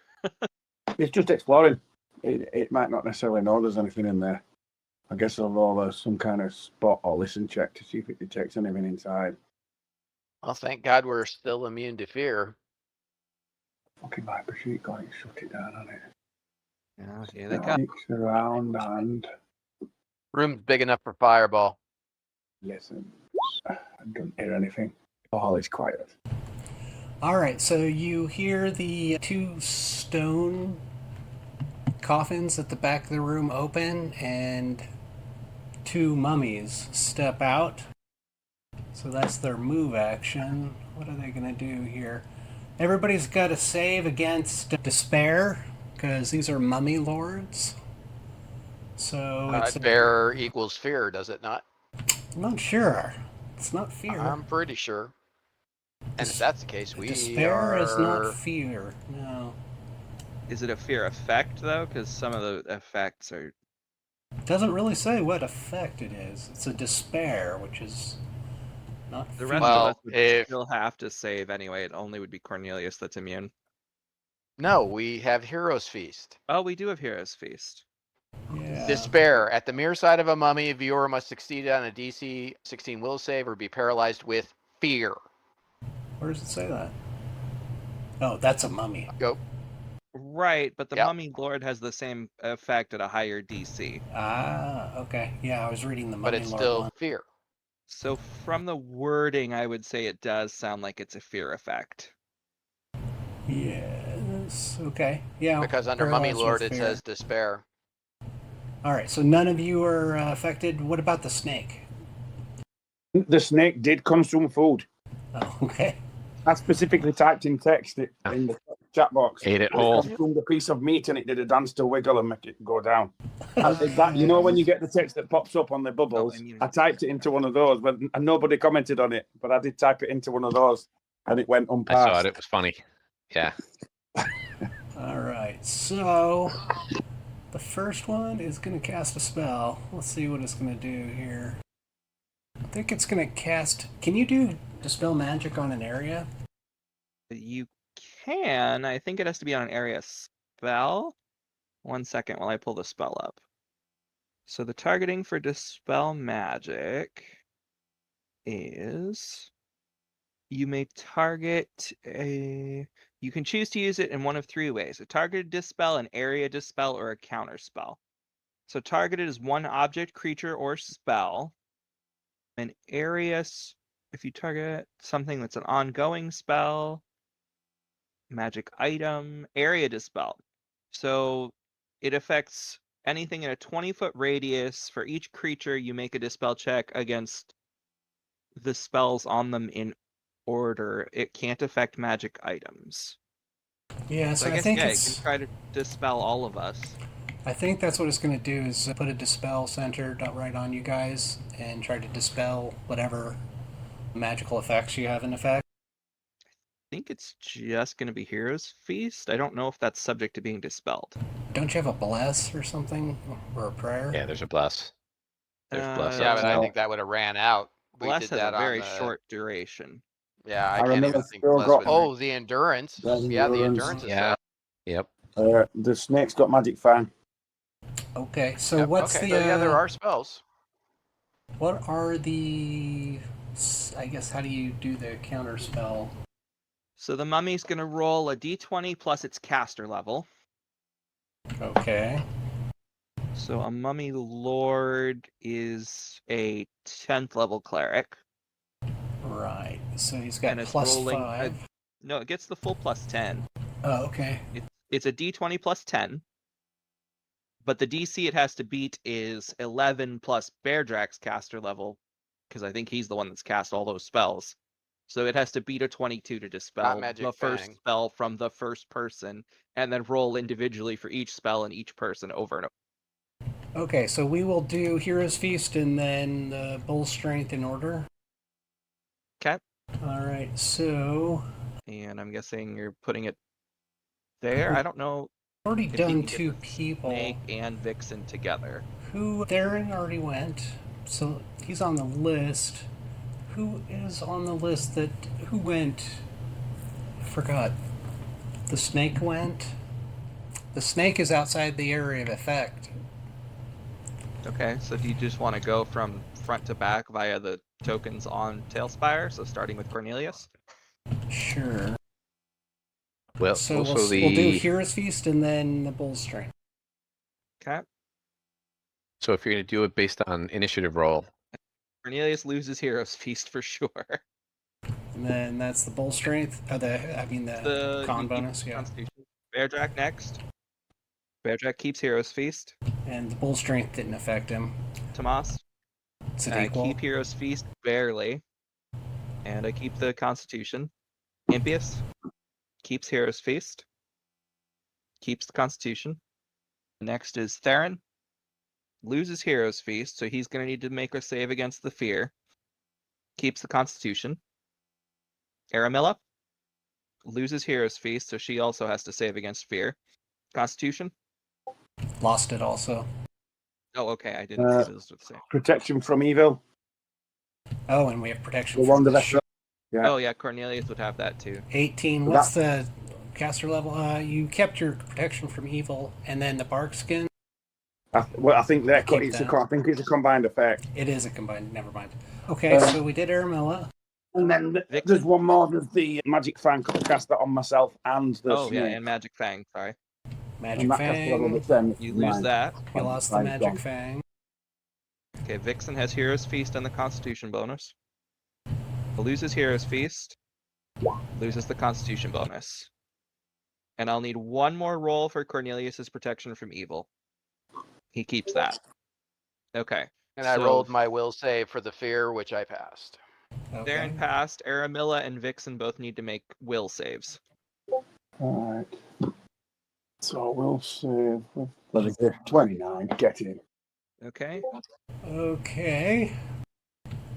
It's just exploring. It might not necessarily know there's anything in there. I guess I'll roll some kind of spot or listen check to see if it detects anything inside. Well, thank God we're still immune to fear. Fucking Viper sheet got it, shut it down on it. Yeah, here they come. Peeks around and Room's big enough for fireball. listen. I don't hear anything. All is quiet. All right, so you hear the 2 stone coffins at the back of the room open, and 2 mummies step out. So that's their move action. What are they going to do here? Everybody's got to save against despair, because these are mummy lords. So it's Despair equals fear, does it not? I'm not sure. It's not fear. I'm pretty sure. And if that's the case, we Despair are... is not fear. No. Is it a fear effect, though? Because some of the effects are... Doesn't really say what effect it is. It's a despair, which is not The fear. rest Well, of us would if- still have to save anyway. It only would be Cornelius that's immune. No, we have Hero's Feast. Oh, we do have Hero's Feast. Yeah. Despair. At the mirror side of a mummy, a viewer must succeed on a DC 16 will save or be paralyzed with fear. Where does it say that? Oh, that's a mummy. Go. Right, but the Yep. Mummy Lord has the same effect at a higher DC. Ah, okay. Yeah, I was reading the But mummy it's lord still one. fear. So from the wording, I would say it does sound like it's a fear effect. Yes. Okay. Yeah. Because under Mummy paralyzed Lord with it fear. says despair. All right. So none of you are affected. What about the snake? The snake did consume food. Oh, okay. I specifically typed in text in the chat box. Ate it It whole. consumed a piece of meat and it did a dance to wiggle and make it go down. You know when you get the text that pops up on the bubbles? immunity. I typed it into one of those, but and nobody commented on it. But I did type it into one of those, and it went I unpassed. saw it. It was funny. Yeah. All right. So the first one is going to cast a spell. Let's see what it's going to do here. I think it's going to cast. Can you do dispel magic on an area? You can. I think it has to be on an area spell. 1 second while I pull the spell up. So the targeting for dispel magic is you may target a. You can choose to use it in one of 3 ways: a targeted dispel, an area dispel, or a counter spell. So targeted is one object, creature, or spell. An area, if you target something that's an ongoing spell, magic item, area dispel. So it affects anything in a 20-foot radius. For each creature, you make a dispel check against the spells on them in order. It can't affect magic items. Yeah. So So I I guess, think yeah, it's. it can try to dispel all of us. I think that's what it's going to do is put a dispel center right on you guys and try to dispel whatever magical effects you have in effect. I think it's just going to be Hero's Feast. I don't know if that's subject to being dispelled. Don't you have a bless or something or a prayer? Yeah, there's a bless. There's bless. Yeah, but I No. think that would have ran out. We Bless did has that a very on the... short duration. Yeah, I I can't remember even think Phil Bless got- would... Oh, the endurance. Yeah, the Yeah, the endurance. endurance is Yeah. there. Yep. The snake's got magic fang. Okay, so Yep, what's okay, the? so yeah, there are spells. What are the? I guess how do you do the counter spell? So the mummy's going to roll a d20 plus its caster level. Okay. So a mummy lord is a 10th level cleric. Right. So he's got And it's plus rolling 5. No, it gets the full plus 10. Oh, okay. It's a d20 plus 10. But the DC it has to beat is 11 plus Beardrax's caster level, because I think he's the one that's cast all those spells. So it has to beat a 22 to dispel Magic the first Fang. spell from the first person, and then roll individually for each spell and each person over and over. Okay, so we will do Hero's Feast and then Bull Strength in order. Okay. All right, so And I'm guessing you're putting it there. I don't know already if you done can get 2 the people. Snake and Vixen together. Who Theron already went, so he's on the list. Who is on the list that who went? I forgot. The snake went. The snake is outside the area of effect. Okay, so do you just want to go from front to back via the tokens on Talespire? So starting with Cornelius? Sure. Well, So also we'll do Hero's Feast and then the Bull's Strength. Okay. So if you're going to do it based on initiative roll, Cornelius loses Hero's Feast for sure. And then that's the Bull Strength. The con you keep bonus, yeah. Constitution. Bearjack next. Bearjack keeps Hero's Feast. And the Bull Strength didn't affect him. Tomas. It's an I equal. keep Hero's Feast barely. And I keep the Constitution. Impious keeps Hero's Feast. Keeps the Constitution. Next is Theron. Loses Hero's Feast, so he's going to need to make a save against the fear. Keeps the Constitution. Aramilla loses Hero's Feast, so she also has to save against fear. Constitution. Lost it also. Oh, okay. I didn't see those with the same. Protection from evil. Oh, and we have protection The from one the that Oh, yeah. Cornelius would have that too. 18. What's the caster level? You kept your protection from evil, and then the bark skin. I think Keep it's that. I think it's a combined effect. It is a combined. Never mind. Okay, so we did Aramilla. And then Vixen? there's one more. There's the Magic Fang. Could cast that on myself and the Oh, yeah, snake. and Magic Fang. Sorry. Magic And that caster level Fang. was 10. You lose that. You lost the Magic Fang. Okay, Vixen has Hero's Feast and the Constitution bonus. Loses Hero's Feast. Loses the Constitution bonus. And I'll need one more roll for Cornelius's protection from evil. He keeps that. Okay. And I rolled my will save for the fear, which I passed. Okay. Theron passed. Aramilla and Vixen both need to make will saves. All right. So we'll save. 29. Get in. Okay. Okay.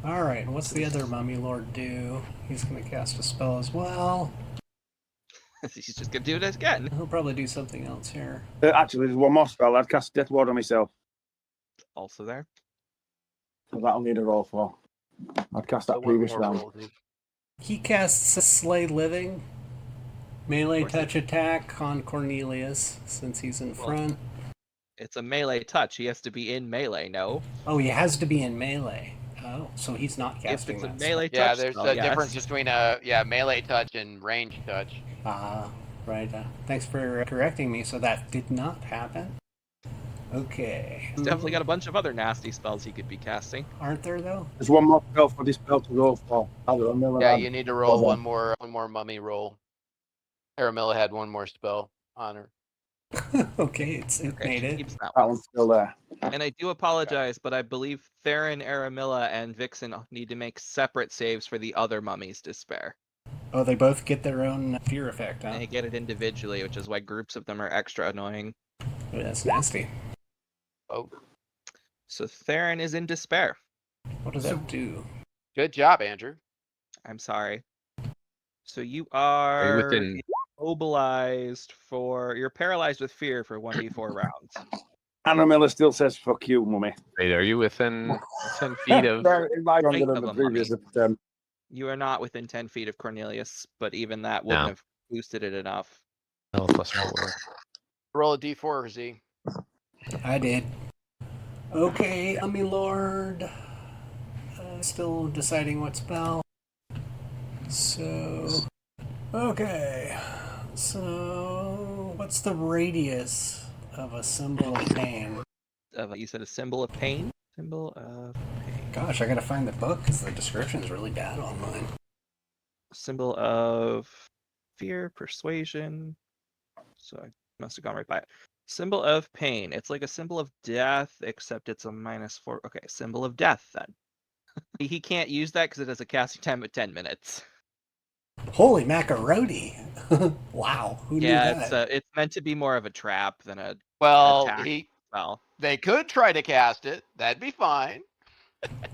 All right. What's the other Mummy Lord do? He's going to cast a spell as well. He's just going to do it again. He'll probably do something else here. Actually, there's one more spell. I'd cast Death Ward on myself. Also there. So that'll need a roll for. I'd cast that So one previous more round. roll, dude. He casts a Slay Living. Melee Of course touch attack on Cornelius since he's in front. It's a melee touch. He has to be in melee, no? Oh, he has to be in melee. Oh, so he's not If casting it's a that melee touch. Yeah, there's spell, a yes. difference between melee touch and range touch. Right. Thanks for correcting me. So that did not happen. Okay. He's definitely got a bunch of other nasty spells he could be casting. Aren't there though? There's one more spell for this spell to go for. Yeah, you need to roll one more mummy roll. Aramilla had one more spell on her. Okay, it Okay, made she it. keeps that That one. one's still there. And I do apologize, but I believe Theron, Aramilla, and Vixen need to make separate saves for the other mummies to spare. Oh, they both get their own fear effect, huh? And they get it individually, which is why groups of them are extra annoying. Oh, that's nasty. Oh, So Theron is in despair. What does that do? good job, Andrew. I'm sorry. So you are you are within? immobilized for... You're paralyzed with fear for 1d4 rounds. Anna Miller still says, "Fuck you, mummy." Wait, are you within 10 feet of? It might be Height longer of than a the previous mummy. attempt. You are not within 10 feet of Cornelius, but even that wouldn't No. have boosted it enough. Oh, plus 4. Roll a d4, Z. I did. Okay, Mummy Lord. Still deciding what spell. So, okay. So, what's the radius of a symbol of pain? You said a symbol of pain? Symbol of pain. Gosh, I gotta find the book because the description's really bad online. Symbol of fear, persuasion. So I must have gone right by it. Symbol of pain. It's like a symbol of death, except it's a -4. Okay, symbol of death then. He can't use that because it has a casting time of 10 minutes. Holy macaroni! Wow, who knew Yeah, that? it's meant to be more of a trap than a Well, attack. Well, they could try to cast it. That'd be fine.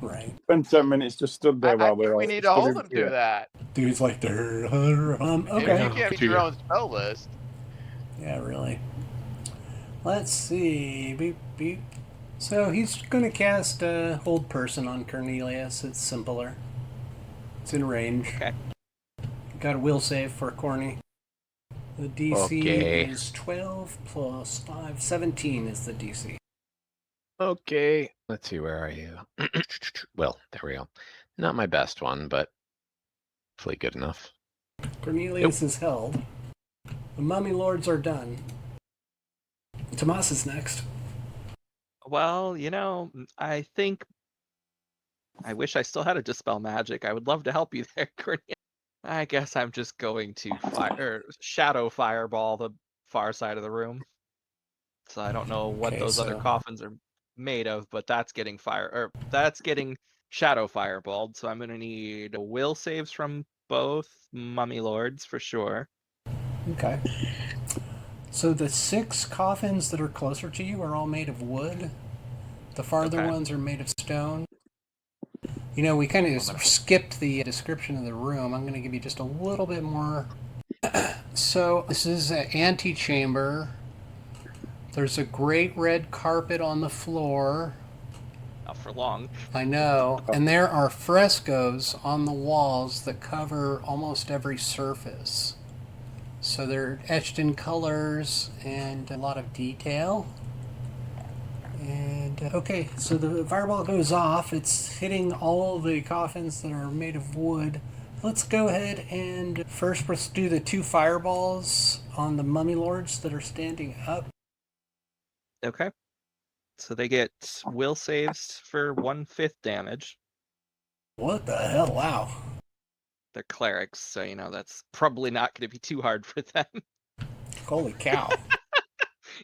Right. Spent 10 minutes just stood there I while think we need to hold them to that. Dude's like, If okay. you can't beat your own spell list. Yeah, really. Let's see. Beep, beep. So he's going to cast Hold Person on Cornelius. It's simpler. It's in range. Okay. Got a will save for Corny. The DC Okay. is 12 plus 5. 17 is the DC. Okay. Let's see, where are you? Well, there we go. Not my best one, but hopefully good enough. Cornelius is held. The mummy lords are done. Damasc is next. Well, I think I wish I still had a dispel magic. I would love to help you there, Cornelius. I guess I'm just going to shadow fireball the far side of the room. So I don't know what Okay, those other so- coffins are made of, but that's getting that's getting shadow fireballed. So I'm gonna need will saves from both mummy lords for sure. Okay. So the 6 coffins that are closer to you are all made of wood. The farther Okay. ones are made of stone. We kind of Well, then- skipped the description of the room. I'm going to give you just a little bit more. So this is an antechamber. There's a great red carpet on the floor. Not for long. I know. And there are frescoes on the walls that cover almost every surface. So they're etched in colors and a lot of detail. And okay, so the fireball goes off. It's hitting all the coffins that are made of wood. Let's go ahead and first let's do the 2 fireballs on the mummy lords that are standing up. Okay. So they get will saves for 1/5 damage. What the hell? Wow. They're clerics, so that's probably not going to be too hard for them. Holy cow.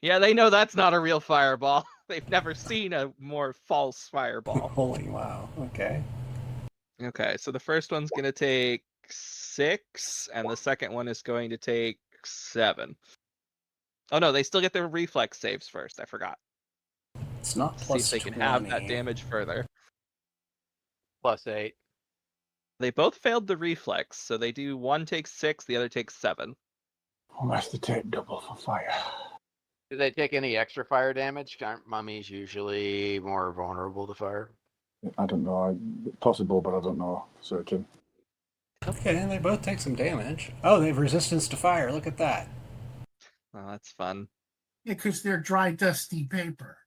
Yeah, they know that's not a real fireball. They've never seen a more false fireball. Holy wow. Okay. Okay, so the first one's going to take 6, and the second one is going to take 7. Oh no, they still get their reflex saves first. I forgot. It's not See plus if they can 20. have that damage further. +8. They both failed the reflex, so they do one takes 6, the other takes 7. Unless they take double for fire. Do they take any extra fire damage? Aren't mummies usually more vulnerable to fire? I don't know. Possible, but I don't know for certain. Okay, and they both take some damage. Oh, they have resistance to fire. Look at that. Oh, that's fun. Yeah, because they're dry, dusty paper.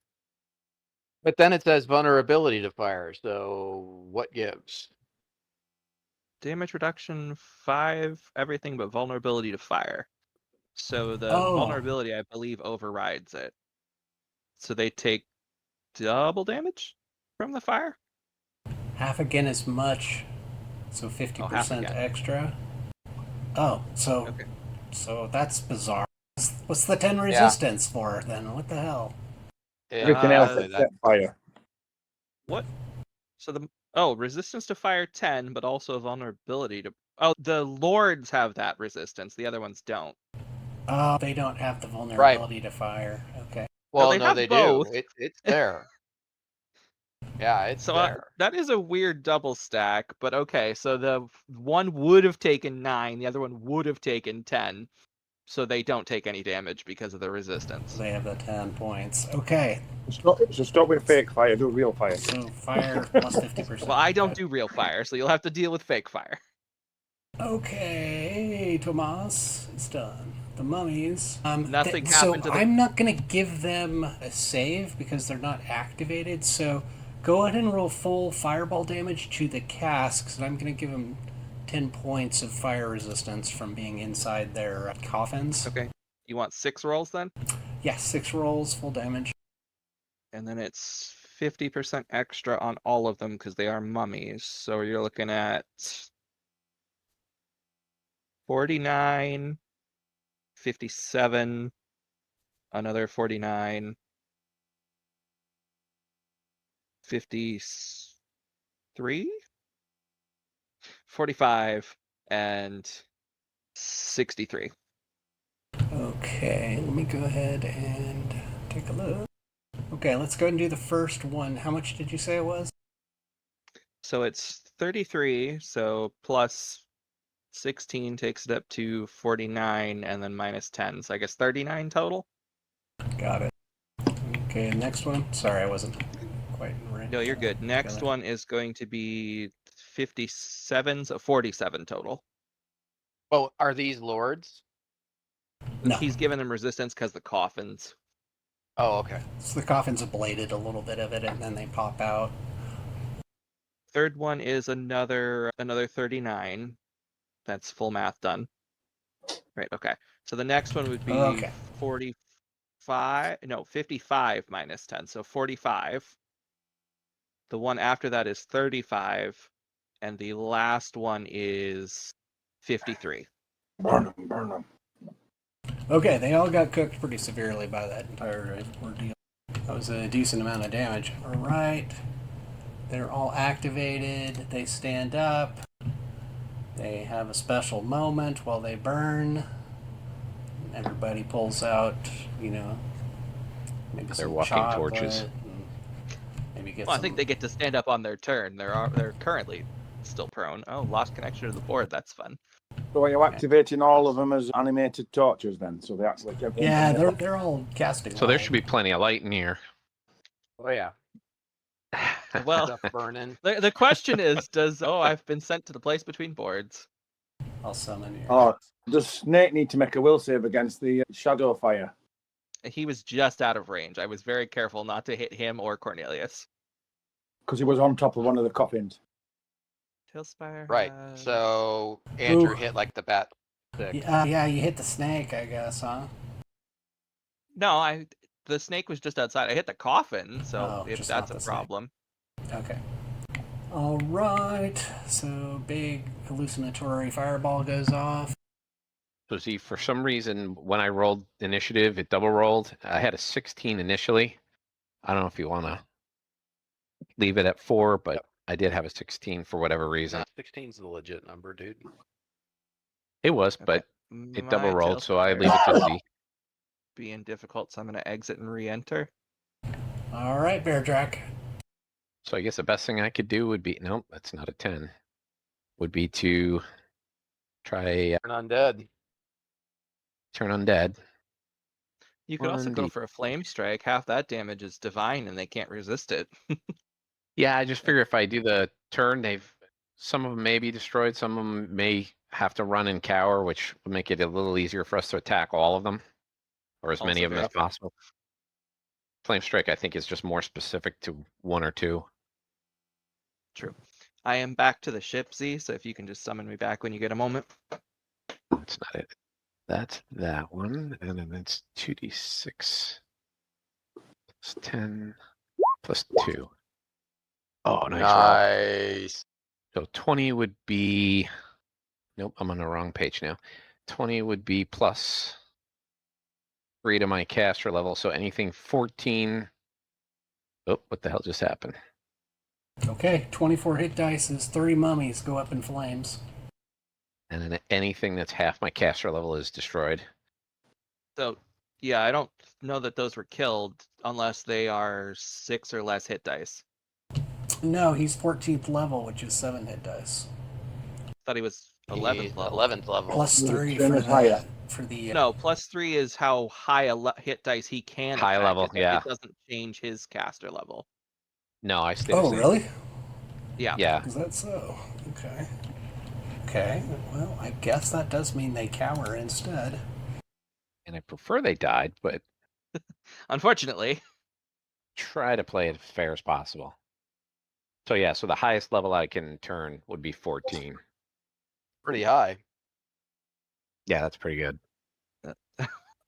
But then it says vulnerability to fire, so what gives? Damage reduction 5, everything but vulnerability to fire. So the Oh. vulnerability, I believe, overrides it. So they take double damage from the fire? Half again as much. So 50% again. extra. Oh, so Okay. so that's bizarre. What's the 10 resistance for then? What the hell? Everything else Uh, except fire. What? So resistance to fire 10, but also vulnerability to. Oh, the lords have that resistance. The other ones don't. Oh, they don't have the vulnerability to fire. Okay. Well, they no, have they both. do. It's there. Yeah, it's So there. that is a weird double stack, but okay. So the one would have taken 9, the other one would have taken 10. So they don't take any damage because of the resistance. They have the 10 points. Okay. So stop with fake fire, do real fire. So fire plus 50%. Well, I don't do real fire, so you'll have to deal with fake fire. Okay, Tomas is done. The mummies. Nothing so happened to the. I'm not going to give them a save because they're not activated. So go ahead and roll full fireball damage to the casks, and I'm going to give them 10 points of fire resistance from being inside their coffins. Okay. You want 6 rolls then? Yeah, 6 rolls, full damage. And then it's 50% extra on all of them because they are mummies. So you're looking at 49, 57, another 49, 53, 45, and 63. Okay, let me go ahead and take a look. Okay, let's go ahead and do the first one. How much did you say it was? So it's 33, so plus 16 takes it up to 49, and then minus 10. So I guess 39 total. Got it. Okay, next one. Sorry, I wasn't quite ready. No, you're good. Next one is going to be 57, so 47 total. Oh, are these lords? No. He's given them resistance because the coffins. Oh, okay. So the coffin's ablated a little bit of it, and then they pop out. Third one is another 39. That's full math done. Right, okay. So the next one would be Okay. 55 minus 10, so 45. The one after that is 35, and the last one is 53. Burn them, burn them. Okay, they all got cooked pretty severely by that entire ordeal. That was a decent amount of damage. All right. They're all activated. They stand up. They have a special moment while they burn. Everybody pulls out, maybe They're some walking chocolate. torches. And maybe get Well, some... I think they get to stand up on their turn. They're currently still prone. Oh, lost connection to the board. That's fun. So are you activating all of them as animated torches then? So they actually get one. Yeah, they're all casting. So there light. should be plenty of light in here. Oh yeah. Well, Stuff burning. the question is, I've been sent to the place between boards. I'll summon you. Oh, does Snake need to make a will save against the shadow fire? He was just out of range. I was very careful not to hit him or Cornelius. Because he was on top of one of the coffins. Talespire. Right. So Andrew hit like the bat. Yeah, you hit the snake, I guess, huh? No, the snake was just outside. I hit the coffin, so if just that's not a the problem. Okay. All right. So big hallucinatory fireball goes off. So see, for some reason, when I rolled initiative, it double rolled. I had a 16 initially. I don't know if you want to leave it at 4, but I did have a 16 for whatever reason. 16's the legit number, dude. It was, but it double rolled, so I leave it to Z. Being difficult, so I'm going to exit and re-enter. All right, Bear Jack. So I guess the best thing I could do would be, nope, that's not a 10, would be to try Turn undead. turn undead. You could also go for a flame strike. Half that damage is divine, and they can't resist it. Yeah, I just figure if I do the turn, some of them may be destroyed, some of them may have to run and cower, which will make it a little easier for us to attack all of them, or as many Also of them as very possible. Flame strike, I think, is just more specific to 1 or 2. True. I am back to the ship, Z, so if you can just summon me back when you get a moment. That's not it. That's that one, and then it's 2d6 plus 10 plus 2. Oh, nice roll. Nice. So 20 would be, nope, I'm on the wrong page now. 20 would be plus 3 to my caster level, so anything 14. Oh, what the hell just happened? Okay, 24 hit dice is 3 mummies go up in flames. And then anything that's half my caster level is destroyed. So, yeah, I don't know that those were killed unless they are 6 or less hit dice. No, he's 14th level, which is 7 hit dice. Thought he was 11th level. 11th level. Plus 3 for the No, plus 3 is how high a hit dice he can High attack. level, yeah. It doesn't change his caster level. No, I stay the same. Really? Yeah. Is that so? Okay. Okay, well, I guess that does mean they cower instead. And I prefer they died, but Unfortunately. try to play it as fair as possible. So yeah, so the highest level I can turn would be 14. Pretty high. Yeah, that's pretty good.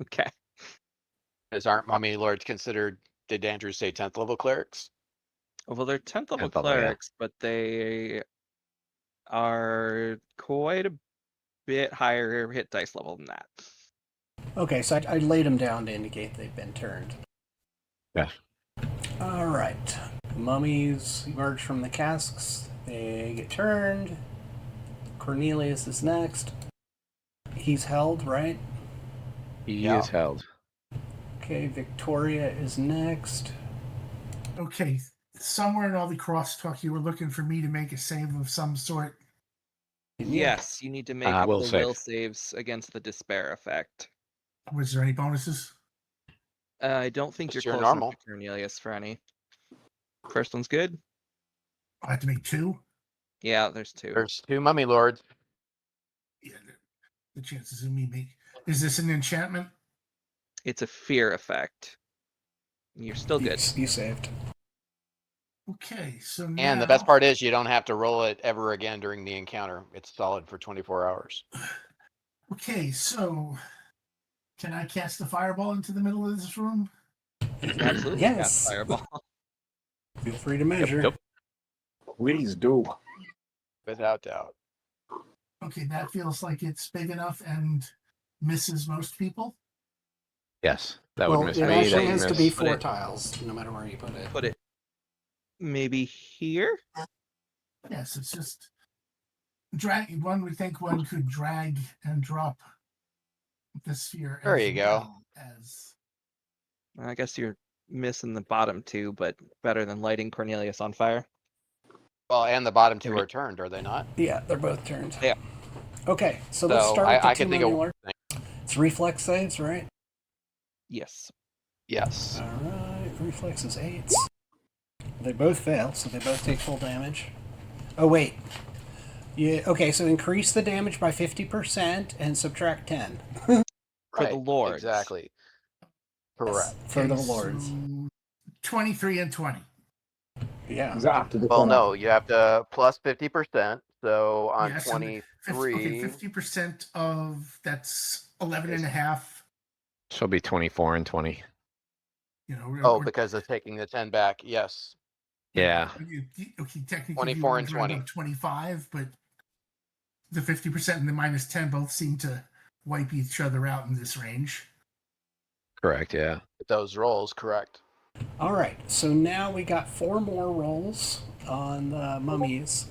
Okay. Aren't mummy lords considered, did Andrew say 10th level clerics? Well, they're 10th level 10th level, yeah. clerics, but they are quite a bit higher hit dice level than that. Okay, so I laid them down to indicate they've been turned. Yeah. All right. Mummies emerge from the casks. They get turned. Cornelius is next. He's held, right? He is held. Okay, Victoria is next. Okay, somewhere in all the crosstalk, you were looking for me to make a save of some sort. Yes, you need to make will will saves against the despair effect. Was there any bonuses? I don't think Just you're your close normal. enough to Cornelius for any. First one's good. I have to make 2. Yeah, there's 2. There's 2 mummy lords. Yeah, the chances of me make. Is this an enchantment? It's a fear effect. You're still good. You saved. Okay, so now, And the best part is you don't have to roll it ever again during the encounter. It's solid for 24 hours. Okay, so can I cast a fireball into the middle of this room? Absolutely. Yes. Cast fireball. Feel free to measure. Yep. Please do. Without doubt. Okay, that feels like it's big enough and misses most people. Yes, that Well, would miss it me. actually That would has to miss- be Put 4 it- tiles, no matter where you put it. Put it maybe here. Yes, it's just drag. One would think one could drag and drop the sphere. There as you go. well As I guess you're missing the bottom two, but better than lighting Cornelius on fire. Well, and the bottom two are turned, are they not? Yeah, they're both turned. Yeah. Okay, so let's So start with the I two can think of modular. It's reflex saves, right? Yes. yes. All right, reflex is 8. They both fail, so they both take full damage. Oh wait, yeah. Okay, so increase the damage by 50% and subtract 10 For Right, the lords. Exactly. Correct. for the okay, lords. so 23 and 20. Yeah. Is that after the Well, corner? no, you have to plus 50%. So on Yes, and 23, 50% of that's 11 and a half. So it'll be 24 and 20. You know, oh, because of taking the 10 back. Yes. Yeah. Okay, technically 24 and 20. 25, but the 50% and the minus 10 both seem to wipe each other out in this range. Correct, yeah. Those rolls, correct. All right, so now we got 4 more rolls on the mummies.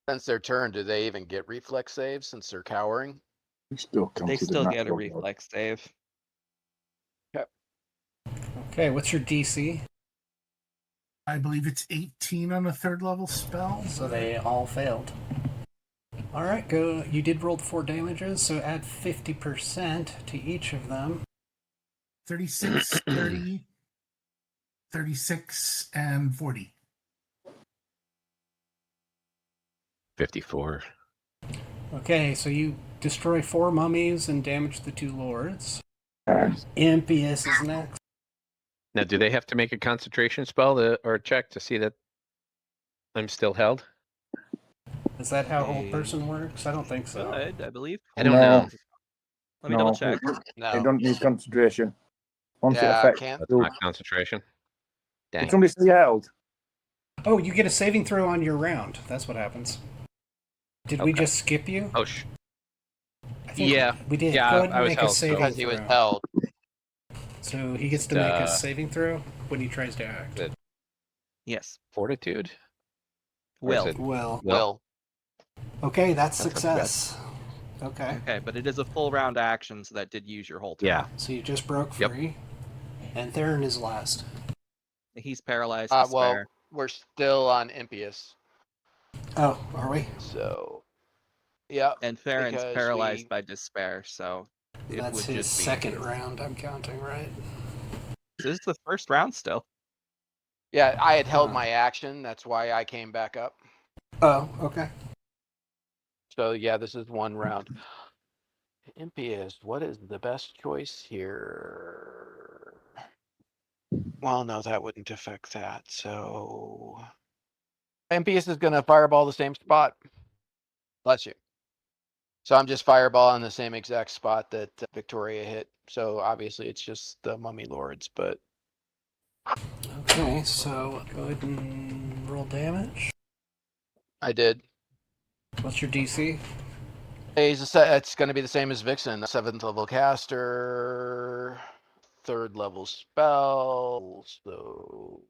Since they're turned, do they even get reflex saves since they're cowering? It's still They considered still get a natural. reflex save. Okay, what's your DC? I believe it's 18 on a 3rd level spell. So they all failed. All right, go. You did roll the 4 damages, so add 50% to each of them. 36, 30, 36, and 40. 54. Okay, so you destroy 4 mummies and damage the 2 lords. Impious is next. Now, do they have to make a concentration spell or check to see that I'm still held? Is that how Hey. Hold Person works? I don't think so. Good, I believe. I don't No. know. Let me No. double check. You No. don't need concentration. Once it Yeah, affects can't. That's you. not concentration. Dang. Did somebody say held? Oh, you get a saving throw on your round. That's what happens. Did we Okay. just skip you? Oh, I think yeah. we did. Yeah, Go ahead and I was make a held, so- saving Because he was throw. held. So he gets to make a saving throw when he tries to act. Good. Yes. Fortitude? Or is Will. it- Well, Will. okay, that's That's not bad. success. Okay, Okay, but it is a full round action, so that did use your whole turn. Yeah. so you just broke Yep. free, and Theron is last. He's paralyzed. Well, Despair. we're still on Impious. Oh, are we? So, yeah. And Farron's because paralyzed we- by despair, so it That's would his just be second round. I'm counting, right? This is the first round still. Yeah, I had held Uh. my action. That's why I came back up. Oh, okay. So, yeah, this is one round. Impious, what is the best choice here? Well, no, that wouldn't affect that. So, Impious is going to fireball the same spot. Bless you. So I'm just fireballing the same exact spot that Victoria hit. So obviously it's just the mummy lords, but Okay, so go ahead and roll damage. I did. What's your DC? It's going to be the same as Vixen. 7th level caster, 3rd level spell. So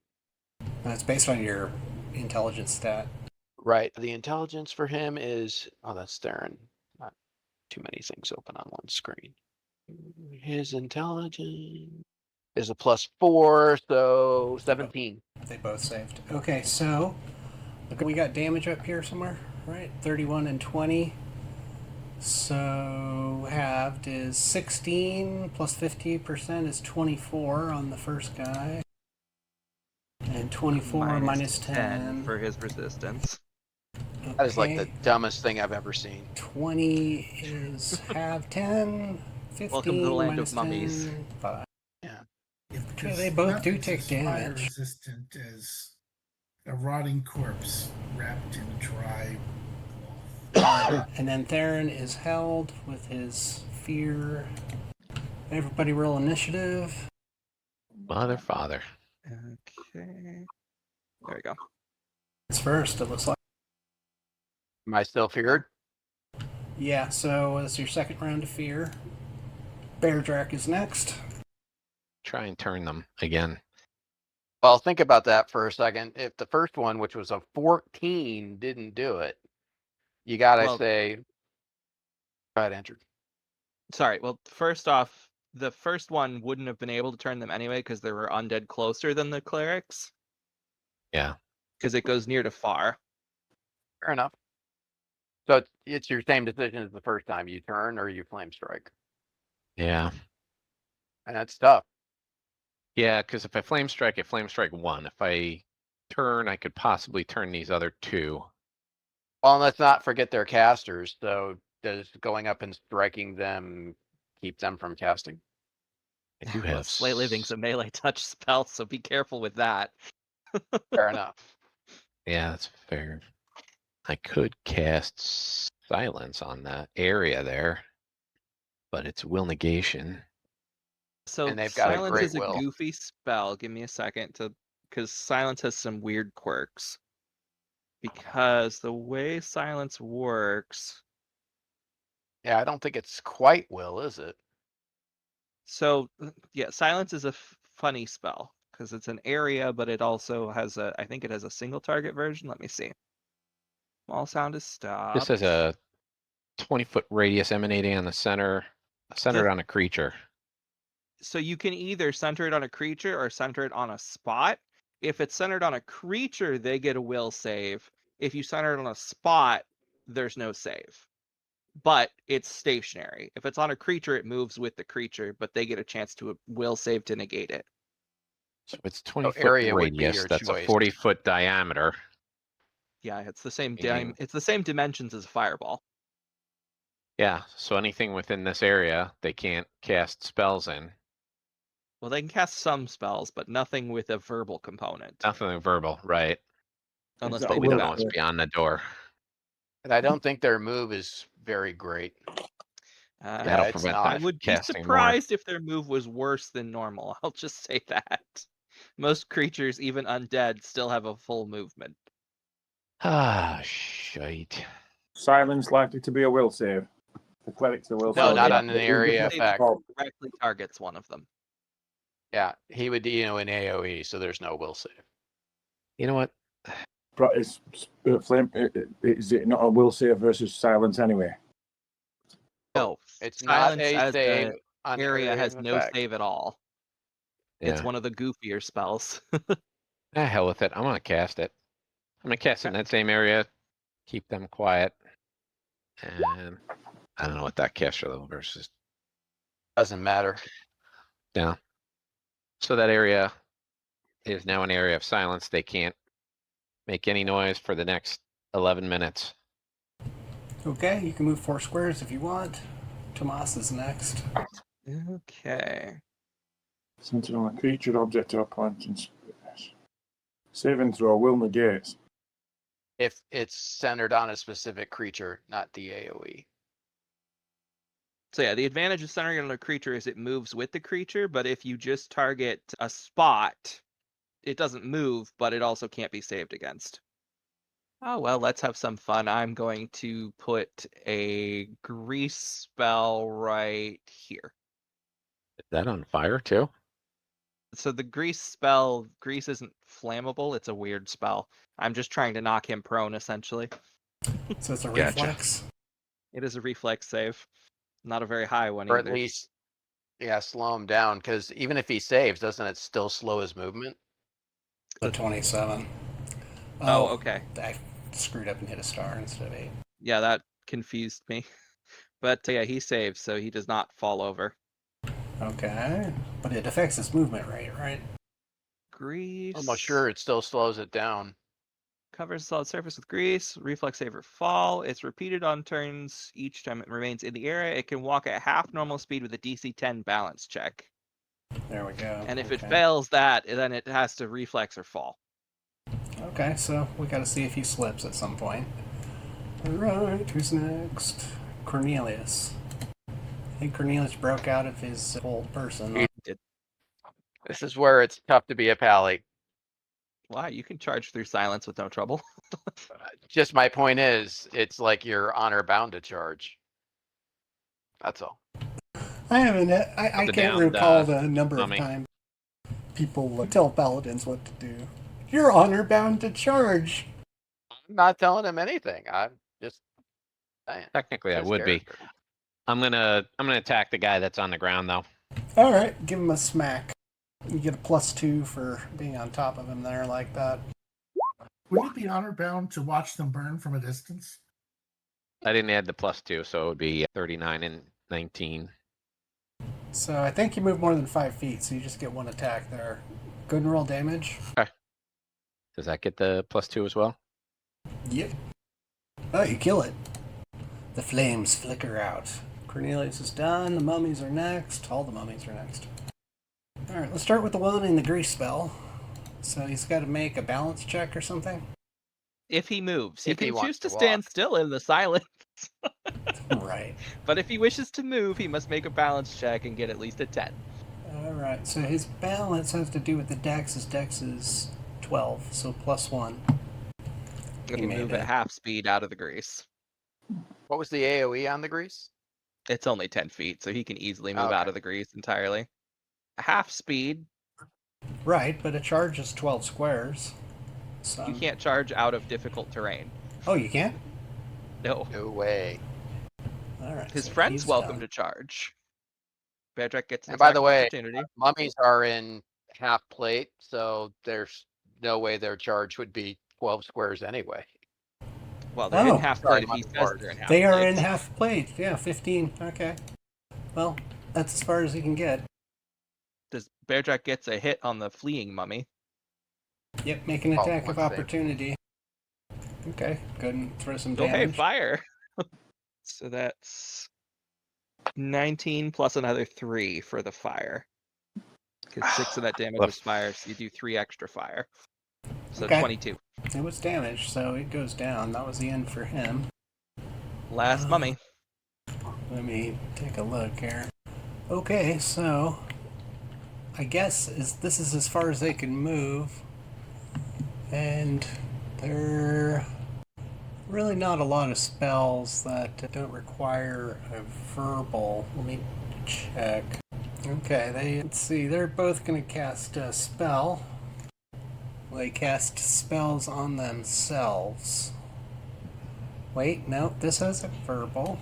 That's based on your intelligence stat. right, the intelligence for him is that's Theron. Not too many things open on one screen. His intelligence is a +4, so 17. They both saved. Okay, so we got damage up here somewhere, right? 31 and 20. So halved is 16 plus 50% is 24 on the first guy. And 24 minus 10 for his resistance. That is like the Okay. dumbest thing I've ever seen. 20 is half 10. 15 Welcome to the land of minus mummies. 10, 5. If the Okay, they both do nothing's take as fire damage. resistant as a rotting corpse wrapped in dry cloth. And then Theron is held with his fear. Everybody roll initiative. Mother, father. Okay. There we go. It's first, it looks like. Am I still feared? Yeah, so it's your second round of fear. Bear Drac is next. Try and turn them again. Well, think about that for a second. If the first one, which was a 14, didn't do it, you gotta Well- say. Go ahead, Andrew. Sorry. Well, first off, the first one wouldn't have been able to turn them anyway because there were undead closer than the clerics. Yeah. Because it goes near to far. Fair enough. So it's your same decision as the first time. You turn or you flame strike. Yeah. And that's tough. Yeah, because if I flame strike, I flame strike one. If I turn, I could possibly turn these other two. Well, and let's not forget they're casters. So does going up and striking them keep them from casting? I do Well, have Slay Living's a melee touch spell, so be careful with that. Fair enough. Yeah, that's fair. I could cast silence on that area there, but it's will negation. So And they've got a silence great is a will. goofy spell. Give me a second to, because silence has some weird quirks. Because the way silence works, Yeah, I don't think it's quite will, is it? so yeah, silence is a funny spell because it's an area, but it also has a, I think it has a single target version. Let me see. Small sound is stopped. This has a 20-foot radius emanating on the center, centered on a creature. So you can either center it on a creature or center it on a spot. If it's centered on a creature, they get a will save. If you center it on a spot, there's no save. But it's stationary. If it's on a creature, it moves with the creature, but they get a chance to a will save to negate it. So it's 20-foot area would be radius. your That's choice. a 40-foot diameter. Yeah, it's the same Meaning- it's the same dimensions as a fireball. Yeah, so anything within this area, they can't cast spells in. Well, they can cast some spells, but nothing with a verbal component. Nothing verbal, right? Unless that they But we do don't will know that. what's beyond the door. And I don't think their move is very great. That'll it's prevent not. I them would be casting more. surprised if their move was worse than normal. I'll just say that. Most creatures, even undead, still have a full movement. Ah, shite. Silence likely to be a will save. The cleric's a will No, save. not it- on an area it effect. directly targets one of them. Yeah, he would, in AoE, so there's no will save. You know what? But it's flame. Is it not a will save versus silence anyway? No, It's not silence a as save an on area has of no effect. save at all. Yeah. It's one of the goofier spells. Hell with it. I'm gonna cast it. I'm gonna cast it in that same area. Keep them quiet. And I don't know what that caster level versus. Doesn't matter. Yeah. So that area is now an area of silence. They can't make any noise for the next 11 minutes. Okay, you can move 4 squares if you want. Tomas is next. Okay. Centered on a creature, object, or point in space. Saving throw will negate. If it's centered on a specific creature, not the AoE. So yeah, the advantage of centering it on a creature is it moves with the creature, but if you just target a spot, it doesn't move, but it also can't be saved against. Oh, well, let's have some fun. I'm going to put a grease spell right here. Is that on fire too? So the grease spell, grease isn't flammable. It's a weird spell. I'm just trying to knock him prone, essentially. So it's a Gotcha. reflex. It is a reflex save. Not a very high one Or either. at least, slow him down, because even if he saves, doesn't it still slow his movement? The 27. Oh, okay. I screwed up and hit a star instead of 8. Yeah, that confused me. But yeah, he saves, so he does not fall over. Okay. But it affects his movement rate, right? Grease. Almost sure it still slows it down. Covers a solid surface with grease. Reflex save or fall. It's repeated on turns each time it remains in the area. It can walk at half normal speed with a DC 10 balance check. There we go. And if it Okay. fails that, then it has to reflex or fall. Okay, so we got to see if he slips at some point. All right, who's next? Cornelius. I think Cornelius broke out of his old person. He did. This is where it's tough to be a pally. Why? You can charge through silence with no trouble. Just my point is, it's like you're honor bound to charge. That's all. I haven't. I The can't damned, recall the number mummy. of times people tell paladins what to do. You're honor bound to charge. I'm not telling him anything. I'm just saying. Technically, I His would be. character. I'm gonna attack the guy that's on the ground though. All right, give him a smack. You get a +2 for being on top of him there like that. Would it be honor bound to watch them burn from a distance? I didn't add the +2, so it would be 39 and 19. So I think you move more than 5 feet, so you just get one attack there. Go and roll damage. Does that get the +2 as well? Yep. Oh, you kill it. The flames flicker out. Cornelius is done. The mummies are next. All the mummies are next. Alright, let's start with the one in the grease spell. So he's got to make a balance check or something? If he moves, he If he can wants choose to to stand walk. still in the silence. Right. But if he wishes to move, he must make a balance check and get at least a 10. Alright, so his balance has to do with the dex. His dex is 12, so +1. He He can made move it. at half speed out of the grease. What was the AoE on the grease? It's only 10 feet, so he can easily move out Okay. of the grease entirely. Half speed, Right, but a charge is 12 squares. So you can't charge out of difficult terrain. Oh, you can't? No. No way. Alright. His so friend's he's welcome done. to charge. Bedrick gets an And by attack the of way, opportunity. Mummies are in half plate, so there's no way their charge would be 12 squares anyway. Well, they're Oh. in half Sorry, plate if he my says lord. they're in half They plate. are in half plate. Yeah, 15. Okay. Well, that's as far as he can get. Does Beardrak gets a hit on the fleeing mummy? Yep, make an Oh, attack of one save. opportunity. Okay, go ahead and throw some Okay, damage. fire. So that's 19 plus another 3 for the fire. Because 6 of that damage was fire, so you do 3 extra fire. So Okay. 22. It was damaged, so it goes down. That was the end for him. Last mummy. Let me take a look here. Okay, so I guess this is as far as they can move. And there are really not a lot of spells that don't require a verbal. Let me check. Okay, let's see, they're both going to cast a spell. They cast spells on themselves. Wait, no, this has a verbal.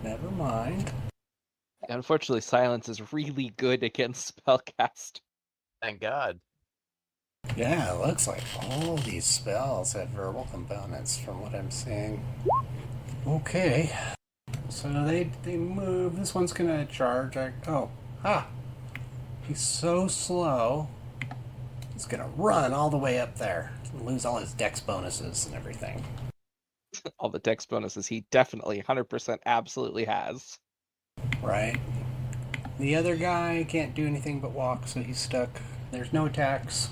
Never mind. Unfortunately, silence is really good against spellcast. Thank God. Yeah, it looks like all these spells have verbal components from what I'm seeing. Okay. So they move. This one's gonna charge. He's so slow. He's gonna run all the way up there. Lose all his dex bonuses and everything. All the dex bonuses he definitely 100% absolutely has. Right. The other guy can't do anything but walk, so he's stuck. There's no attacks.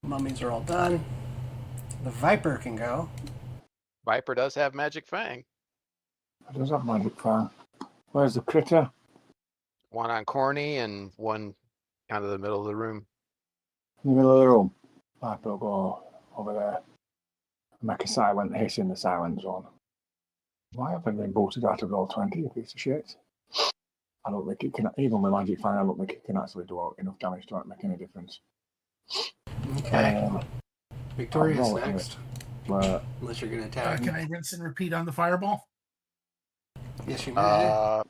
Mummies are all done. The Viper can go. Viper does have Magic Fang. It does have magic fire. Where's the critter? One on Corny and one kind of the middle of the room. In the middle of the room. Viper will go over there. Make a silent hiss in the silent zone. Why haven't they booted out of roll 20, you piece of shit? I don't think it can, even with magic fire, I don't think it can actually do enough damage to make any difference. Okay. Victoria's roll it next. But Unless you're gonna attack. Can I rinse and repeat on the fireball? Yes, you may.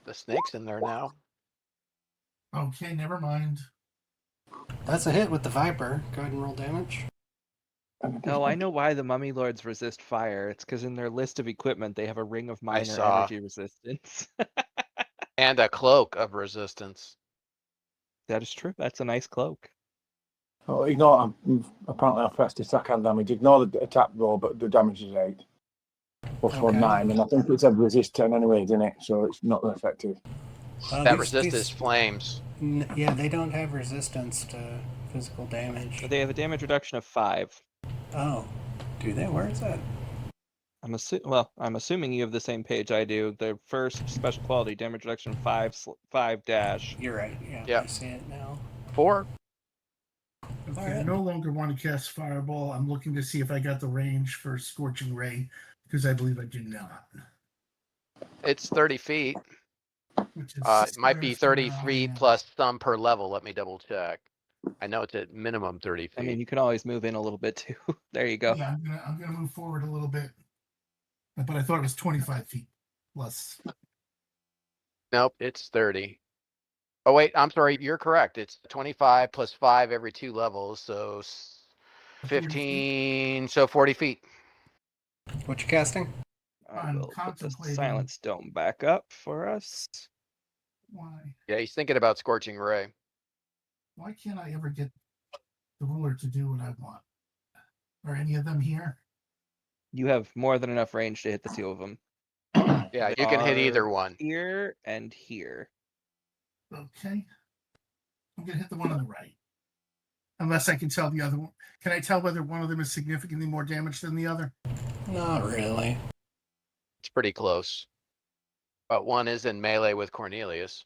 The snake's in there now. Okay, never mind. That's a hit with the Viper. Go ahead and roll damage. Oh, I know why the mummy lords resist fire. It's because in their list of equipment they have a ring of minor saw. energy resistance. And a cloak of resistance. That is true. That's a nice cloak. Oh, ignore. Apparently, I pressed attack and damage. Ignore the attack roll, but the damage is 8. Plus Okay. 9, and I think it said resist 10 anyway, didn't it? So it's not effective. That resist is flames. Yeah, they don't have resistance to physical damage. They have a damage reduction of 5. Oh, do they? Where is that? I'm assuming you have the same page I do. The first special quality damage reduction 5 dash. You're right. Yeah, Yep. I see it now. 4. Okay, Alright. I no longer want to cast Fireball. I'm looking to see if I got the range for Scorching Ray, because I believe I do not. It's 30 feet. Which is It might be square 30 from where I feet am. plus some per level. Let me double check. I know it's at minimum 30 feet. I mean, you can always move in a little bit too. There you go. Yeah, I'm gonna move forward a little bit, but I thought it was 25 feet plus. Nope, it's 30. Oh wait, I'm sorry. You're correct. It's 25 plus 5 every 2 levels, so 15. So 40 feet. What you casting? I I'm will put the contemplating- silence dome back up for us. Why? Yeah, he's thinking about Scorching Ray. Why can't I ever get the ruler to do what I want? Are any of them here? You have more than enough range to hit the 2 of them. Yeah, you can hit either Are one. Here and here. Okay. I'm gonna hit the one on the right. Unless I can tell the other one. Can I tell whether one of them is significantly more damaged than the other? Not really. It's pretty close. But one is in melee with Cornelius.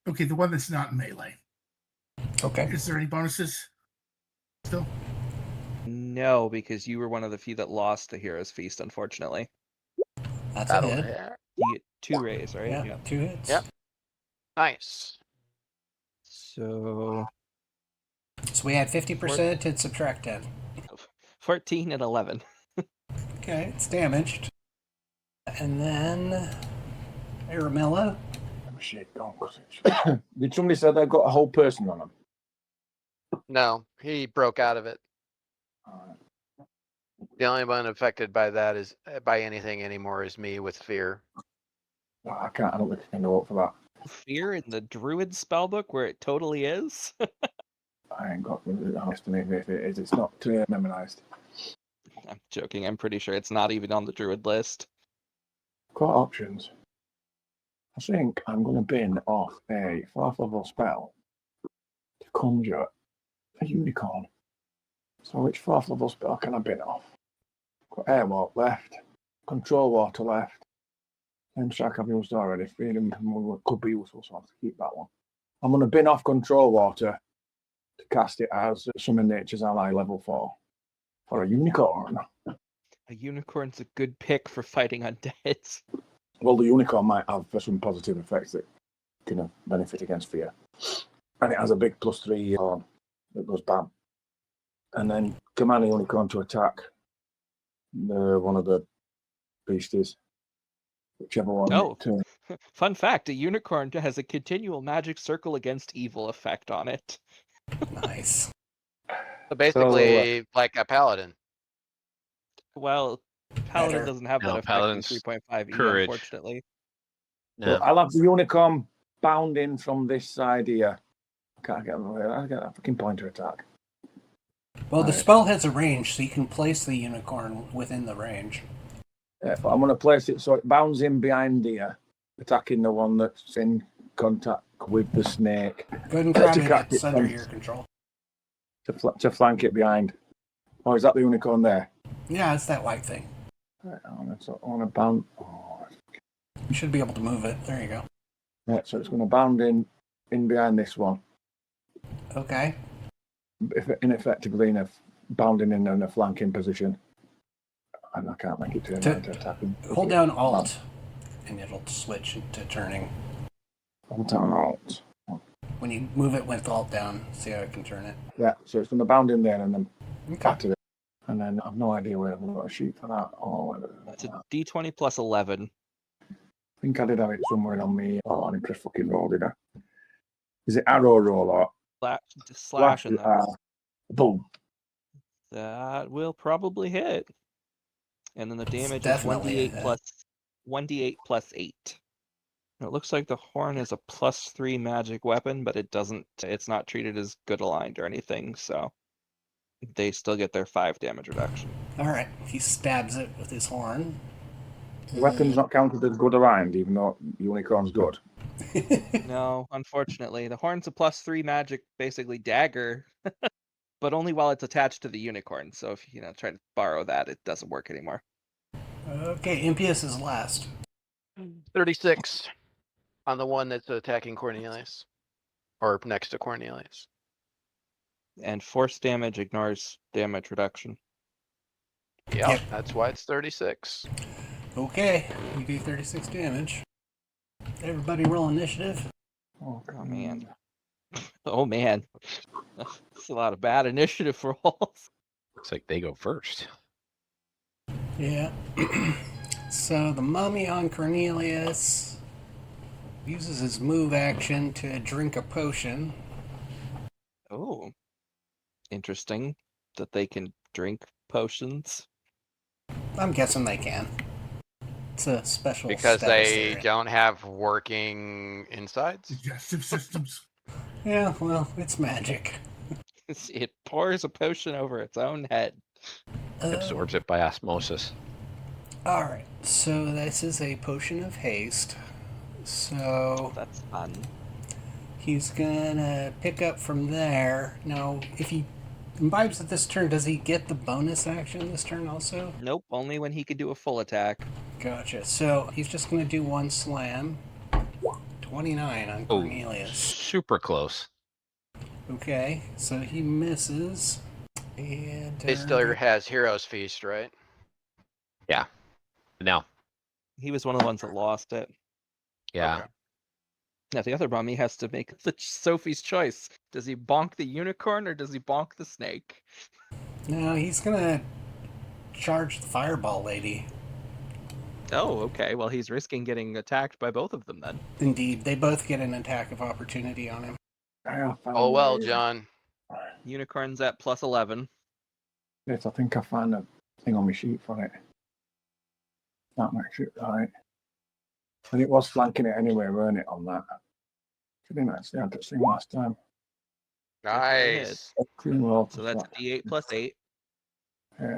Okay, the one that's not in melee. Okay. Is there any bonuses? Still? No, because you were one of the few that lost the Hero's Feast, unfortunately. That's a That'll hit. hit. You get 2 rays, right? Yeah, 2 hits. Yep. Nice. So So we had 50% to subtract 10. 14 and 11. Okay, it's damaged. And then Aramilla. Shit, don't. Did somebody say they've got a whole person on them? No, he broke out of it. The only one affected by that is by anything anymore is me with fear. I can't. I don't think I can go up for that. Fear in the Druid spellbook where it totally is. I ain't got the estimate if it is. It's not memorized. I'm joking. I'm pretty sure it's not even on the Druid list. Got options. I think I'm going to bin off a 4th level spell to conjure a unicorn. So which 4th level spell can I bin off? Got Airwalk left, Control Water left. Same strike I've used already. Freedom could be useful, so I'll have to keep that one. I'm going to bin off Control Water to cast it as Summon Nature's Ally level 4 for a unicorn. A unicorn's a good pick for fighting undeads. Well, the unicorn might have some positive effects that can benefit against fear. And it has a big +3 horn that goes bam. And then command the unicorn to attack one of the beasties. Whichever one. Oh, fun fact, a unicorn has a continual magic circle against evil effect on it. Nice. So basically, like a paladin. Well, Paladin Better. doesn't have No, that effect in Paladin's 3.5e, courage. unfortunately. No. I'll have the unicorn bound in from this side here. I can't get away. I get a fucking pointer attack. Well, the Right. spell has a range, so you can place the unicorn within the range. Yeah, but I'm going to place it so it bounds in behind here, attacking the one that's in contact with the snake. Go ahead and grab To it. catch It's it under from- your control. To flank it behind. Oh, is that the unicorn there? Yeah, it's that white thing. Right, I want to bound. Oh, You should be able to move it. There you go. yeah, so it's going to bound in behind this one. Okay. Ineffectively bounding in a flanking position. And I can't make it turn around to attack him. Hold down Alt, and it'll switch to turning. Hold down Alt. When you move it with Alt down, see how it can turn it. Yeah, so it's going to bound in there and then Okay. activate it. And then I've no idea where I've got a sheet for that. That's a d20 plus 11. I think I did have it somewhere on me. Oh, I didn't just fucking roll, did I? Is it arrow roll or Slash and that. Boom. That will probably hit. And then the damage is definitely a 1d8 hit. plus 1d8 plus 8. It looks like the horn is a +3 magic weapon, but it's not treated as good aligned or anything, so they still get their 5 damage reduction. All right. He stabs it with his horn. Weapon's not counted as good aligned, even though unicorn's good. No, unfortunately. The horn's a +3 magic, basically dagger, but only while it's attached to the unicorn. So if you try to borrow that, it doesn't work anymore. Okay, Impious is last. 36 on the one that's attacking Cornelius. Or next to Cornelius. And force damage ignores damage reduction. Yep, that's why it's 36. Okay, you do 36 damage. Everybody roll initiative. Oh man. Oh man. That's a lot of bad initiative rolls. Looks like they go first. Yeah. So the mummy on Cornelius uses his move action to drink a potion. Oh. Interesting that they can drink potions. I'm guessing they can. It's a special Because status they area. don't have working insides? Digestive systems. Yeah, well, it's magic. It pours a potion over its own head. Absorbs it by osmosis. Alright, so this is a potion of haste. So That's fun. he's gonna pick up from there. Now, if he imbibes it this turn, does he get the bonus action this turn also? Nope, only when he can do a full attack. Gotcha. So he's just gonna do one slam. 29 on Oh, Cornelius. super close. Okay, so he misses. And He still has Hero's Feast, right? No. He was one of the ones that lost it. Yeah. Okay. Now the other mummy has to make Sophie's choice. Does he bonk the unicorn or does he bonk the snake? No, he's gonna charge the fireball lady. Oh, okay. Well, he's risking getting attacked by both of them then. Indeed, they both get an attack of opportunity on him. Oh well, John. Unicorn's at +11. Yes, I think I found a thing on my sheet for it. That makes it right. And it was flanking it anyway, weren't it, on that? I didn't actually have that thing last time. Nice. Clean roll. So that's a D8 +8.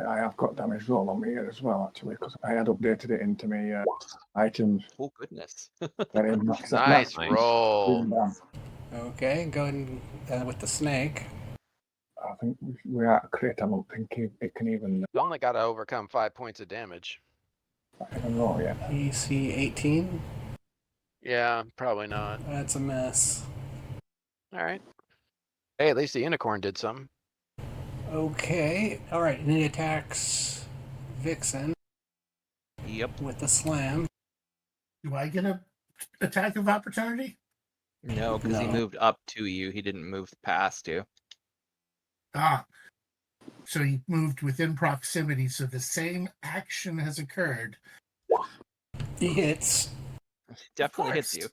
I have got damage roll on me here as well, actually, because I had updated it into my items. Oh, goodness. Nice roll. Okay, go ahead with the snake. I think we're at a crit. I don't think it can even. You only got to overcome 5 points of damage. I don't know yet. AC 18. Yeah, probably not. That's a miss. All right. Hey, at least the unicorn did something. Okay, alright, and he attacks Vixen Yep. with the slam. Do I get a attack of opportunity? No, because he No. moved up to you. He didn't move past you. Ah. So he moved within proximity, so the same action has occurred. He hits. Definitely course. hits you.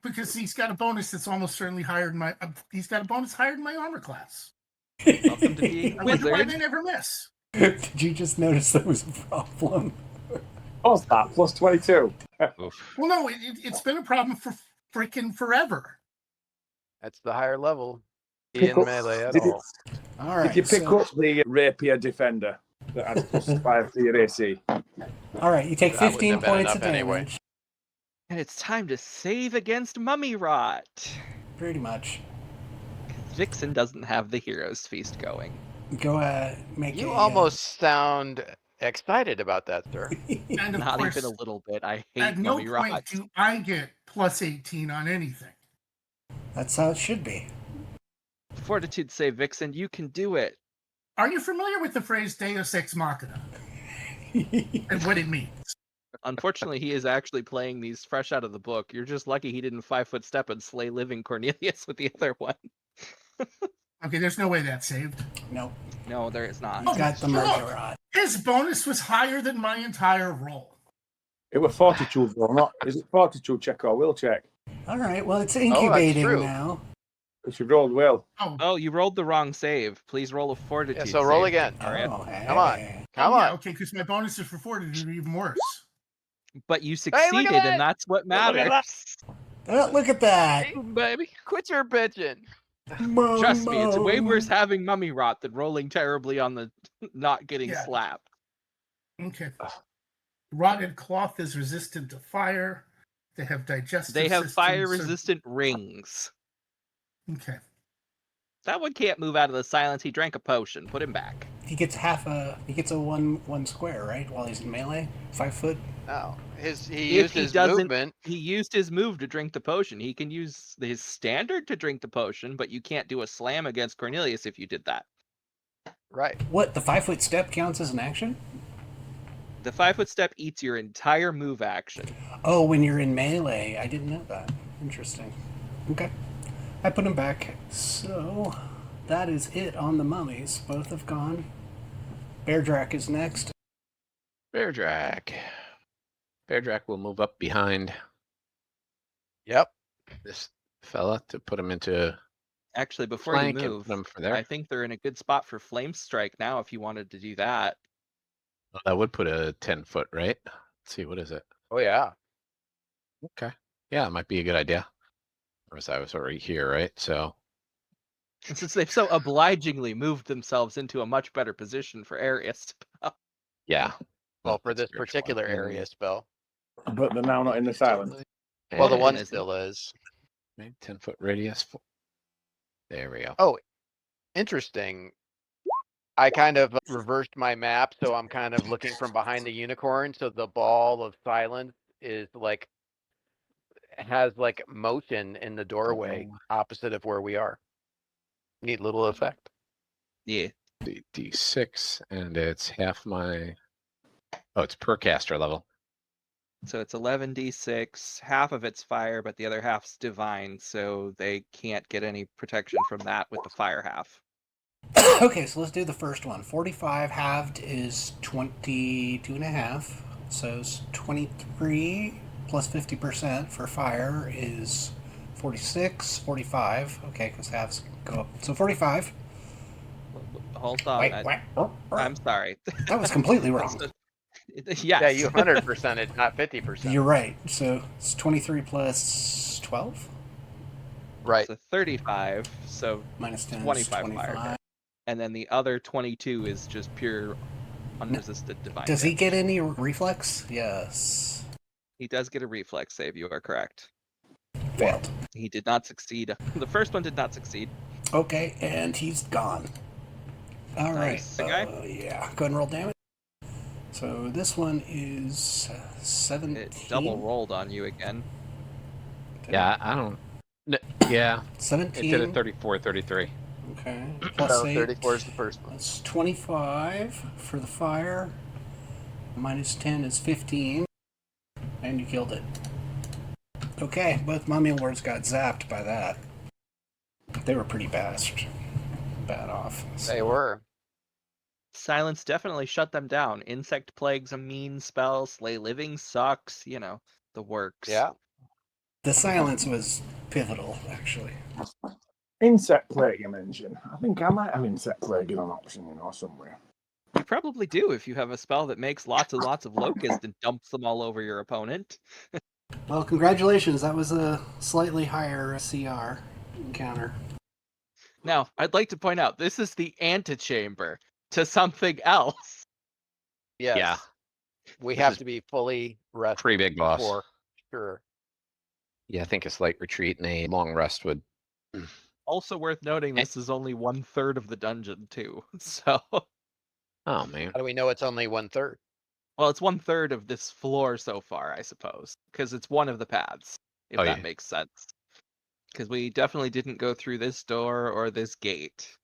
Because he's got a bonus that's almost certainly higher than my. He's got a bonus higher than my armor class. Welcome to being a I wonder why wizard. they never miss. Did you just notice there was a problem? What's that? Plus 22. Oof. Well, no, it's been a problem for freaking forever. That's the higher level. Pick In up- melee at did it- all. Alright, Did you pick so, up the Rapier Defender that adds plus 5 to your AC? alright, you take That wouldn't 15 have been points of enough anyway. damage. And it's time to save against mummy rot. Pretty much. Vixen doesn't have the hero's feast going. Go make You a, almost sound excited about that, sir. And of Not course, even a little bit. I hate at no mummy point rot. do I get plus 18 on anything. that's how it should be. Fortitude save, Vixen. You can do it. Are you familiar with the phrase Deus Ex Machina and what it means? Unfortunately, he is actually playing these fresh out of the book. You're just lucky he didn't 5-foot step and slay living Cornelius with the other one. Okay, there's no way that's saved. Nope. No, there is not. He's got the look. murder rod. His bonus was higher than my entire roll. It was Fortitude, though, not. Is it Fortitude check or will check? Alright, well, it's incubating true. now. Because you rolled well. Oh, Oh, you rolled the wrong save. Please roll a fortitude. Yeah, so roll save. again. All right. Oh, hey. Come on. Come yeah, on. okay, because my bonuses for fortitude are even worse. But you at succeeded, that. and that's what Look at matters. Oh, look at that. Baby. Quit your bitching. Trust me, it's way worse having mummy rot than rolling terribly on the not getting Yeah. slapped. Okay. Rotted cloth is resistant to fire. They have digestive They have systems. fire-resistant rings. Okay. That one can't move out of the silence. He drank a potion. Put him back. He gets he gets a one square, right? While he's in melee? 5 foot? No, he If used he his doesn't, movement. he used his move to drink the potion. He can use his standard to drink the potion, but you can't do a slam against Cornelius if you did that. Right. What, the 5 foot step counts as an action? The 5 foot step eats your entire move action. Oh, when you're in melee. I didn't know that. Interesting. Okay. I put him back. So, that is it on the mummies. Both have gone. Beardrak is next. Beardrak. Beardrak will move up behind Yep. this fella to put him into Actually, before flank you and move, put him for there. I think they're in a good spot for Flame Strike now if you wanted to do that. Well, that would put a 10-foot, right? Let's see, what is it? Oh yeah. Okay. Yeah, it might be a good idea. Or as I was already here, right? So And since they've so obligingly moved themselves into a much better position for area spell. yeah. Well, for that's this spiritual particular weapon. area spell. But they're now not in the silence. Well, the And one is- still is. 10-foot radius. There we go. Oh, interesting. I kind of reversed my map, so I'm kind of looking from behind the unicorn. So the ball of silence is like has like motion in the doorway opposite of where we are. Neat little effect. Yeah. The D6, and it's half my. Oh, it's per caster level. So it's 11d6. Half of it's fire, but the other half's divine, so they can't get any protection from that with the fire half. Okay, so let's do the first one. 45 halved is 22.5. So it's 23 plus 50% for fire is 46. 45. Okay, because halves go up. So 45. Hold on. Wait, I'm sorry. that was completely wrong. Yes. Yeah, you 100%ed, not 50%. You're right. So it's 23 plus 12? Right. So 35, so Minus 10 is 25 25. fire. And then the other 22 is just pure unresisted divine. Does he damage. get any reflex? Yes. He does get a reflex save, you are correct. Failed. He did not succeed. The first one did not succeed. Okay, and he's gone. All right. Nice. Okay. Yeah. Go ahead and roll damage. So this one is 17. It double rolled on you again. Yeah, I don't. Yeah, 17. it did a 34, 33. Okay. Plus So 8. 34 is the first one. That's 25 for the fire. Minus 10 is 15. And you killed it. Okay, both mummy lords got zapped by that. They were pretty bad off. So. They were. Silence definitely shut them down. Insect plague's a mean spell. Slay living sucks. You know, the works. Yeah. The silence was pivotal, actually. Insect plague you mentioned. I think I might have insect plague in an option, somewhere. You probably do if you have a spell that makes lots and lots of locusts and dumps them all over your opponent. Well, congratulations. That was a slightly higher CR encounter. Now, I'd like to point out this is the antechamber to something else. Yes. Yeah. We This have is to be fully rested Pretty big boss. for sure. Yeah, I think a slight retreat and a long rest would. Also worth noting, this is only 1/3 of the dungeon too. So, Oh man. How do we know it's only 1/3? well, it's 1/3 of this floor so far, I suppose, because it's one of the paths, if Oh, that yeah. makes sense. Because we definitely didn't go through this door or this gate.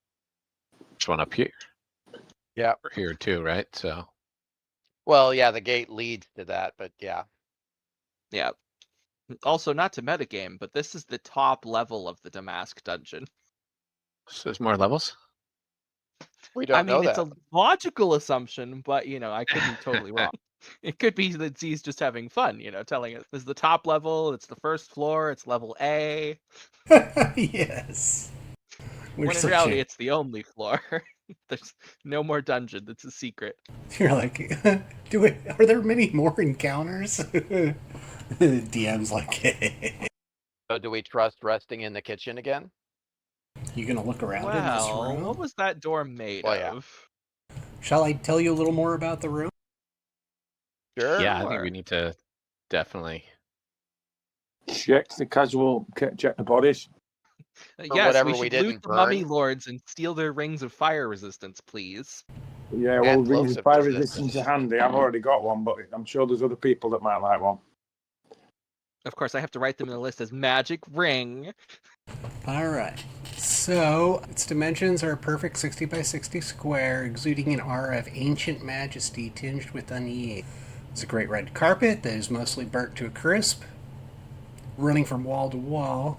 There's one up here. Yeah. Or here too, right? So Well, yeah, the gate leads to that, but yeah. Yeah. Also, not to metagame, but this is the top level of the Damasc dungeon. there's more levels. We don't know it's that. a logical assumption, but I could be totally wrong. It could be that Zee's just having fun, telling us this is the top level, it's the first floor, it's level A. Yes. When in reality, it's the only floor. There's no more dungeon. That's a secret. You're like, are there many more encounters? DM's like, So do we trust resting in the kitchen again? you gonna look around in this Well, room? what was that door made Well, yeah. of? Shall I tell you a little more about the room? Sure. Yeah, I think we need to definitely. Check the bodies. Yes, whatever we we should loot didn't the mummy burn. lords and steal their rings of fire resistance, please. Yeah, And well, cloaks of fire resistance. resistance are handy. I've already got one, but I'm sure there's other people that might like one. Of course, I have to write them in the list as magic ring. All right. So its dimensions are a perfect 60 by 60 square, exuding an aura of ancient majesty tinged with unease. It's a great red carpet that is mostly burnt to a crisp, running from wall to wall,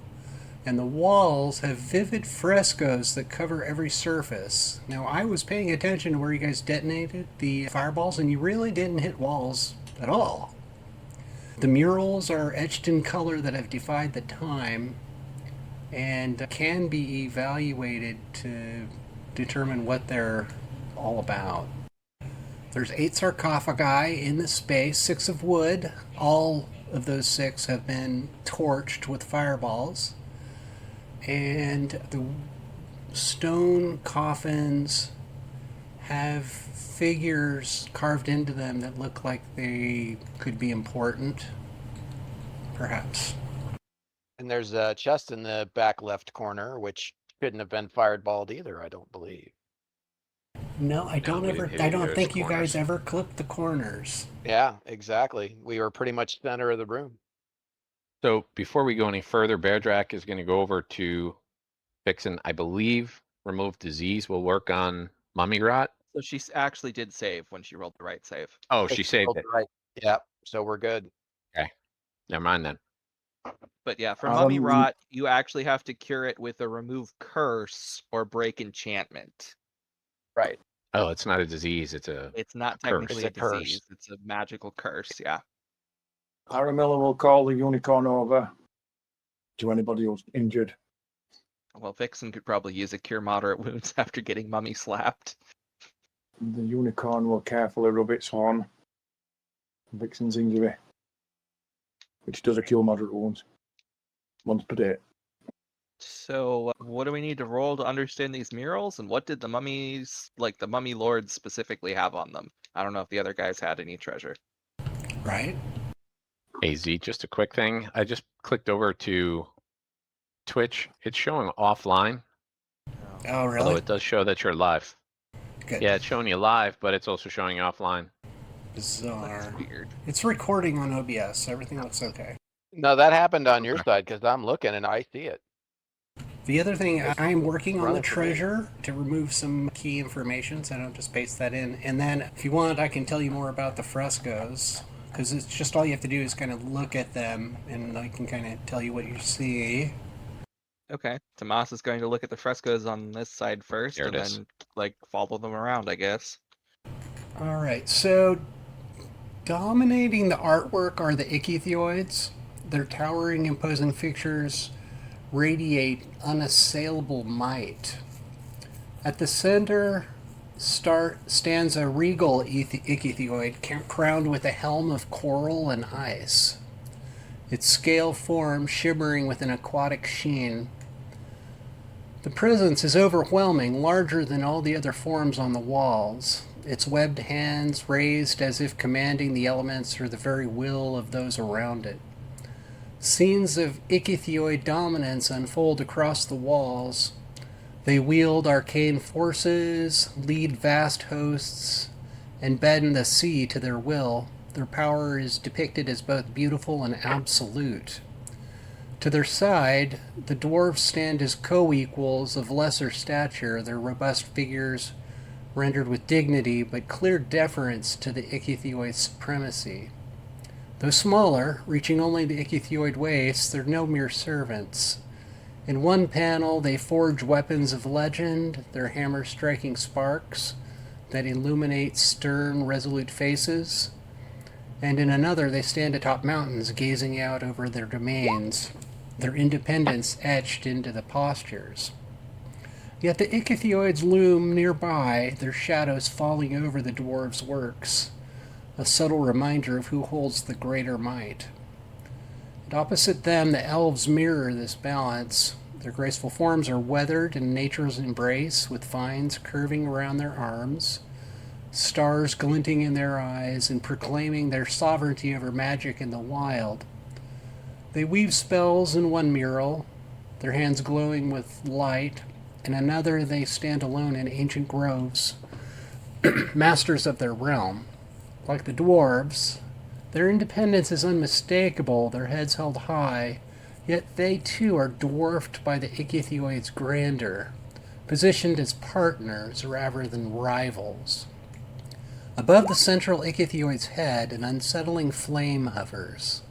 and the walls have vivid frescoes that cover every surface. Now, I was paying attention to where you guys detonated the fireballs, and you really didn't hit walls at all. The murals are etched in color that have defied the time and can be evaluated to determine what they're all about. There's 8 sarcophagi in the space, 6 of wood. All of those 6 have been torched with fireballs. And the stone coffins have figures carved into them that look like they could be important, perhaps. And there's a chest in the back left corner, which shouldn't have been fireballed either, I don't believe. No, I don't think you guys ever clipped the corners. Yeah, exactly. We were pretty much center of the room. So before we go any further, Beardrak is going to go over to fixing, I believe, remove disease will work on mummy rot. So she actually did save when she rolled the right save. Oh, she saved it. Right. Yeah, so we're good. Okay. Never mind then. But yeah, for mummy rot, you actually have to cure it with a remove curse or break enchantment. Right. Oh, it's not a disease. It's not curse. technically It's a a curse. disease. It's a magical curse, yeah. Aramilla will call the unicorn over to anybody who's injured. Well, Vixen could probably use a cure moderate wounds after getting mummy slapped. The unicorn will carefully rub its horn on Vixen's injury, which does a cure moderate wounds once per day. So, what do we need to roll to understand these murals? And what did the mummies, like the mummy lords specifically, have on them? I don't know if the other guys had any treasure. Right? Hey, Z, just a quick thing. I just clicked over to Twitch. It's showing offline. Oh, really? Although it does show that you're live. Good. Yeah, it's showing you live, but it's also showing you offline. Bizarre. That's weird. It's recording on OBS. Everything looks okay. No, that happened on your side because I'm looking and I see it. The other thing, I'm working on the Run it for me. treasure to remove some key information, so I don't just paste that in. And then, if you want, I can tell you more about the frescoes, because it's just all you have to do is kind of look at them, and I can kind of tell you what you see. Okay. Damasc is going to look at the frescoes on this side first, There it and is. then, like, follow them around, I guess. All right, so dominating the artwork are the ichthyoids. Their towering, imposing figures radiate unassailable might. At the center stands a regal ichthyoid crowned with a helm of coral and ice, its scale form shimmering with an aquatic sheen. The presence is overwhelming, larger than all the other forms on the walls, its webbed hands raised as if commanding the elements or the very will of those around it. Scenes of ichthyoid dominance unfold across the walls. They wield arcane forces, lead vast hosts, and bend the sea to their will. Their power is depicted as both beautiful and absolute. To their side, the dwarves stand as co-equals of lesser stature, their robust figures rendered with dignity but clear deference to the ichthyoid supremacy. Though smaller, reaching only the ichthyoid waist, they're no mere servants. In one panel, they forge weapons of legend, their hammers striking sparks that illuminate stern, resolute faces. And in another, they stand atop mountains, gazing out over their domains, their independence etched into the postures. Yet the ichthyoids loom nearby, their shadows falling over the dwarves' works, a subtle reminder of who holds the greater might. And opposite them, the elves mirror this balance. Their graceful forms are weathered in nature's embrace, with vines curving around their arms, stars glinting in their eyes and proclaiming their sovereignty over magic in the wild. They weave spells in one mural, their hands glowing with light. In another, they stand alone in ancient groves, masters of their realm. Like the dwarves, their independence is unmistakable, their heads held high, yet they too are dwarfed by the Ichthyoid's grandeur, positioned as partners rather than rivals. Above the central Ichthyoid's head, an unsettling flame hovers,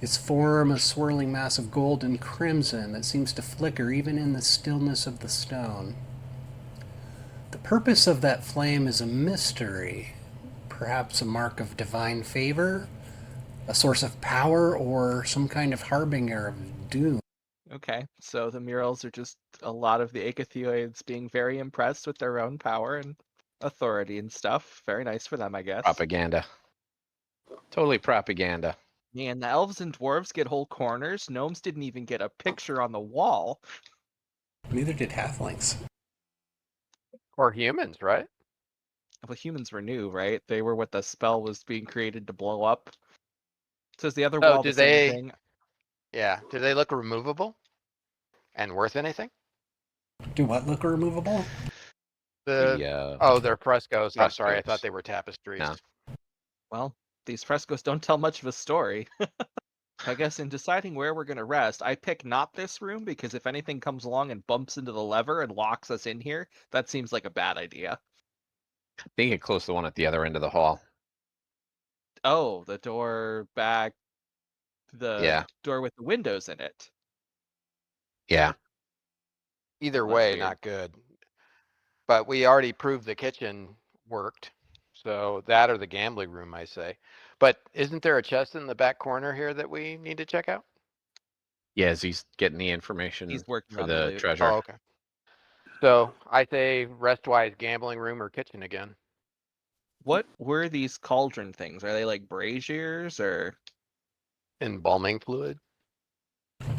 its form a swirling mass of gold and crimson that seems to flicker even in the stillness of the stone. The purpose of that flame is a mystery, perhaps a mark of divine favor, a source of power, or some kind of harbinger of doom. Okay, so the murals are just a lot of the Ichthyoids being very impressed with their own power and authority and stuff. Very nice for them, I guess. Propaganda. Totally propaganda. Man, the elves and dwarves get whole corners. Gnomes didn't even get a picture on the wall. Neither did halflings. Or humans, right? Well, humans were new, right? They were what the spell was being created to blow up. Says the other Oh, wall do the same they? thing. Yeah. Do they look removable and worth anything? Do what look removable? They're frescoes. I'm sorry, I frescoes. thought they were tapestries. No. Well, these frescoes don't tell much of a story. I guess in deciding where we're going to rest, I pick not this room because if anything comes along and bumps into the lever and locks us in here, that seems like a bad idea. They get close to the one at the other end of the hall. Oh, the door back, Yeah. door with the windows in it. Yeah. Either That's way, weird. not good. But we already proved the kitchen worked. So that or the gambling room, I say. But isn't there a chest in the back corner here that we need to check out? Yeah, as he's getting the information He's working for on the the loot. treasure. Oh, okay. So I say rest-wise gambling room or kitchen again. What were these cauldron things? Are they like braziers or? Embalming fluid.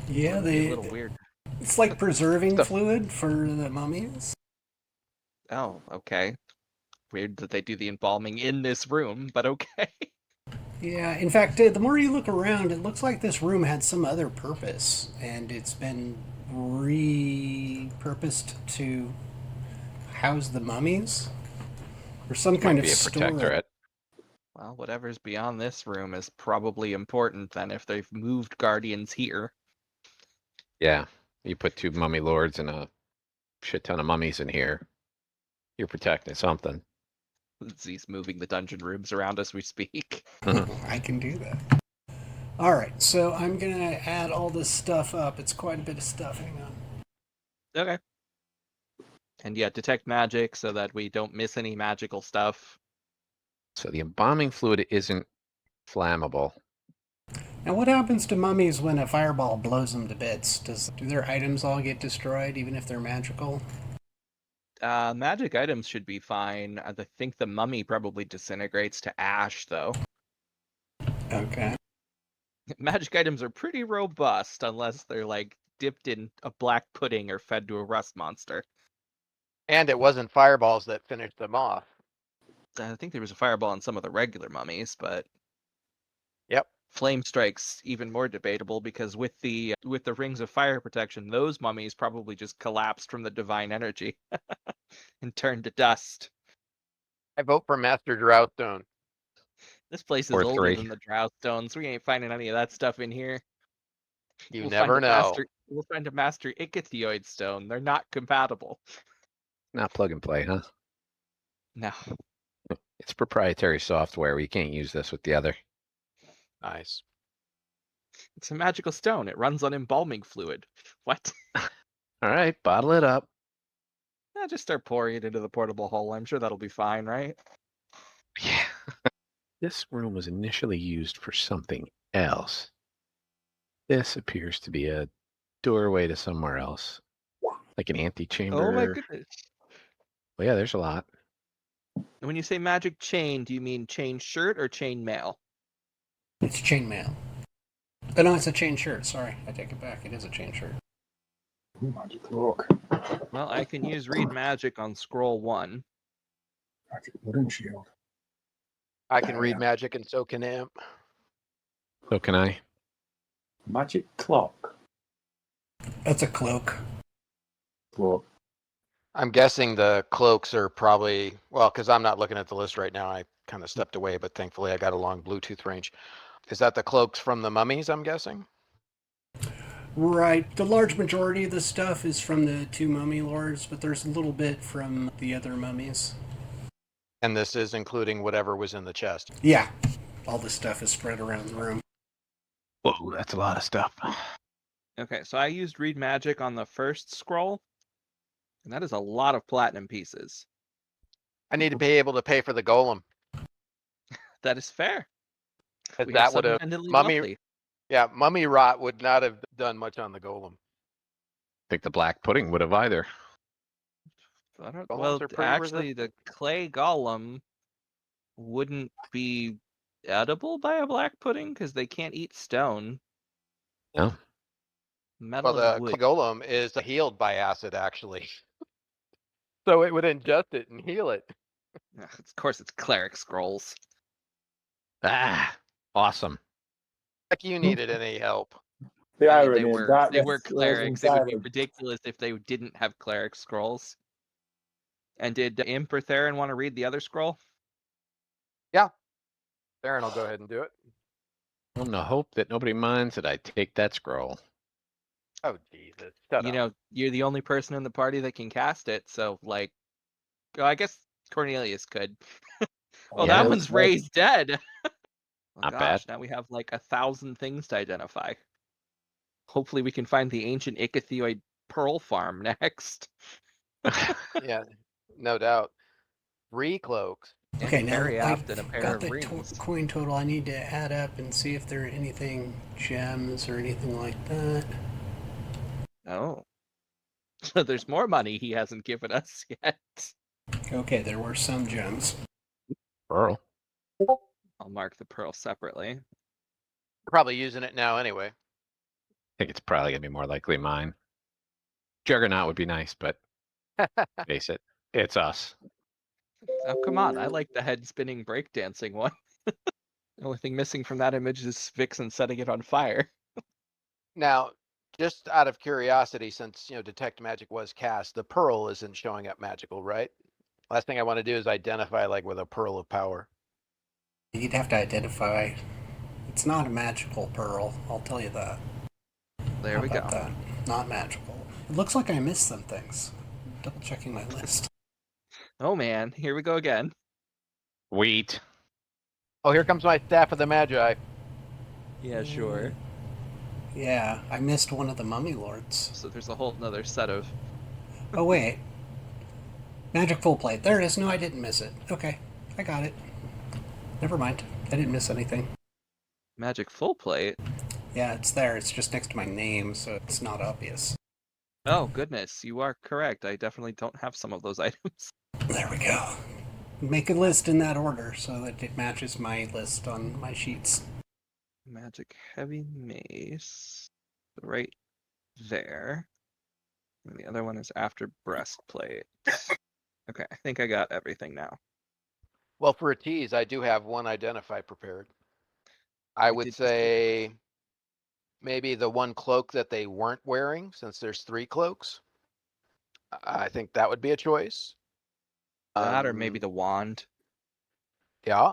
Yeah, A little weird. It's like preserving Stuff. fluid for the mummies. Oh, okay. Weird that they do the embalming in this room, but okay. Yeah, in fact, the more you look around, it looks like this room had some other purpose, and it's been repurposed to house the mummies, or some kind of Be a storage. protectorate. Well, whatever's beyond this room is probably important then if they've moved guardians here. Yeah. You put 2 mummy lords and a shit ton of mummies in here. You're protecting something. He's moving the dungeon rooms around as we speak. I can do that. All right, so I'm gonna add all this stuff up. It's quite a bit of stuff. Hang on. Okay. And yeah, detect magic so that we don't miss any magical stuff. So the embalming fluid isn't flammable. Now, what happens to mummies when a fireball blows them to bits? Do their items all get destroyed, even if they're magical? Magic items should be fine. I think the mummy probably disintegrates to ash, though. Okay. Magic items are pretty robust unless they're like dipped in a black pudding or fed to a rust monster. And it wasn't fireballs that finished them off. I think there was a fireball on some of the regular mummies, but Yep. flame strike's even more debatable because with the rings of fire protection, those mummies probably just collapsed from the divine energy and turned to dust. I vote for Master Droughtstone. This place is Or older 3. than the Drought Stones. We ain't finding any of that stuff in here. You never know. We'll find a Master Ichthyoid Stone. They're not compatible. Not plug and play, huh? No. It's proprietary software. We can't use this with the other. Nice. It's a magical stone. It runs on embalming fluid. What? All right, bottle it up. Yeah, just start pouring it into the portable hole. I'm sure that'll be fine, right? Yeah. This room was initially used for something else. This appears to be a doorway to somewhere else. Like an antechamber. Oh my goodness. Well, yeah, there's a lot. When you say magic chain, do you mean chain shirt or chain mail? It's chainmail. Oh, no, it's a chain shirt. Sorry, I take it back. It is a chain shirt. Magic cloak. Well, I can use read magic on scroll 1. Magic wooden shield. I can read Yeah. magic and so can Amp. So can I. Magic clock. That's a cloak. Cloak. I'm guessing the cloaks are probably, well, because I'm not looking at the list right now. I kind of stepped away, but thankfully I got a long Bluetooth range. Is that the cloaks from the mummies, I'm guessing? Right. The large majority of the stuff is from the two mummy lords, but there's a little bit from the other mummies. And this is including whatever was in the chest. Yeah. All this stuff is spread around the room. Whoa, that's a lot of stuff. Okay, so I used read magic on the first scroll, and that is a lot of platinum pieces. I need to be able to pay for the golem. That is fair. 'Cause We are that would have submandly mummy. wealthy. Yeah, mummy rot would not have done much on the golem. I think the black pudding would have either. I don't, Golems well, are pretty actually, the clay golem wouldn't be edible by a black pudding because they can't eat stone. No. Metal Well, and the wood. golem is healed by acid, actually. So it would ingest it and heal it. Of course, it's cleric scrolls. Ah, awesome. Like you needed any help. The I mean, irony they of were darkness clerics. It would be silence. ridiculous if they didn't have cleric scrolls. And did Imp or Theron want to read the other scroll? Theron will go ahead and do it. I'm gonna hope that nobody minds that I take that scroll. Oh, Jesus. Shut You up. know, you're the only person in the party that can cast it, so like, oh, I guess Cornelius could. Oh, Yeah. that one's raised dead. Oh Not gosh, bad. now we have like 1,000 things to identify. Hopefully, we can find the ancient ichthyoid pearl farm next. Yeah, no doubt. 3 cloaks. And Okay, a now that periapt and a I've pair got of the rings. coin total, I need to add up and see if there are anything gems or anything like that. Oh. So there's more money he hasn't given us yet. Okay, there were some gems. Pearl. I'll mark the pearl separately. We're probably using it now anyway. I think it's probably gonna be more likely mine. Juggernaut would be nice, but face it, it's us. Oh, come on. I like the head spinning breakdancing one. The only thing missing from that image is Vixen setting it on fire. Now, just out of curiosity, since, detect magic was cast, the pearl isn't showing up magical, right? Last thing I want to do is identify like with a pearl of power. You'd have to identify. It's not a magical pearl, I'll tell you that. There How we go. about that? Not magical. It looks like I missed some things. Double checking my list. Oh man, here we go again. Wheat. Oh, here comes my staff of the Magi. Yeah, sure. Yeah, I missed one of the mummy lords. So there's a whole nother set of. Oh wait. Magic full plate. There it is. No, I didn't miss it. Okay, I got it. Never mind. I didn't miss anything. Magic full plate. Yeah, it's there. It's just next to my name, so it's not obvious. Oh goodness, you are correct. I definitely don't have some of those items. There we go. Make a list in that order so that it matches my list on my sheets. Magic heavy mace. Right there. And the other one is after breastplate. Okay, I think I got everything now. Well, for a tease, I do have one identify prepared. I We would did- say maybe the one cloak that they weren't wearing, since there's 3 cloaks. I think that would be a choice. That or maybe the wand. Yeah.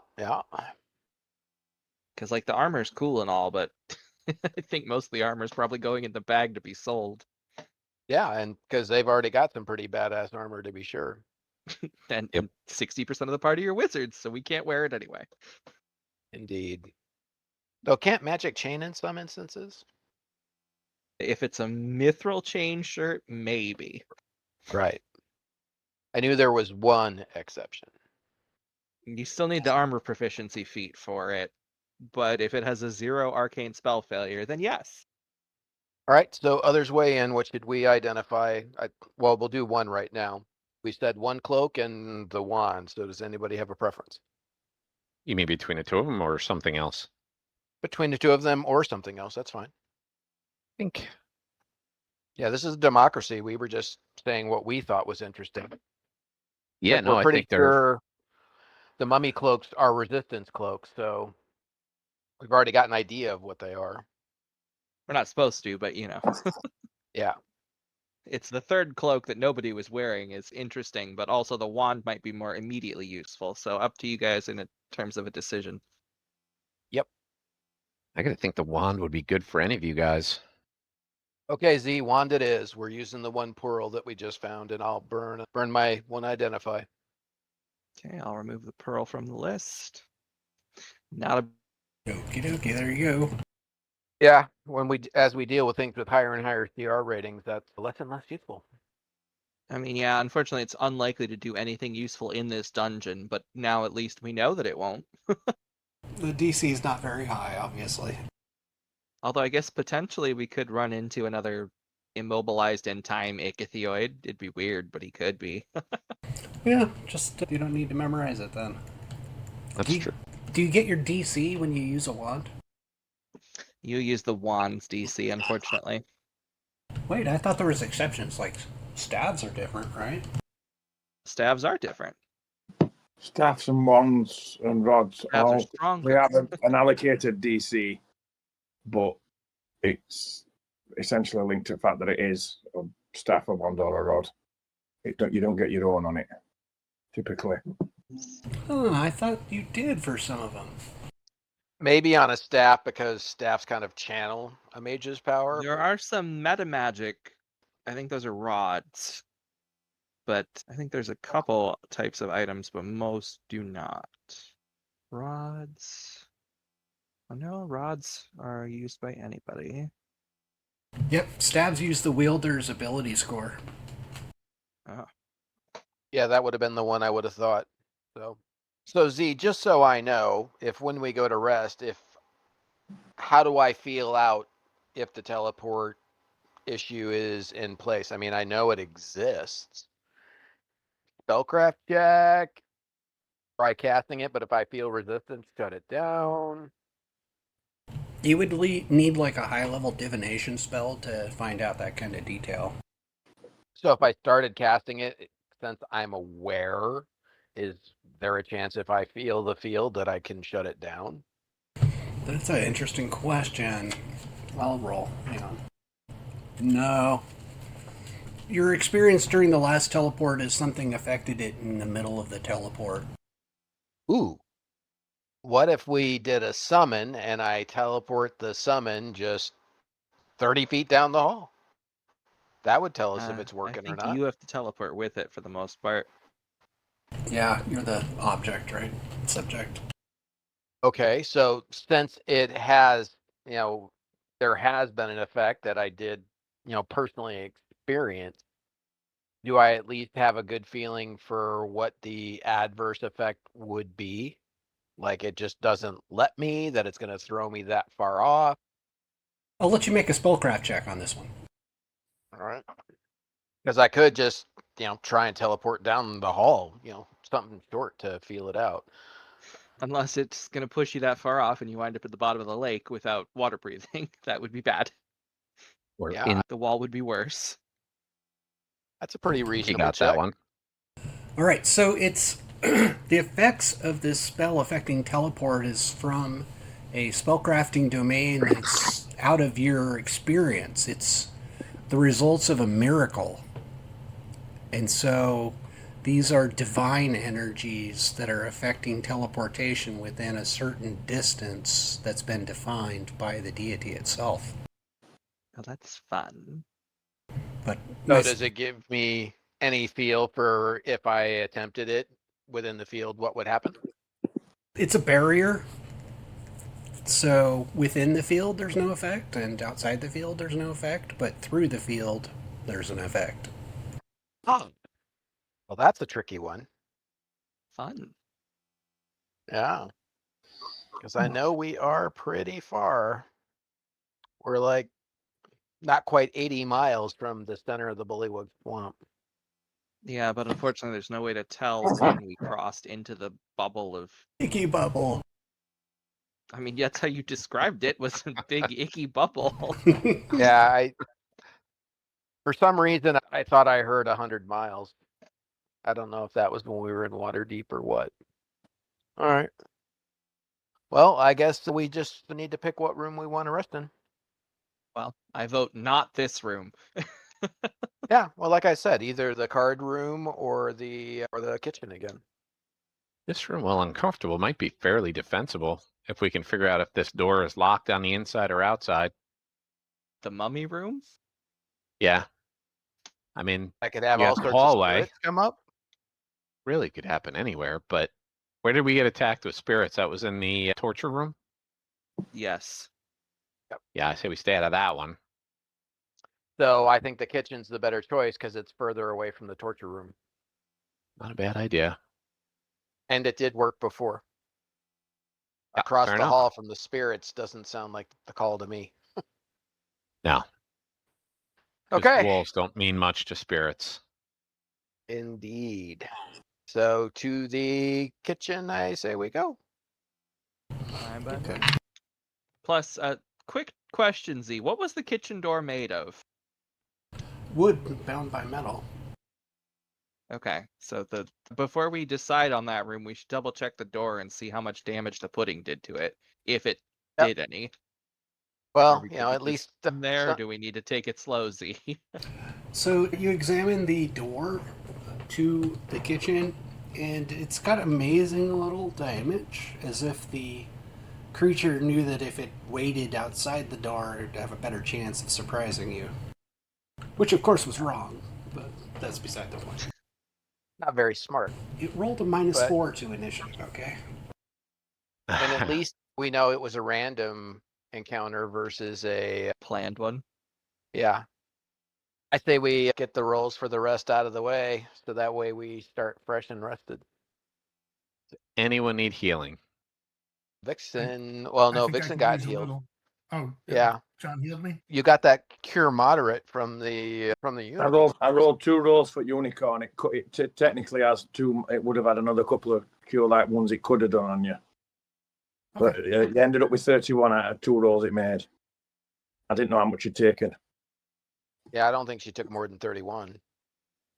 Because like the armor's cool and all, but I think most of the armor's probably going in the bag to be sold. Yeah, and because they've already got some pretty badass armor, to be sure. And, Yep. and 60% of the party are wizards, so we can't wear it anyway. Indeed. Though can't magic chain in some instances? If it's a mithril chain shirt, maybe. Right. I knew there was one exception. You still need the armor proficiency feat for it, but if it has a 0 arcane spell failure, then yes. All right, so others weigh in. What should we identify? Well, we'll do one right now. We said one cloak and the wand. So does anybody have a preference? You mean between the two of them or something else? Between the two of them or something else, that's fine. I think. Yeah, this is democracy. We were just saying what we thought was interesting. Yeah, Like, no, we're I pretty think they're. sure the mummy cloaks are resistance cloaks, so we've already got an idea of what they are. We're not supposed to, but you know. Yeah. It's the third cloak that nobody was wearing is interesting, but also the wand might be more immediately useful. So up to you guys in terms of a decision. I gotta think the wand would be good for any of you guys. Okay, Z, wand it is. We're using the one pearl that we just found, and I'll burn my one identify. Okay, I'll remove the pearl from the list. Not a Okie dokie, there you go. Yeah, as we deal with things with higher and higher CR ratings, that's less and less useful. I mean, yeah, unfortunately, it's unlikely to do anything useful in this dungeon, but now at least we know that it won't. The DC is not very high, obviously. Although I guess potentially we could run into another immobilized in time ichthyoid. It'd be weird, but he could be. Yeah, just you don't need to memorize it then. That's true. Do you get your DC when you use a wand? You use the wand's DC, unfortunately. Wait, I thought there was exceptions, like stabs are different, right? Stabs are different. Staffs and wands and rods, Stabs are all stronger. they have an allocated DC, but it's essentially linked to the fact that it is a staff, a wand, or a rod. You don't get your own on it, typically. Oh, I thought you did for some of them. Maybe on a staff, because staffs kind of channel a mage's power. There are some meta magic. I think those are rods. But I think there's a couple types of items, but most do not. Rods. Oh no, rods are used by anybody. Yep, stabs use the wielder's ability score. Oh. Yeah, that would have been the one I would have thought. So Z, just so I know, if when we go to rest, how do I feel out if the teleport issue is in place? I mean, I know it exists. Spellcraft check. Try casting it, but if I feel resistance, shut it down. You would need like a high-level divination spell to find out that kind of detail. So if I started casting it, since I'm aware, is there a chance if I feel the field that I can shut it down? That's an interesting question. I'll roll. Hang on. No. Your experience during the last teleport is something affected it in the middle of the teleport. Ooh. What if we did a summon and I teleport the summon just 30 feet down the hall? That would tell us if it's working or I not. think you have to teleport with it for the most part. Yeah, you're the object, right? Subject. Okay, so since it has, there has been an effect that I did, personally experience, do I at least have a good feeling for what the adverse effect would be? Like it just doesn't let me, that it's going to throw me that far off? I'll let you make a spellcraft check on this one. All right. Because I could just, try and teleport down the hall, something short to feel it out. Unless it's going to push you that far off and you wind up at the bottom of the lake without water breathing. That would be bad. Or Yeah. The wall would be worse. That's a pretty you reasonable got check. that one. All right, so it's the effects of this spell affecting teleport is from a spellcrafting domain that's out of your experience. It's the results of a miracle. And so these are divine energies that are affecting teleportation within a certain distance that's been defined by the deity itself. Oh, that's fun. But So does it give me any feel for if I attempted it within the field, what would happen? it's a barrier. So within the field, there's no effect, and outside the field, there's no effect. But through the field, there's an effect. Oh, well, that's a tricky one. Fun. Yeah, because I know we are pretty far. We're like not quite 80 miles from the center of the Bullywug Swamp. Yeah, but unfortunately, there's no way to tell when we crossed into the bubble of. Icky bubble. I mean, that's how you described it, was a big icky bubble. Yeah, for some reason I thought I heard 100 miles. I don't know if that was when we were in Waterdeep or what. All right. Well, I guess we just need to pick what room we want to rest in. Well, I vote not this room. Yeah, well, like I said, either the card room or the kitchen again. This room, while uncomfortable, might be fairly defensible if we can figure out if this door is locked on the inside or outside. The mummy room? Yeah. I mean, I could have you all got the sorts of hallway. spirits come up. Really could happen anywhere, but where did we get attacked with spirits? That was in the torture room? Yes. Yeah, I say we stay out of that one. So I think the kitchen's the better choice because it's further away from the torture room. Not a bad idea. And it did work before. Yeah, Across fair the enough. hall from the spirits doesn't sound like the call to me. No. 'Cause Okay. Wolves don't mean much to spirits. Indeed. So to the kitchen, I say we go. Fine by me. Okay. Plus, quick question, Z. What was the kitchen door made of? Wood bound by metal. Okay, so before we decide on that room, we should double check the door and see how much damage the pudding did to it, if it did any. Are Well, we you good know, with at least this from there, or do we need to take it slow, Z? So you examine the door to the kitchen, and it's got amazing little damage, as if the creature knew that if it waited outside the door, it'd have a better chance of surprising you. Which, of course, was wrong, but that's beside the point. not very smart. It rolled a But- -4 to initiative, okay? And at least we know it was a random encounter versus a Planned one. yeah. I say we get the rolls for the rest out of the way, so that way we start fresh and rested. Anyone need healing? Vixen, well, I no, think I Vixen could got use a healed. little. Oh, Yeah, John healed me. you got that cure moderate from the I unicorn. rolled 2 rolls for unicorn. It technically has 2. It would have had another couple of cure light ones it could have done on you. But Okay. it ended up with 31 out of 2 rolls it made. I didn't know how much you'd taken. Yeah, I don't think she took more than 31.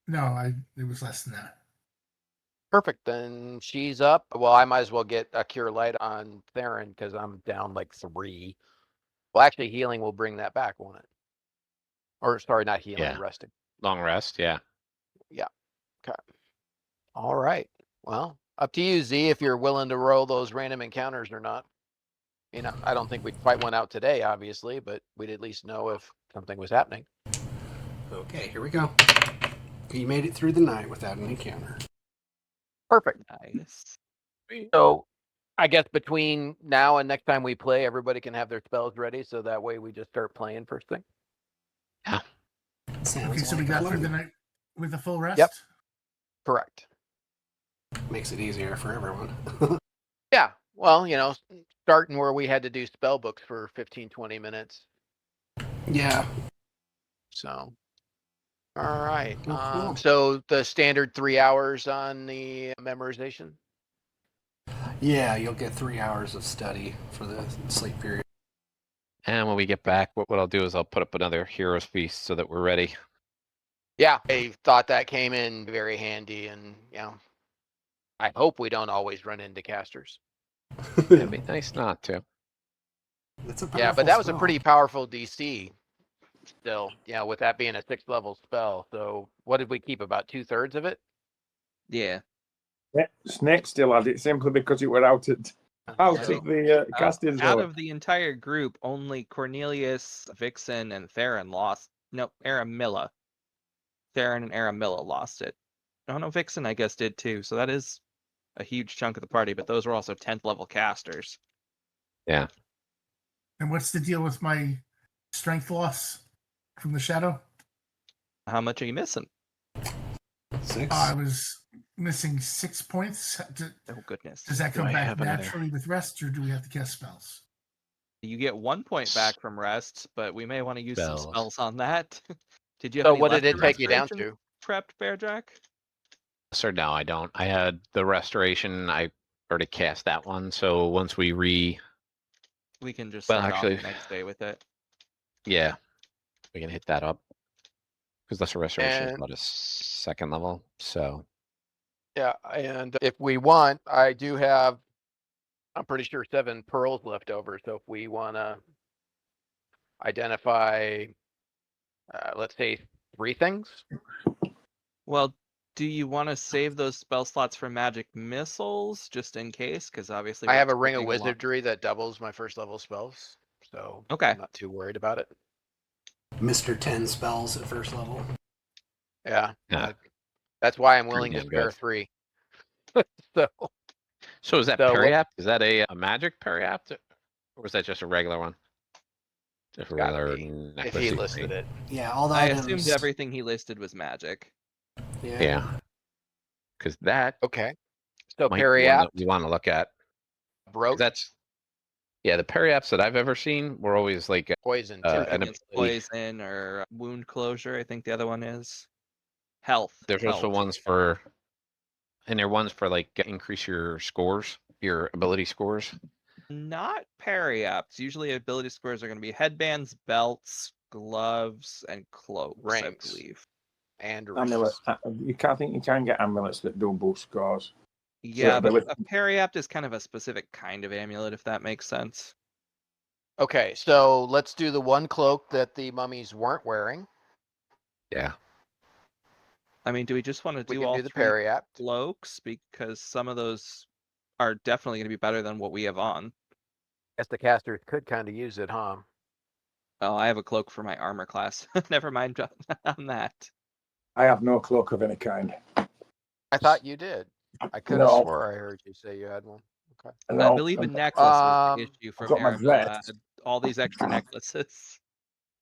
No, it was less than that. Perfect. Then she's up. Well, I might as well get a cure light on Theron because I'm down like 3. Well, actually, healing will bring that back, won't it? Or sorry, not healing, Yeah. resting. Long rest, yeah. Yeah. Okay. All right. Well, up to you, Z, if you're willing to roll those random encounters or not. You know, I don't think we'd fight one out today, obviously, but we'd at least know if something was happening. Okay, here we go. You made it through the night without an encounter. Perfect. Nice. So I guess between now and next time we play, everybody can have their spells ready, so that way we just start playing first thing. Sounds Okay, so we like a got through the plan. night with a full rest. Yep. Correct. Makes it easier for everyone. Yeah. Well, you know, starting where we had to do spell books for 15, 20 minutes. Yeah. So, all right. Oh, cool. So the standard 3 hours on the memorization. Yeah, you'll get 3 hours of study for the sleep period. And when we get back, what I'll do is I'll put up another Hero's Feast so that we're ready. Yeah, I thought that came in very handy, and you know, I hope we don't always run into casters. It'd be nice not to. It's a Yeah, powerful but that was a spell. pretty powerful DC. Still, yeah, with that being a 6th level spell. So what did we keep? About 2/3 of it? Yeah. Yeah, Snake still had it simply because it were out of the casting Out zone. of the entire group, only Cornelius, Vixen, and Theron lost. No, Aramilla. Theron and Aramilla lost it. Oh no, Vixen I guess did too. So that is a huge chunk of the party, but those were also 10th level casters. Yeah. And what's the deal with my strength loss from the shadow? How much are you missing? 6. I was missing 6 points. Oh goodness. Does that Do come I back have another- naturally with rest, or do we have to cast spells? You get 1 point back from rest, but we may want to use some Spells. spells on that. Did you have So any what did lesser it take you down restoration to? prepped, Bearjack? Sir, no, I don't. I had the restoration. I already cast that one. So once we We can just Well, start actually- off the next day with it. yeah, we can hit that up. Because lesser restoration is And- about a 2nd level. So Yeah, and if we want, I do have I'm pretty sure 7 pearls left over. So if we want to identify, let's say 3 things. Well, do you want to save those spell slots for magic missiles just in case? Because obviously I we're have a ring of expecting a lot- wizardry that doubles my first level spells. So Okay. I'm not too worried about it. Mr. 10 spells at first level. Yeah. Yeah. That's why I'm willing Pretty to damn spare good. 3. So is that So what- periapt? Is that a magic periapt? Or is that just a regular one? Just a Gotta regular be, if necklace. he listed it. Yeah, all the I items. assumed everything he listed was magic. Yeah. Because that Okay. So might be one that periapt, we want to look at. 'Cause brooch, that's the periapts that I've ever seen were always like poison an too. Against ability. poison or wound closure, I think the other one is. Health. There's also ones for, and there are ones for like increase your scores, your ability scores. Not periapts. Usually ability scores are going to be headbands, belts, gloves, and cloaks, I Rings. believe. And Amulet. rings. You can't think you can get amulets that do boost scores. Yeah, but ability- a periapt is kind of a specific kind of amulet, if that makes sense. Okay, so let's do the one cloak that the mummies weren't wearing. Yeah. I mean, do we just want to We do can all do the 3 periapt. cloaks? Because some of those are definitely going to be better than what we have on. Guess the casters could kind of use it, huh? Oh, I have a cloak for my armor class. Never mind on that. I have no cloak of any kind. I thought you did. I could have No. swore I heard you say you had one. Okay. I No, believe a necklace was the issue I've from got my Aramilla. vest. Had all these extra necklaces.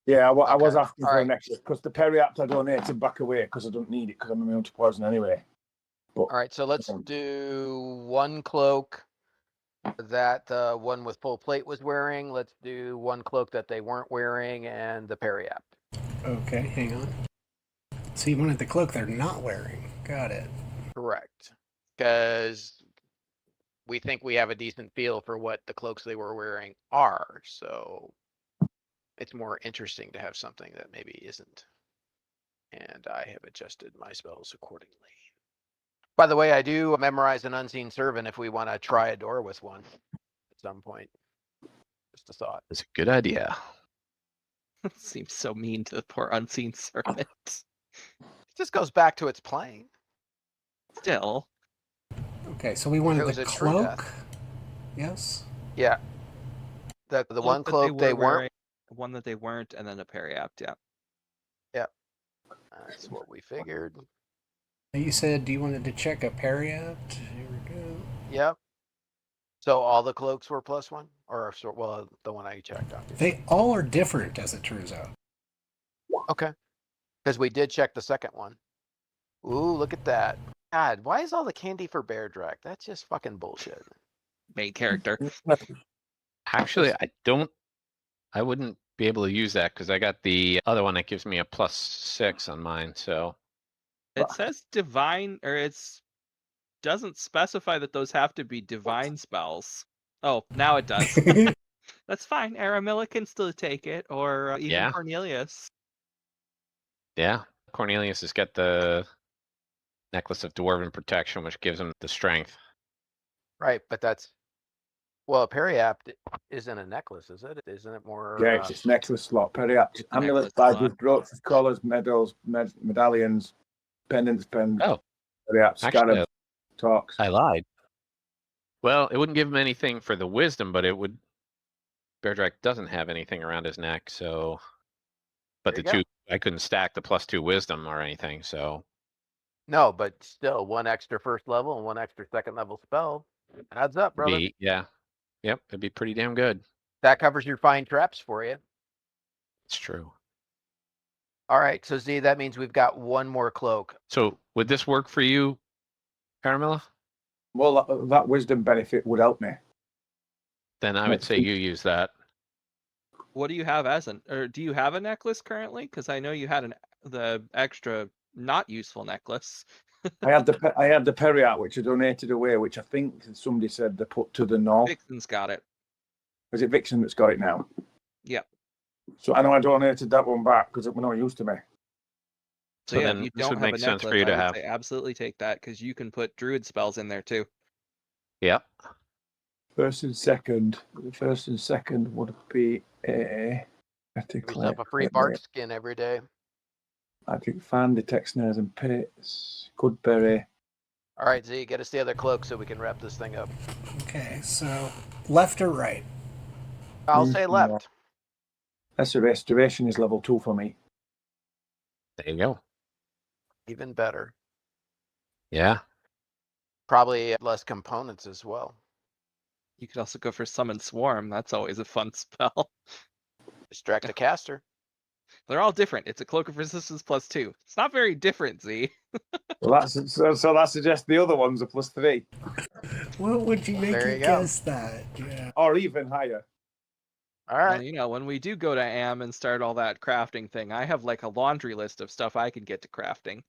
Yeah, I was Okay. asking for Alright. a necklace because the periapt I donated back away because I don't need it because I'm immune to poison anyway. But All right, so let's do one cloak that the one with full plate was wearing. Let's do one cloak that they weren't wearing and the periapt. Okay, hang on. So you wanted the cloak they're not wearing. Got it. Correct. Because we think we have a decent feel for what the cloaks they were wearing are. So it's more interesting to have something that maybe isn't. And I have adjusted my spells accordingly. By the way, I do memorize an unseen servant if we want to try a door with one at some point. Just a thought. It's a good idea. Seems so mean to the poor unseen servant. It just goes back to its plane. Still. Okay, so we wanted was the a true cloak. death. Yes. Yeah. The one cloak they weren't. wearing, one that they weren't, and then a periapt, yeah. That's what we figured. You said you wanted to check a periapt. Here we go. Yep. So all the cloaks were +1? Or, well, the one I checked on. They all are different, as it turns out. Okay. Because we did check the second one. Ooh, look at that. God, why is all the candy for Bear Drag? That's just fucking bullshit. Main character. Actually, I wouldn't be able to use that because I got the other one that gives me a +6 on mine. So It says divine, or it's doesn't specify that those have to be divine spells. Oh, now it does. That's fine. Aramilla can still take it, or even Yeah. Cornelius. yeah, Cornelius has got the necklace of dwarven protection, which gives him the strength. Right, but that's... Well, a periapt isn't a necklace, is it? Isn't it more... Yeah, it's just necklace slot, periapt. It's a Amulets, necklace badges, slot. brooches, collars, medals, medallions, pendants, Oh, periapt, actually, scarabs, talks. I lied. Well, it wouldn't give him anything for the wisdom, but it would. Beardrak doesn't have anything around his neck, so. But There the you two, I couldn't stack the +2 wisdom or anything, so. No, but still, 1 extra first level and 1 extra second level spell. Adds up, brother. Yeah. Yep, it'd be pretty damn good. That covers your fine traps for you. It's true. All right, so Z, that means we've got 1 more cloak. So would this work for you, Caramilla? Well, that wisdom benefit would help me. Then I would say you use that. What do you have or do you have a necklace currently? Because I know you had the extra not useful necklace. I had the periapt which I donated away, which I think somebody said they put to the north. Vixen's got it. Is it Vixen that's got it now? Yep. So I know I donated that one back because it was no use to me. So So yeah, then if you this don't would have make a sense for necklace, you to I would have. say absolutely take that because you can put druid spells in there too. Yep. First and second. The first and second would be a. Give yourself a free bark skin every day. I think fan, detect snares and pits. Goodberry. All right, Z, get us the other cloak so we can wrap this thing up. Okay, so left or right? I'll say left. That's the restoration is level 2 for me. There you go. Even better. Yeah. Probably less components as well. You could also go for Summon Swarm. That's always a fun spell. Distract a caster. They're all different. It's a Cloak of Resistance +2. It's not very different, Z. Well, so that suggests the other one's a +3. What would you make There you you go. guess that? Yeah. Or even higher. All right. Well, you know, when we do go to AM and start all that crafting thing, I have like a laundry list of stuff I can get to crafting.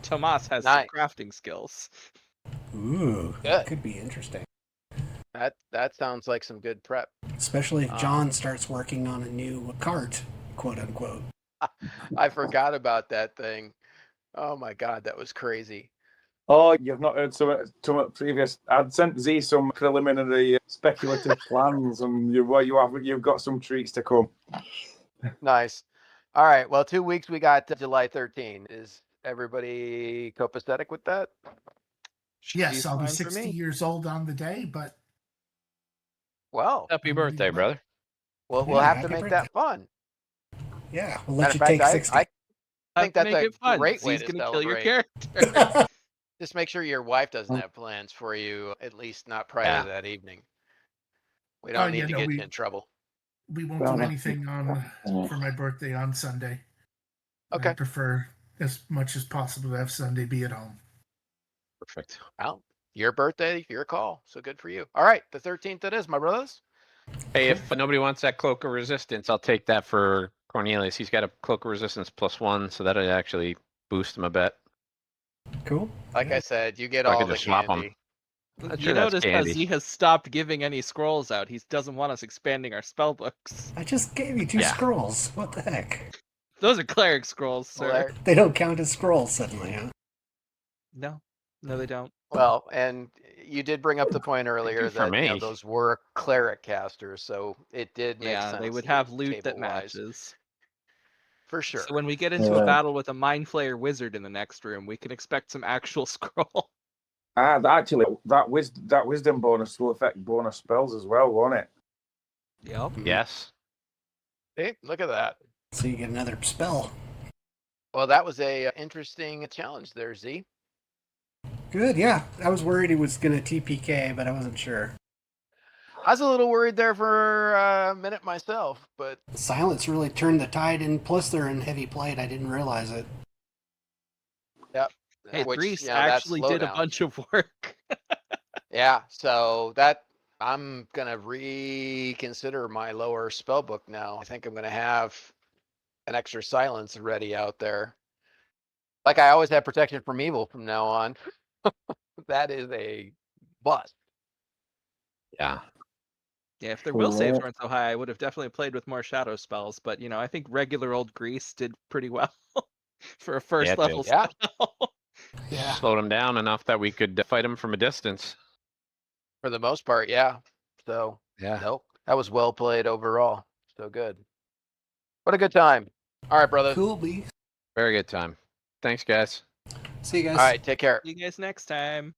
Tomas has some Nice. crafting skills. Ooh, Good. that could be interesting. That sounds like some good prep. Especially if John starts working on a new cart, quote unquote. I forgot about that thing. Oh my god, that was crazy. Oh, you've not heard some previous. I'd sent Z some preliminary speculative plans, and you've got some treats to come. Nice. All right. Well, 2 weeks we got July 13. Is everybody copacetic with that? Yes, I'll be Fine for 60 me. years old on the day, but Well, Happy birthday, brother. we'll Yeah, have to happy make birthday. that fun. Yeah, we'll Matter let of you fact, take 60. I think To that's make a it fun. great way Z's to gonna kill your celebrate. character. Just make sure your wife doesn't have plans for you, at least not prior to that evening. We don't need to get you in trouble. we won't do anything for my birthday on Sunday. Okay. I prefer as much as possible to have Sunday be at home. Perfect. Well, your birthday, your call. So good for you. All right, the 13th it is, my brothers. Hey, if nobody wants that Cloak of Resistance, I'll take that for Cornelius. He's got a Cloak of Resistance +1, so that'll actually boost him a bit. Cool. Like I said, you get I all could the just swap 'em. candy. Not You sure that's notice that candy. Z has stopped giving any scrolls out. He doesn't want us expanding our spell books. I just gave you 2 Yeah. scrolls. What the heck? Those are cleric scrolls, sir. They don't count as scrolls suddenly, huh? No, they don't. Well, and you did bring up the point earlier for that me. those were cleric casters, so it did make Yeah, sense. they would have loot that table-wise. matches. For sure. So when we get into a battle with a Mind Flayer wizard in the next room, we can expect some actual scroll. Actually, that wisdom bonus will affect bonus spells as well, won't it? Yep. Yes. Hey, look at that. So you get another spell. Well, that was a interesting challenge there, Z. Good, yeah. I was worried he was going to TPK, but I wasn't sure. I was a little worried there for a minute myself, but Silence really turned the tide, and plus they're in heavy plight. I didn't realize it. yep. Hey, Which, Grease you know, that actually did a slowdown. bunch of work. Yeah, so that I'm gonna reconsider my lower spell book now. I think I'm gonna have an extra silence ready out there. Like I always have protection from evil from now on. That is a bust. Yeah. Yeah, if their will saves weren't so high, I would have definitely played with more shadow spells. But you know, I think regular old Grease did pretty well for a first level Yeah. spell. Yeah. Slowed him down enough that we could fight him from a distance. For the most part, yeah. So Yeah. nope. That was well played overall. So good. What a good time. All right, brother. Cool beast. Very good time. Thanks, guys. See you guys. All right, take care. See you guys next time.